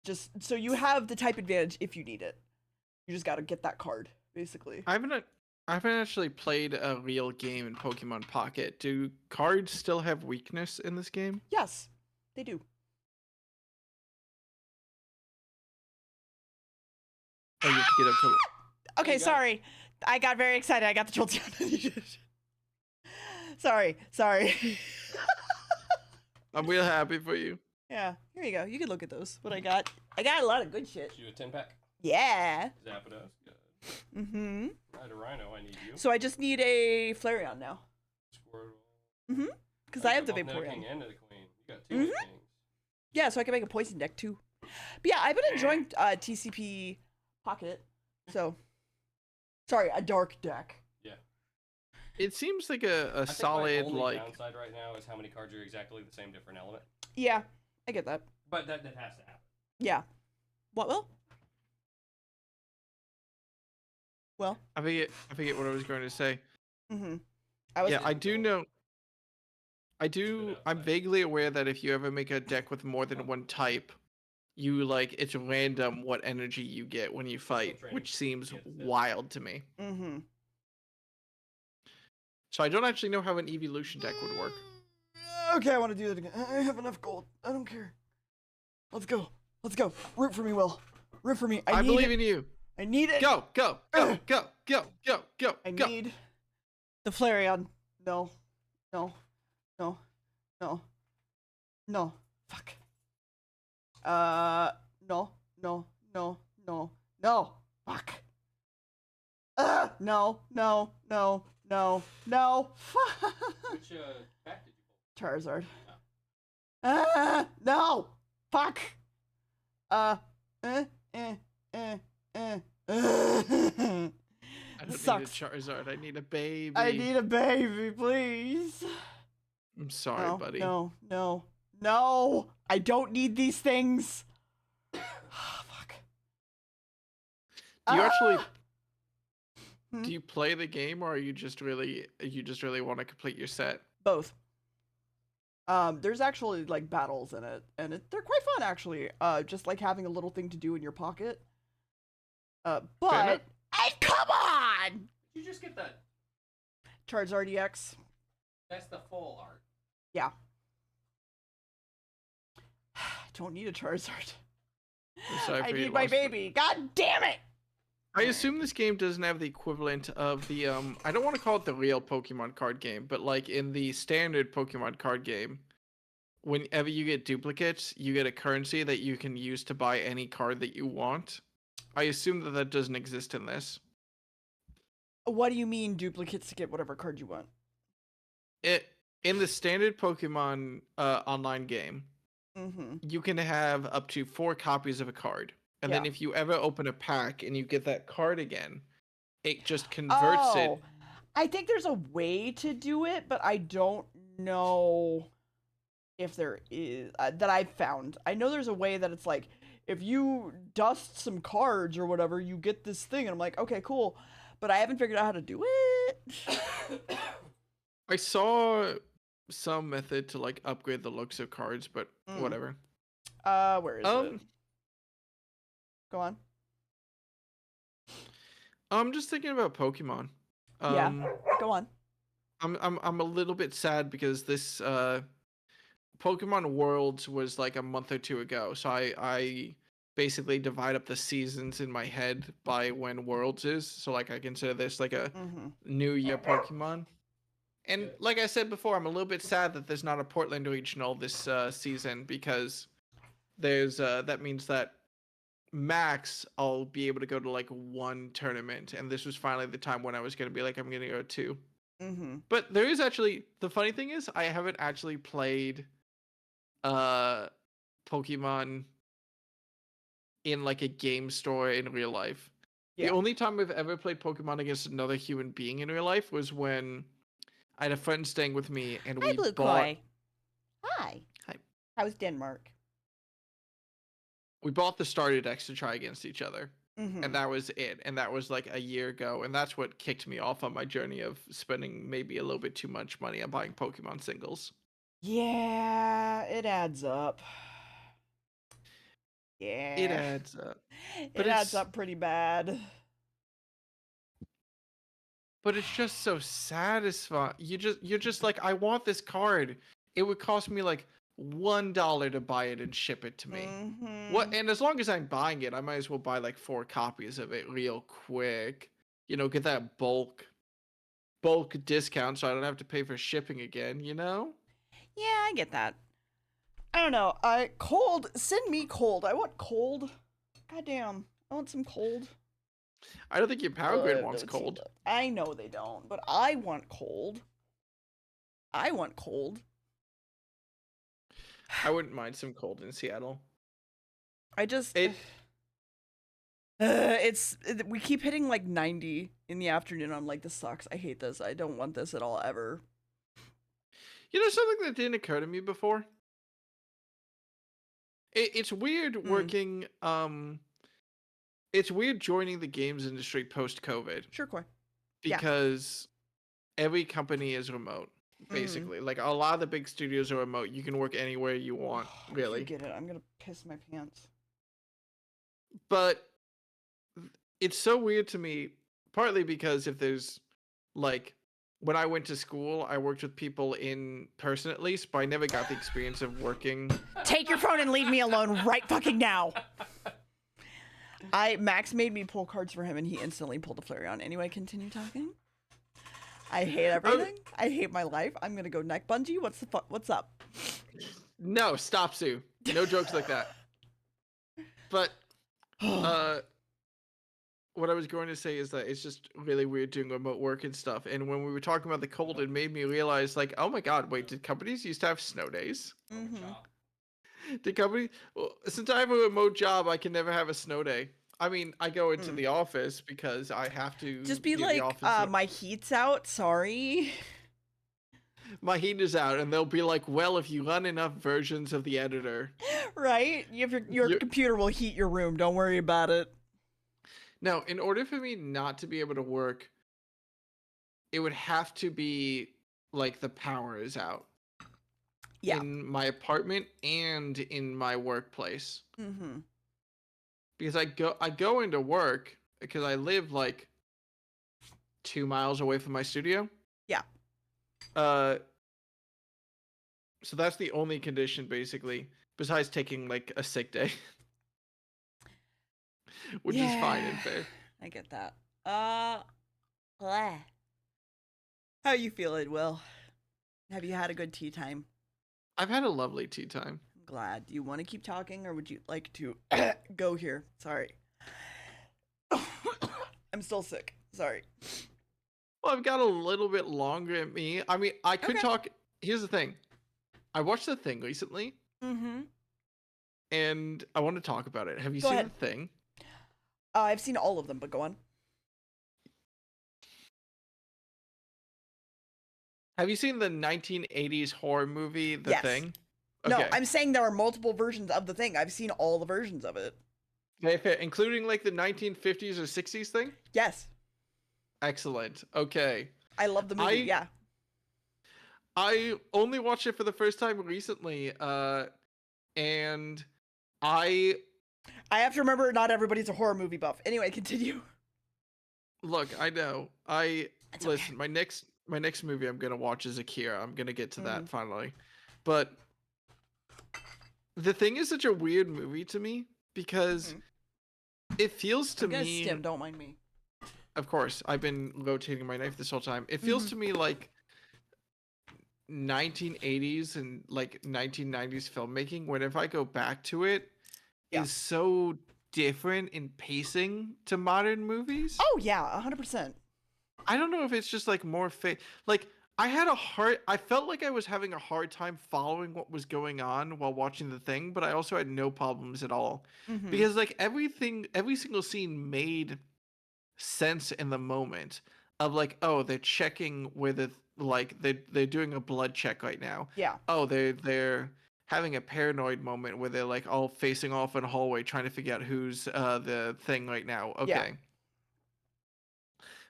Just so you have the type advantage if you need it. You just gotta get that card, basically. I haven't actually played a real game in Pokemon Pocket. Do cards still have weakness in this game? Yes, they do. Oh, you have to get up to. Okay, sorry. I got very excited. I got the Jolteon. Sorry. I'm real happy for you. Yeah, here you go. You can look at those. What I got. I got a lot of good shit. You a 10-pack. Yeah. Zapdos. Good. Mm-hmm. Right, a Rhino. I need you. So I just need a Flareon now. Squirtle. Mm-hmm. Because I have the both Nidoking Vaporeon. and Nidoqueen. You got two Nidokings. Yeah, so I can make a poison deck too. But yeah, I've been enjoying TCP Pocket. So, sorry, a dark deck. Yeah. It seems like a I think solid my only like. downside right now is how many cards are exactly the same different element. Yeah, I get that. But that has to happen. Yeah. What will? Well. I forget what I was going to say. Mm-hmm. I do know. I'm vaguely aware that if you ever make a deck with more than one type, you like it's random what energy you get when you fight, which seems wild to me. Mm-hmm. So I don't actually know how an evolution deck would work. Okay, I want to do that again. I have enough gold. I don't care. Let's go. Let's go. Root for me, Will. Root for me. I believe in you. I need it. Go. I need the Flareon. No. Fuck. No. Fuck. No. Fuck. Which pack did you pull? Charizard. No. Fuck. I don't Sucks. need a Charizard. I need a baby. I need a baby, please. I'm sorry, buddy. No. I don't need these things. Fuck. Do you actually Hmm? do you play the game, or are you just really want to complete your set? Both. There's actually like battles in it, and they're quite fun actually. Just like having a little thing to do in your pocket. But come on, Did you just get that? Charizard EX. That's the full art. Yeah. I don't need a Charizard. I'm sorry I for need your my loss, baby. God damn it! I assume this game doesn't have the equivalent of the I don't want to call it the real Pokemon card game, but like in the standard Pokemon card game, whenever you get duplicates, you get a currency that you can use to buy any card that you want. I assume that doesn't exist in this. What do you mean duplicates to get whatever card you want? It in the standard Pokemon online game, Mm-hmm. you can have up to 4 copies of a card. And then Yeah. if you ever open a pack and you get that card again, it just converts Oh, it. I think there's a way to do it, but I don't know if there is that I've found. I know there's a way that it's like if you dust some cards or whatever, you get this thing, and I'm like, okay, cool, but I haven't figured out how to do it. I saw some method to like upgrade the looks of cards, but whatever. Where is it? Go on. I'm just thinking about Pokemon. Yeah, go on. I'm a little bit sad because this Pokemon Worlds was like a month or two ago, so I basically divide up the seasons in my head by when Worlds is. So like I consider this like a New Year Pokemon. And like I said before, I'm a little bit sad that there's not a Portland regional this season because there's that means that max I'll be able to go to like 1 tournament, and this was finally the time when I was going to be like I'm going to go 2. But there is actually, the funny thing is I haven't actually played Pokemon in like a game store in real life. Yeah. The only time I've ever played Pokemon against another human being in real life was when I had a friend staying with me and Hi, we Blue bought Koi. Hi. Hi. How's Denmark? We bought the starter decks to try against each other. Mm-hmm. And that was it. And that was like a year ago. And that's what kicked me off on my journey of spending maybe a little bit too much money on buying Pokemon singles. Yeah, it adds up. Yeah. It adds up. But It adds up pretty bad. But it's just so satisfying. You're just like, I want this card. It would cost me like $1 to buy it and ship it to me. What? And as long as I'm buying it, I might as well buy like 4 copies of it real quick. You know, get that bulk discount so I don't have to pay for shipping again, you know? Yeah, I get that. I don't know. Cold. Send me cold. I want cold. Goddamn. I want some cold. I don't think your power grid wants cold. I know they don't, but I want cold. I want cold. I wouldn't mind some cold in Seattle. I just we keep hitting like 90 in the afternoon. I'm like, this sucks. I hate this. I don't want this at all ever. You know something that didn't occur to me before? It's weird working it's weird joining the games industry post-COVID. Sure, Koi. Because every company is remote, basically. Like a lot of the big studios are remote. You can work anywhere you want, really. I get it. I'm gonna piss my pants. But it's so weird to me, partly because if there's like when I went to school, I worked with people in person at least, but I never got the experience of working. Take your phone and leave me alone right fucking now. Max made me pull cards for him and he instantly pulled a Flareon. Anyway, continue talking. I hate everything. I hate my life. I'm gonna go neck bungee. What's up? No, stop, Sue. No jokes like that. But what I was going to say is that it's just really weird doing remote work and stuff. And when we were talking about the cold, it made me realize, like, oh my god, wait, did companies used to have snow days? Did companies? Well, since I have a remote job, I can never have a snow day. I mean, I go into the office because I have to. Just be like, my heat's out. Sorry. My heat is out, and they'll be like, well, if you run enough versions of the editor, right? Your computer will heat your room. Don't worry about it. Now, in order for me not to be able to work, it would have to be like the power is out. Yeah. In my apartment and in my workplace. Because I go into work because I live like 2 miles away from my studio. Yeah. So that's the only condition basically, besides taking like a sick day. Which is fine and fair. I get that. How you feeling, Will? Have you had a good tea time? I've had a lovely tea time. I'm glad. Do you want to keep talking or would you like to go here? Sorry. I'm still sick. Sorry. Well, I've got a little bit longer in me. I mean, I could Okay. talk. Here's the thing. I watched The Thing recently, Mm-hmm. and I want to talk about it. Have you Go seen ahead. The Thing? I've seen all of them, but go on. Have you seen the 1980s horror movie, The Yes. Thing? No, Okay. I'm saying there are multiple versions of the thing. I've seen all the versions of it. Okay, including like the 1950s or 60s thing? Yes. Excellent. Okay. I love the movie. Yeah. I only watched it for the first time recently, and I have to remember not everybody's a horror movie buff. Anyway, continue. look. I know. It's Listen. My next movie I'm gonna watch is Akira. I'm gonna get to Mm-hmm. that finally, but The Thing is such a weird movie to me because it feels to I'm gonna me. stim. Don't mind me. Of course, I've been rotating my knife this whole time. It feels to me like 1980s and like 1990s filmmaking, when if I go back to it, is so different in pacing to modern movies. Oh yeah, 100%. I don't know if it's just like more like I felt like I was having a hard time following what was going on while watching The Thing, but I also had no problems at all Mm-hmm. because like every single scene made sense in the moment of like, oh, they're checking with it, like they're doing a blood check right now. Yeah. Oh, they're having a paranoid moment where they're like all facing off in a hallway trying to figure out who's the thing right now. Okay. Yeah.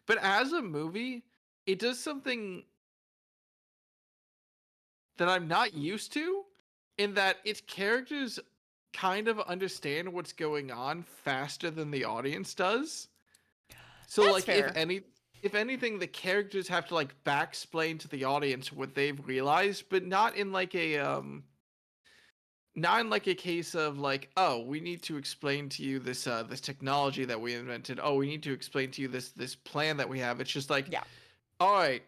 But as a movie, it does something that I'm not used to, in that its characters kind of understand what's going on faster than the audience does. So That's like fair. if anything, the characters have to like back-explain to the audience what they've realized, but not in like a case of like, oh, we need to explain to you this this technology that we invented. Oh, we need to explain to you this plan that we have. It's just like, Yeah. all right,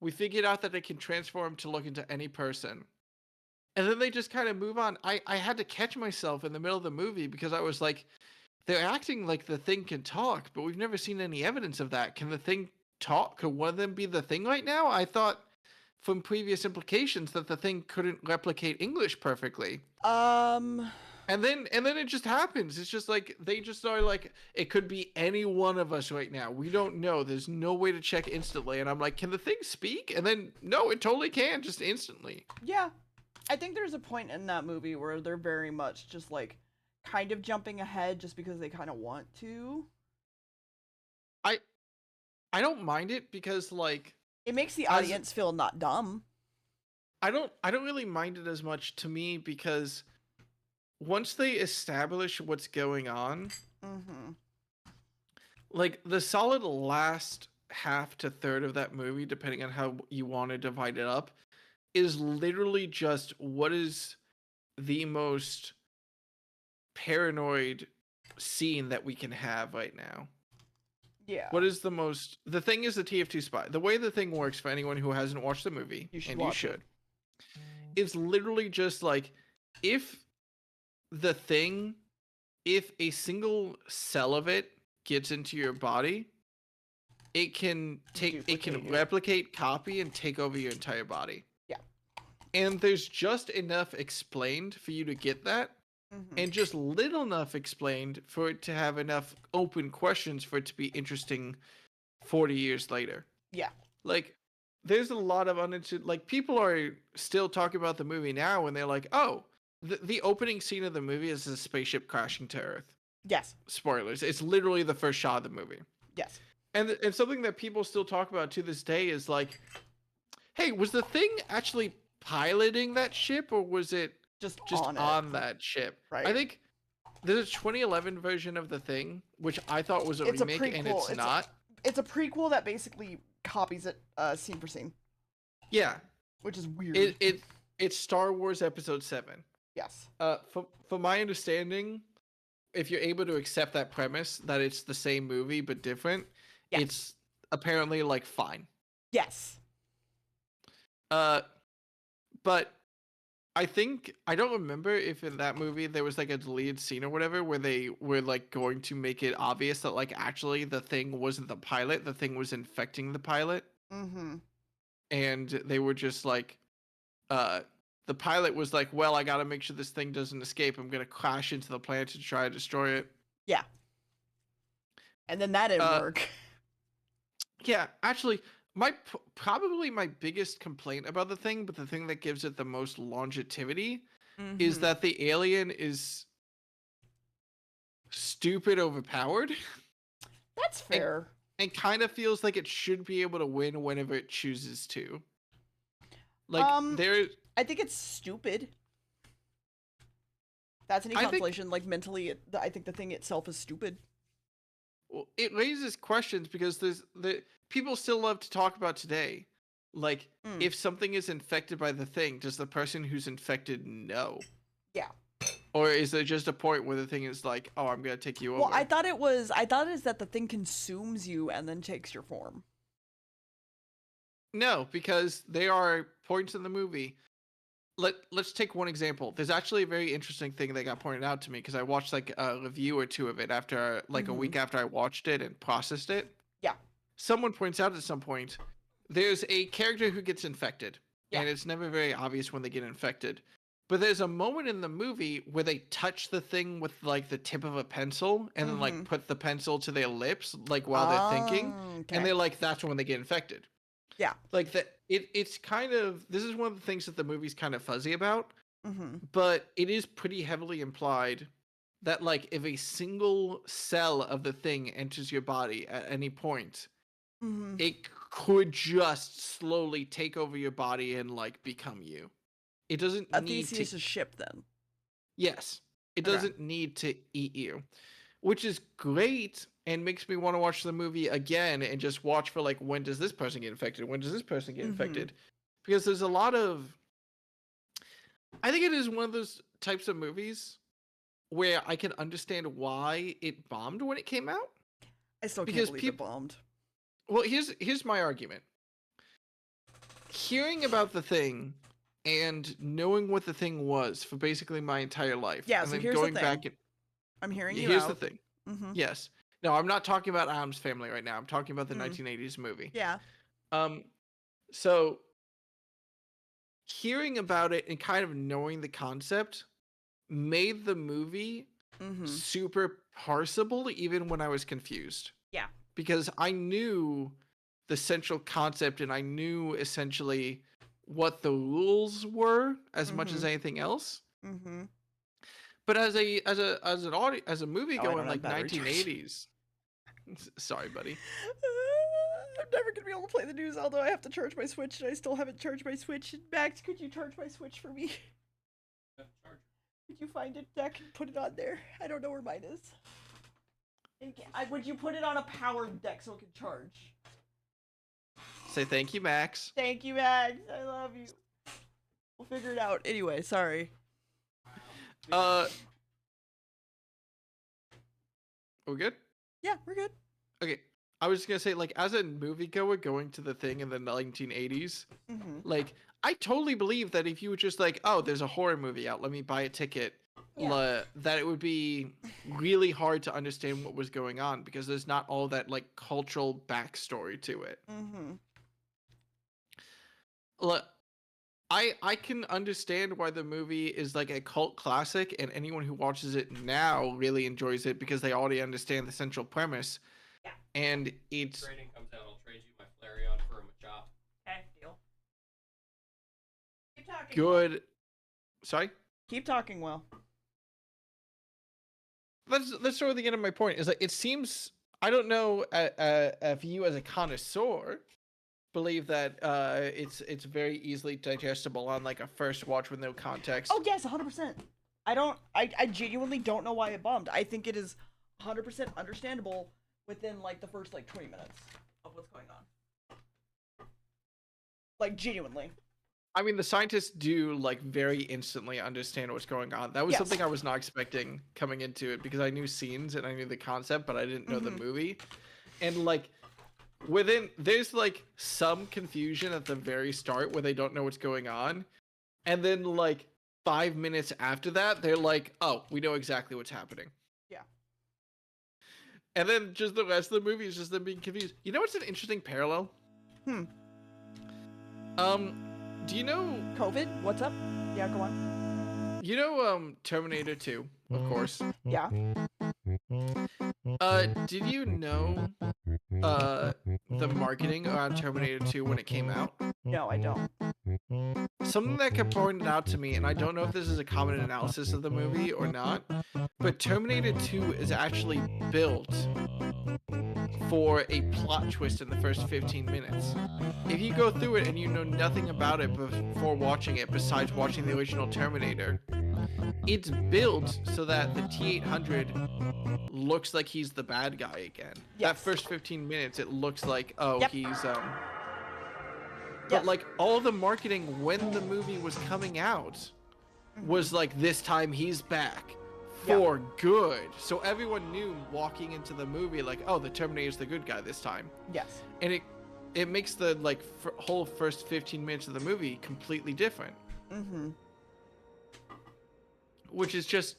we figured out that it can transform to look into any person. And then they just kind of move on. I had to catch myself in the middle of the movie because I was like, they're acting like the thing can talk, but we've never seen any evidence of that. Can the thing talk? Could one of them be the thing right now? I thought from previous implications that the thing couldn't replicate English perfectly. And then it just happens. It's just like they just are like, it could be any one of us right now. We don't know. There's no way to check instantly. And I'm like, can the thing speak? And then no, it totally can, just instantly. Yeah. I think there's a point in that movie where they're very much just like kind of jumping ahead just because they kind of want to. I don't mind it because like it makes the audience feel not dumb. I don't really mind it as much to me because once they establish what's going on, like the solid last half to third of that movie, depending on how you want to divide it up, is literally just what is the most paranoid scene that we can have right now. Yeah. What is the thing is the TF2 spy. The way the thing works for anyone who hasn't watched the movie, You should and watch you it. should, it's literally just like if a single cell of it gets into your body, it can replicate, copy, and take over your entire body. Yeah. And there's just enough explained for you to get that. And just little enough explained for it to have enough open questions for it to be interesting 40 years later. Yeah. Like, there's a lot of like, people are still talking about the movie now and they're like, oh, the opening scene of the movie is a spaceship crashing to Earth. Yes. Spoilers. It's literally the first shot of the movie. Yes. And something that people still talk about to this day is like, hey, was the thing actually piloting that ship or was it just on that ship? Right. I think there's a 2011 version of The Thing, which I thought was a remake, and it's not. It's a prequel that basically copies it scene for scene. Yeah. Which is weird. It's Star Wars Episode 7. Yes. For my understanding, if you're able to accept that premise that it's the same movie but different, it's apparently like fine. Yes. But I think I don't remember if in that movie there was like a deleted scene or whatever where they were like going to make it obvious that like actually the thing wasn't the pilot, the thing was infecting the pilot, Mm-hmm. and they were just like, the pilot was like, well, I got to make sure this thing doesn't escape. I'm gonna crash into the planet to try to destroy it. Yeah. And then that didn't Uh, work. Yeah, actually, probably my biggest complaint about the thing, but the thing that gives it the most longevity is Mhm. that the alien is stupid overpowered That's fair. and kind of feels like it should be able to win whenever it chooses to. Like Um, there I think it's stupid. That's any I think- consolation. Like mentally, I think the thing itself is stupid. well, it raises questions because there's the people still love to talk about today. Like Mm. if something is infected by the thing, does the person who's infected know? Yeah. Or is there just a point where the thing is like, oh, I'm gonna take you over? Well, I thought it is that the thing consumes you and then takes your form. No, because there are points in the movie. Let's take one example. There's actually a very interesting thing that got pointed out to me because I watched like a review or two of it after like a week after I watched it and processed it. Yeah. Someone points out at some point there's a character who gets infected, and Yeah. it's never very obvious when they get infected. But there's a moment in the movie where they touch the thing with like the tip of a pencil and then like put the pencil to their lips like while they're thinking, Okay. and they're like, that's when they get infected. Yeah. Like that it's kind of, this is one of the things that the movie's kind of fuzzy about, Mm-hmm. but it is pretty heavily implied that like if a single cell of the thing enters your body at any point, Mm-hmm. it could just slowly take over your body and like become you. It doesn't A need Theseus to. is ship then. Yes, it Okay. doesn't need to eat you, which is great and makes me want to watch the movie again and just watch for like, when does this person get infected? When does this person get infected? Because there's a lot of, I think it is one of those types of movies where I can understand why it bombed when it came out. I still Because can't believe it bombed. Well, here's my argument. Hearing about the thing and knowing what the thing was for basically my entire life. Yeah, and so then here's the going thing. back and I'm hearing you here's out. the thing. Mm-hmm. Yes. No, I'm not talking about Adam's Family right now. I'm talking about the 1980s movie. Yeah. So hearing about it and kind of knowing the concept made the movie super parsable even when I was confused. Yeah. Because I knew the central concept and I knew essentially what the rules were as much as anything else. Mm-hmm. But as a movie Oh, I going don't like have battery charge. 1980s. Sorry, buddy. I'm never gonna be able to play the news, although I have to charge my Switch, and I still haven't charged my Switch. Max, could you charge my Switch for me? Charge. Could you find it, Jack, and put it on there? I don't know where mine is. Would you put it on a power deck so it can charge? Say thank you, Max. Thank you, Max. I love you. We'll figure it out. Anyway, sorry. Are we good? Yeah, we're good. Okay. I was just gonna say, like, as a moviegoer going to the thing in the 1980s, like, I totally believe that if you were just like, oh, there's a horror movie out, let me buy a ticket, that it would be really hard to understand what was going on because there's not all that, like, cultural backstory to it. Look, I can understand why the movie is like a cult classic and anyone who watches it now really enjoys it because they already understand the central premise. Yeah. And it's Training comes out, I'll trade you my Flareon for a Machop. Okay, deal. Keep talking. good. Sorry? Keep talking, Will. That's sort of the end of my point. Is like it seems, I don't know if you as a connoisseur believe that it's very easily digestible on like a first watch with no context. Oh yes, 100%. I genuinely don't know why it bombed. I think it is 100% understandable within like the first like 20 minutes of what's going on. Like genuinely. I mean, the scientists do like very instantly understand what's going on. That was Yes. something I was not expecting coming into it because I knew scenes and I knew the concept, but I didn't know the movie. And like there's like some confusion at the very start where they don't know what's going on. And then like 5 minutes after that, they're like, oh, we know exactly what's happening. Yeah. And then just the rest of the movie is just them being confused. You know what's an interesting parallel? Do you know COVID? What's up? Yeah, go on. you know Terminator 2, of course. Yeah. Did you know the marketing around Terminator 2 when it came out? No, I don't. Something that got pointed out to me, and I don't know if this is a common analysis of the movie or not, but Terminator 2 is actually built for a plot twist in the first 15 minutes. If you go through it and you know nothing about it before watching it, besides watching the original Terminator, it's built so that the T-800 looks like he's the bad guy again. Yes. That first 15 minutes, it looks like, oh, Yep. he's Yes. But like all the marketing when the movie was coming out was like, this time he's back for good. So everyone knew walking into the movie like, oh, the Terminator's the good guy this time. Yes. And it makes the like whole first 15 minutes of the movie completely different. Mm-hmm. Which is just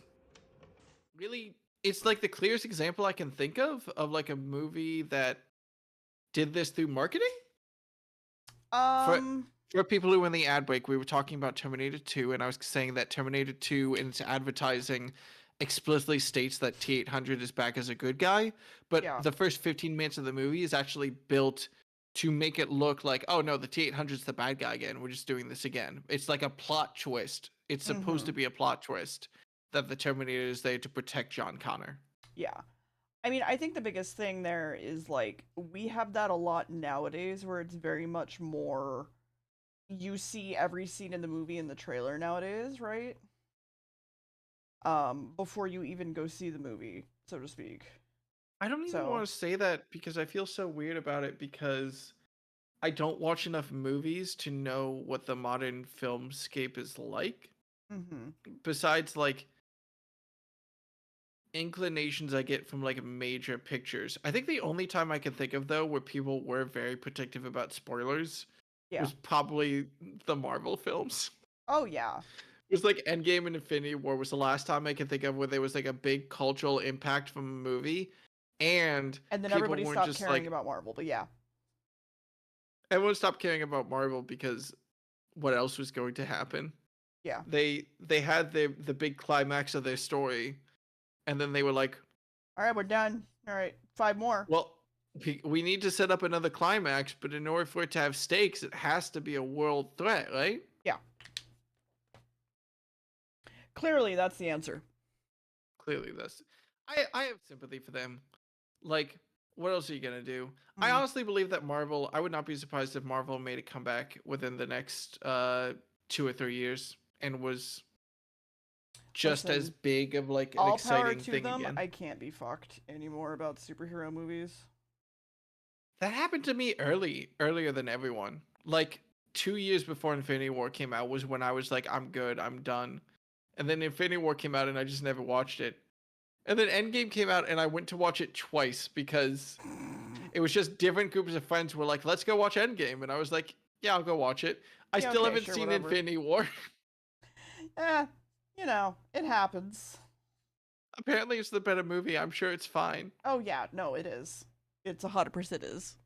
really, it's like the clearest example I can think of like a movie that did this through marketing. For people who were in the ad break, we were talking about Terminator 2, and I was saying that Terminator 2 in its advertising explicitly states that T-800 is back as a good guy, but the first 15 minutes of the movie is actually built to make it look like, oh no, the T-800 is the bad guy again. We're just doing this again. It's like a plot twist. It's supposed to be a plot twist that the Terminator is there to protect John Connor. Yeah. I mean, I think the biggest thing there is, like, we have that a lot nowadays where it's very much more, you see every scene in the movie in the trailer nowadays, right? Before you even go see the movie, so to speak. I don't even want to say that because I feel so weird about it because I don't watch enough movies to know what the modern filmscape is like. Mm-hmm. Besides, like, inclinations I get from like major pictures. I think the only time I can think of though where people were very protective about spoilers was probably the Marvel films. Oh yeah. It was like Endgame and Infinity War was the last time I can think of where there was like a big cultural impact from a movie, and then people everybody weren't stopped just, caring like, about Marvel, but yeah. Everyone stopped caring about Marvel because what else was going to happen? Yeah. They had the big climax of their story, and then they were like, all right, we're done. All right, 5 more. Well, we need to set up another climax, but in order for it to have stakes, it has to be a world threat, right? Yeah. Clearly, that's the answer. Clearly, that's... I have sympathy for them. Like, what else are you gonna do? I honestly believe that Marvel... I would not be surprised if Marvel made a comeback within the next 2 or 3 years and was just as big of like an exciting thing again. I can't be fucked anymore about superhero movies. That happened to me earlier than everyone. Like 2 years before Infinity War came out was when I was like, I'm good, I'm done. And then Infinity War came out and I just never watched it. And then Endgame came out and I went to watch it twice because it was just different groups of friends were like, let's go watch Endgame. And I was like, yeah, I'll go watch it. I still haven't seen whatever. Infinity War. You know, it happens. Apparently it's the better movie. I'm sure it's fine. Oh yeah, no, it is. It's 100% is.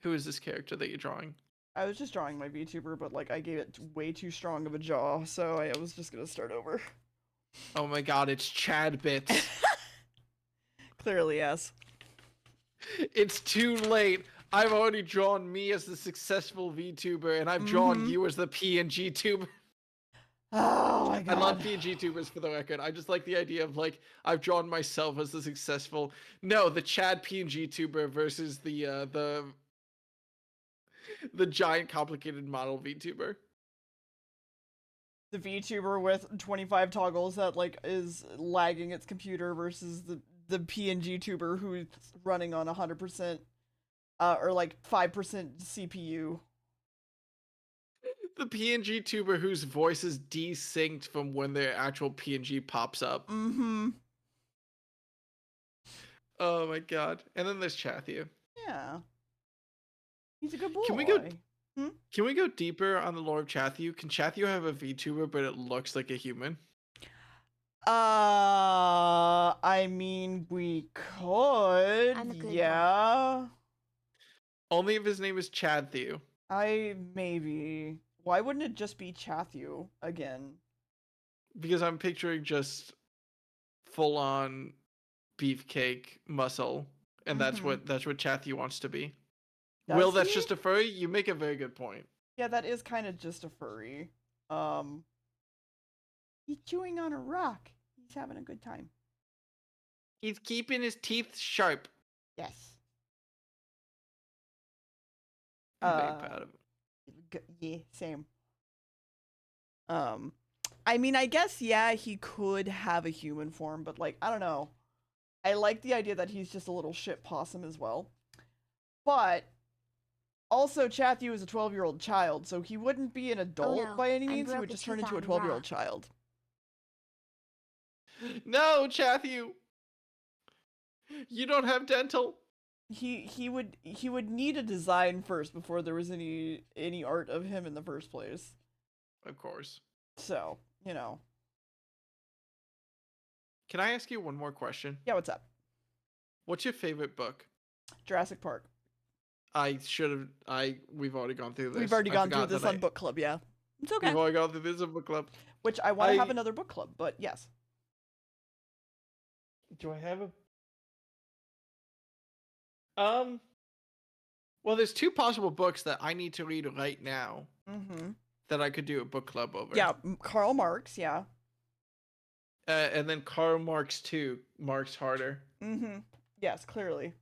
Who is this character that you're drawing? I was just drawing my VTuber, but like I gave it way too strong of a jaw, so I was just gonna start over. Oh my god, it's Chad Bits. Clearly, yes. It's too late. I've already drawn me as the successful VTuber, and I've drawn you as the PNG tuber. Oh my god. I love PNG tubers for the record. I just like the idea of like I've drawn myself as the successful. No, the Chad PNG tuber versus the giant complicated model VTuber. The VTuber with 25 toggles that like is lagging its computer versus the PNG tuber who's running on 100% or like 5% CPU. The PNG tuber whose voice is desynced from when their actual PNG pops up. Mm-hmm. Oh my god. And then there's Chathia. Yeah. He's a good boy. Can we go Can we go deeper on the lore of Chathu? Can Chathu have a VTuber, but it looks like a human? I mean, we could. I'm a good one. Yeah. Only if his name is Chathu. Maybe. Why wouldn't it just be Chathu again? Because I'm picturing just full-on beefcake muscle, and that's what Chathu wants to be. Will, that's he? just a furry? You make a very good point. Yeah, that is kind of just a furry. He's chewing on a rock. He's having a good time. He's keeping his teeth sharp. Yes. I'm very proud of him. Yeah, same. I mean, I guess, yeah, he could have a human form, but, like, I don't know. I like the idea that he's just a little shit possum as well. But, also, Chathu is a 12-year-old child, so he wouldn't be an adult no, by any I means. He broke would a just turn tooth into a on a 12-year-old rock. child. No, Chathu! You don't have dental! He would need a design first before there was any art of him in the first place. Of course. So, you know. Can I ask you one more question? Yeah, what's up? What's your favorite book? Jurassic Park. We've already gone through this. We've already I gone through forgot this that on book club, yeah. It's okay. We've already gone through this on book club. Which I want to have another book club, but yes. Do I have a... Well, there's two possible books that I need to read right now that I could do a book club over. Yeah, Karl Marx, yeah. And then Karl Marx 2, Marx Harder. Yes, clearly.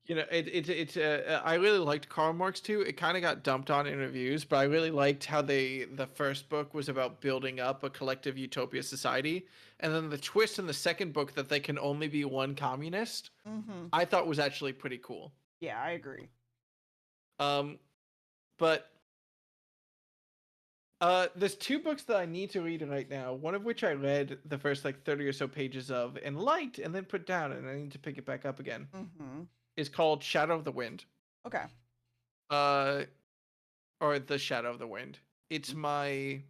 You know, I really liked Karl Marx 2. It kind of got dumped on in reviews, but I really liked how the first book was about building up a collective utopia society, and then the twist in the second book that they can only be one communist, I thought was actually pretty cool. Yeah, I agree. But there's two books that I need to read right now, one of which I read the first like 30 or so pages of and liked and then put down, and I need to pick it back up again. Is called Shadow of the Wind. Okay. Or The Shadow of the Wind. It's my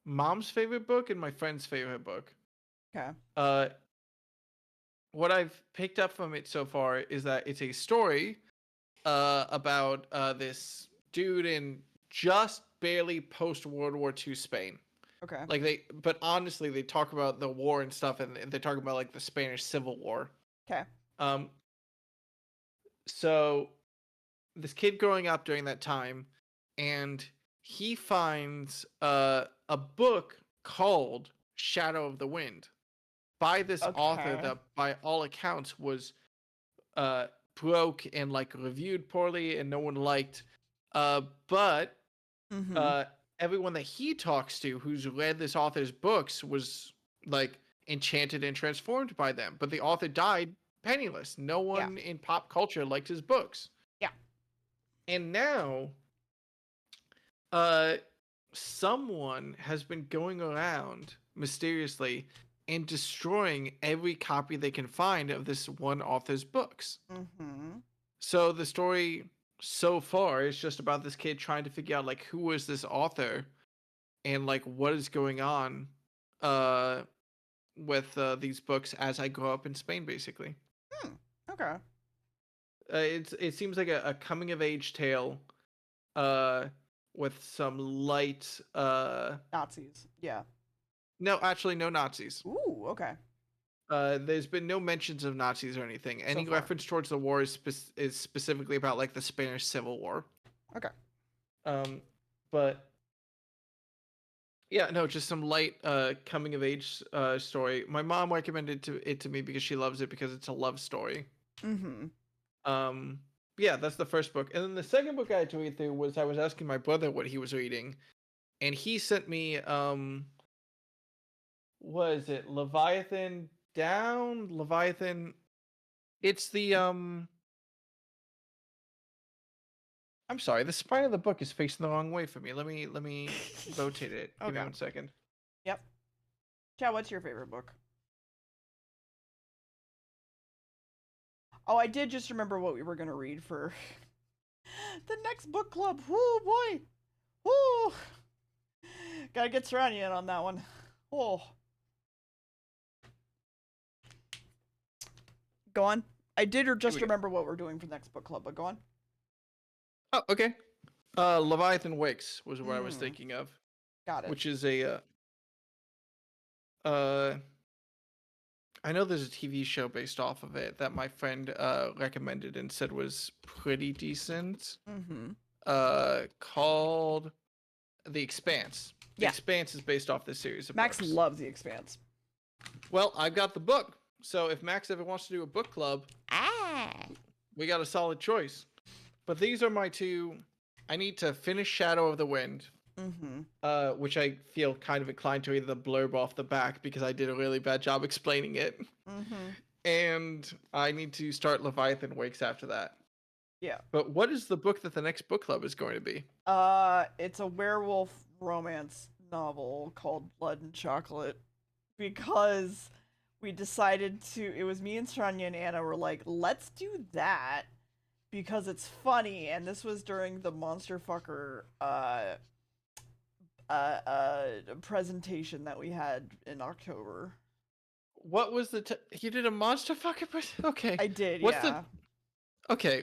mom's favorite book and my friend's favorite book. Okay. What I've picked up from it so far is that it's a story about this dude in just barely post-World War II Spain. Okay. But honestly, they talk about the war and stuff, and they talk about like the Spanish Civil War. Okay. So this kid growing up during that time, and he finds a book called Shadow of the Wind by this author that by all accounts was broke and like reviewed poorly and no one liked. But everyone that he talks to who's read this author's books was like enchanted and transformed by them. But the author died penniless. No one in pop culture liked his books. Yeah. And now someone has been going around mysteriously and destroying every copy they can find of this one author's books. So the story so far is just about this kid trying to figure out like who is this author and like what is going on with these books as I grow up in Spain, basically. Okay. It seems like a coming of age tale with some light Nazis. Yeah. No, actually no Nazis. Ooh, okay. There's been no mentions of Nazis or anything. Any reference towards the war is specifically about like the Spanish Civil War. Okay. But yeah, no, just some light coming of age story. My mom recommended it to me because she loves it because it's a love story. Yeah, that's the first book. And then the second book I had to read through was I was asking my brother what he was reading, and he sent me what is it? Leviathan Down? Leviathan. It's the I'm sorry, the spine of the book is facing the wrong way for me. Let me rotate it. Give me 1 second. Yep. Chad, what's your favorite book? Oh, I did just remember what we were gonna read for the next book club. Woo boy. Woo. Gotta get Serrania in on that one. Oh. Go on. I did or just we go. remember what we're doing for the next book club, but go on. Oh, okay. Leviathan Wakes was what I was thinking of, Got it. which is a I know there's a TV show based off of it that my friend recommended and said was pretty decent. Mm-hmm. Called The Expanse. The Yeah. Expanse is based off this series of Max books. loves The Expanse. Well, I've got the book, so if Max ever wants to do a book club, we got a solid choice. But these are my two. I need to finish Shadow of the Wind, which I feel kind of inclined to either blurb off the back because I did a really bad job explaining it. And I need to start Leviathan Wakes after that. Yeah. But what is the book that the next book club is going to be? It's a werewolf romance novel called Blood and Chocolate because we decided to. It was me and Sonia and Anna were like, let's do that because it's funny, and this was during the Monster Fucker presentation that we had in October. What was the you did a Monster Fucker okay. I did. What's yeah.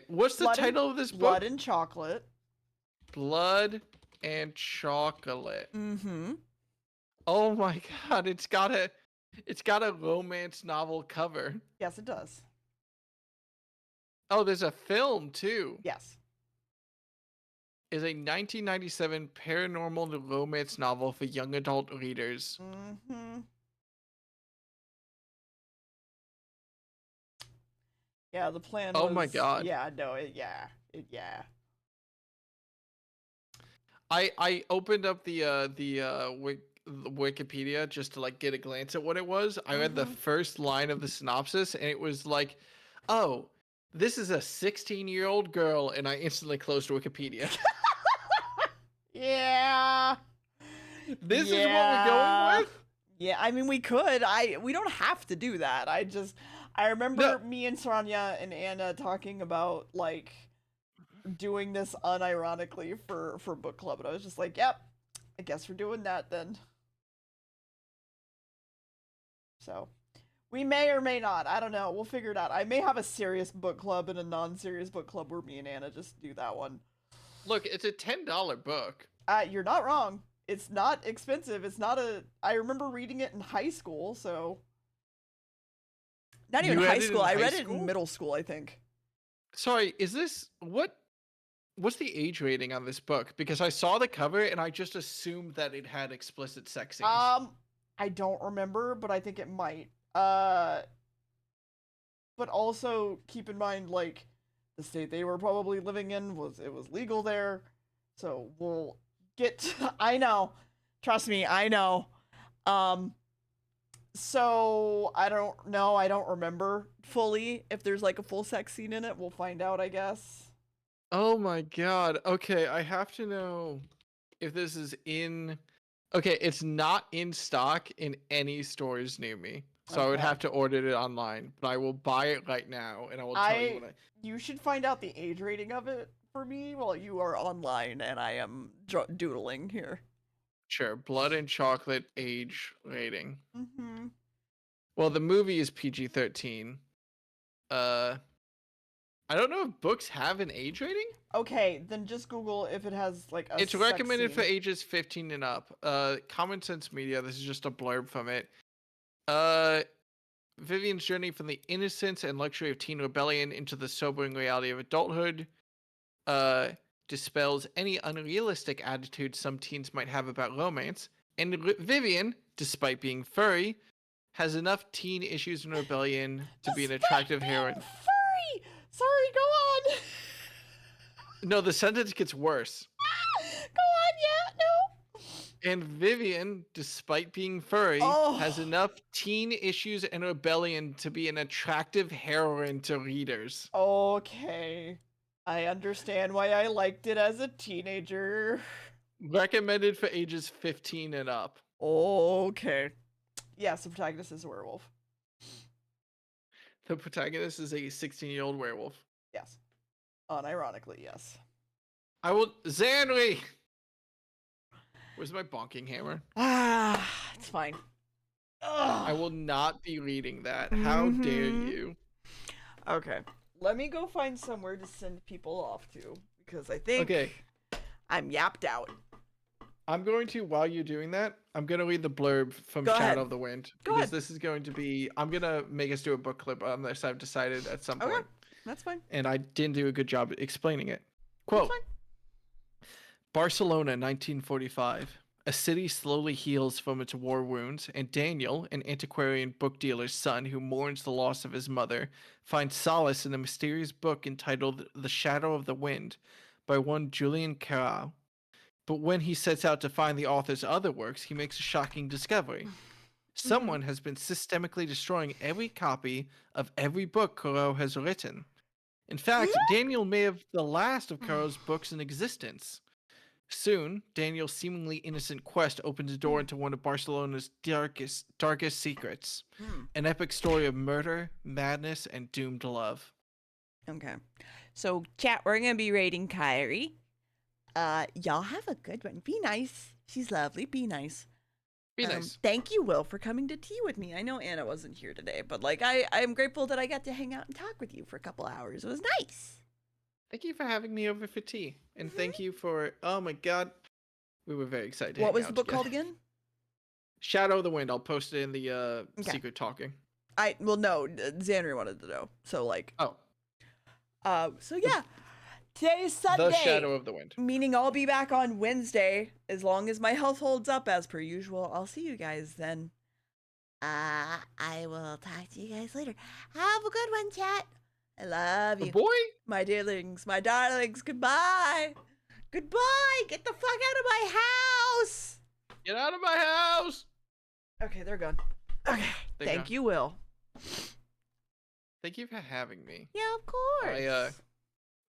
What's the title of this book? Blood and Chocolate. Blood and Chocolate. Mm-hmm. Oh my god, it's got a romance novel cover. Yes, it does. Oh, there's a film too. Yes. Is a 1997 paranormal romance novel for young adult readers. Mm-hmm. Yeah, the plan was... Oh my god. Yeah, no, yeah. I opened up the Wikipedia just to like get a glance at what it was. I read the first line of the synopsis and it was like, oh, this is a 16-year-old girl, and I instantly closed Wikipedia. Yeah. This is what we're going with? Yeah, I mean, we could. We don't have to do that. I remember me and Sonia and Anna talking about, like, doing this unironically for book club, and I was just like, yep, I guess we're doing that then. So, we may or may not. I don't know. We'll figure it out. I may have a serious book club and a non-serious book club where me and Anna just do that one. Look, it's a $10 book. You're not wrong. It's not expensive. It's not I remember reading it in high school, so... Not even high school. I read it in middle school, I think. Sorry, is this... What's the age rating on this book? Because I saw the cover and I just assumed that it had explicit sex scenes. I don't remember, but I think it might. But also keep in mind, like, the state they were probably living in was legal there. So we'll get to, I know. Trust me, I know. So I don't know. I don't remember fully if there's like a full sex scene in it. We'll find out, I guess. Oh my god. Okay, I have to know if this is in... Okay, it's not in stock in any stores near me. So I would have to order it online, but I will buy it right now, and I will tell you when You should find out the age rating of it for me while you are online, and I am doodling here. Sure, Blood and Chocolate age rating. Mm-hmm. Well, the movie is PG-13. I don't know if books have an age rating. Okay, then just Google if it has like a... It's recommended for ages 15 and up. Common Sense Media, this is just a blurb from it. Vivian's journey from the innocence and luxury of teen rebellion into the sobering reality of adulthood dispels any unrealistic attitudes some teens might have about romance. And Vivian, despite being furry, has enough teen issues and rebellion to be an attractive heroine. Furry! Sorry, go on. No, the sentence gets worse. Go on, yeah, no. And Vivian, despite being furry, has enough teen issues and rebellion to be an attractive heroine to readers. Okay. I understand why I liked it as a teenager. Recommended for ages 15 and up. Okay. Yes, the protagonist is a werewolf. The protagonist is a 16-year-old werewolf. Yes. Unironically, yes. I will. Zanri! Where's my bonking hammer? Ah, it's fine. I Ugh. will not be reading that. How dare Mhm. you? Okay. Let me go find somewhere to send people off to because I think Okay. I'm yapped out. I'm going to, while you're doing that, I'm going to read the blurb from Go Shadow ahead. of the Wind. Go Because ahead. this is going to be, I'm going to make us do a book clip on this, I've decided at some Okay. point. That's fine. And I didn't do a good job explaining it. That's Quote, fine. Barcelona, 1945. A city slowly heals from its war wounds, and Daniel, an antiquarian book dealer's son who mourns the loss of his mother, finds solace in a mysterious book entitled The Shadow of the Wind by one Julien Carral. But when he sets out to find the author's other works, he makes a shocking discovery. Someone has been systemically destroying every copy of every book Carral has written. In fact, Daniel may have the last of Carral's books in existence. Soon, Daniel's seemingly innocent quest opens a door into one of Barcelona's darkest secrets. An epic story of murder, madness, and doomed love. Okay. So, chat, we're going to be rating Kyrie. Y'all have a good one. Be nice. She's lovely. Be nice. Be nice. Thank you, Will, for coming to tea with me. I know Anna wasn't here today, but like I'm grateful that I got to hang out and talk with you for a couple hours. It was nice. Thank you for having me over for tea. And thank you for, oh my god, we were very excited to What hang was the out book together. called again? Shadow of the Wind. I'll post it in the Okay. secret talking. Well, no, Xandri wanted to know. So like, Oh, so yeah, today's Sunday. The Shadow of the Wind. Meaning I'll be back on Wednesday as long as my health holds up as per usual. I'll see you guys then. I will talk to you guys later. Have a good one, chat. I love A you. boy? My dearlings, my darlings, goodbye. Goodbye. Get the fuck out of my house. Get out of my house! Okay, they're gone. Okay. They're Thank gone. you, Will. Thank you for having me. Yeah, of course.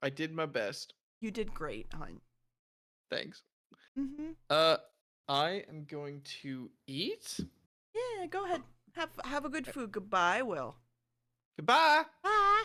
I did my best. You did great, hon. Thanks. Mm-hmm. I am going to eat. Yeah, go ahead. Have a good food. Goodbye, Will. Goodbye. Bye.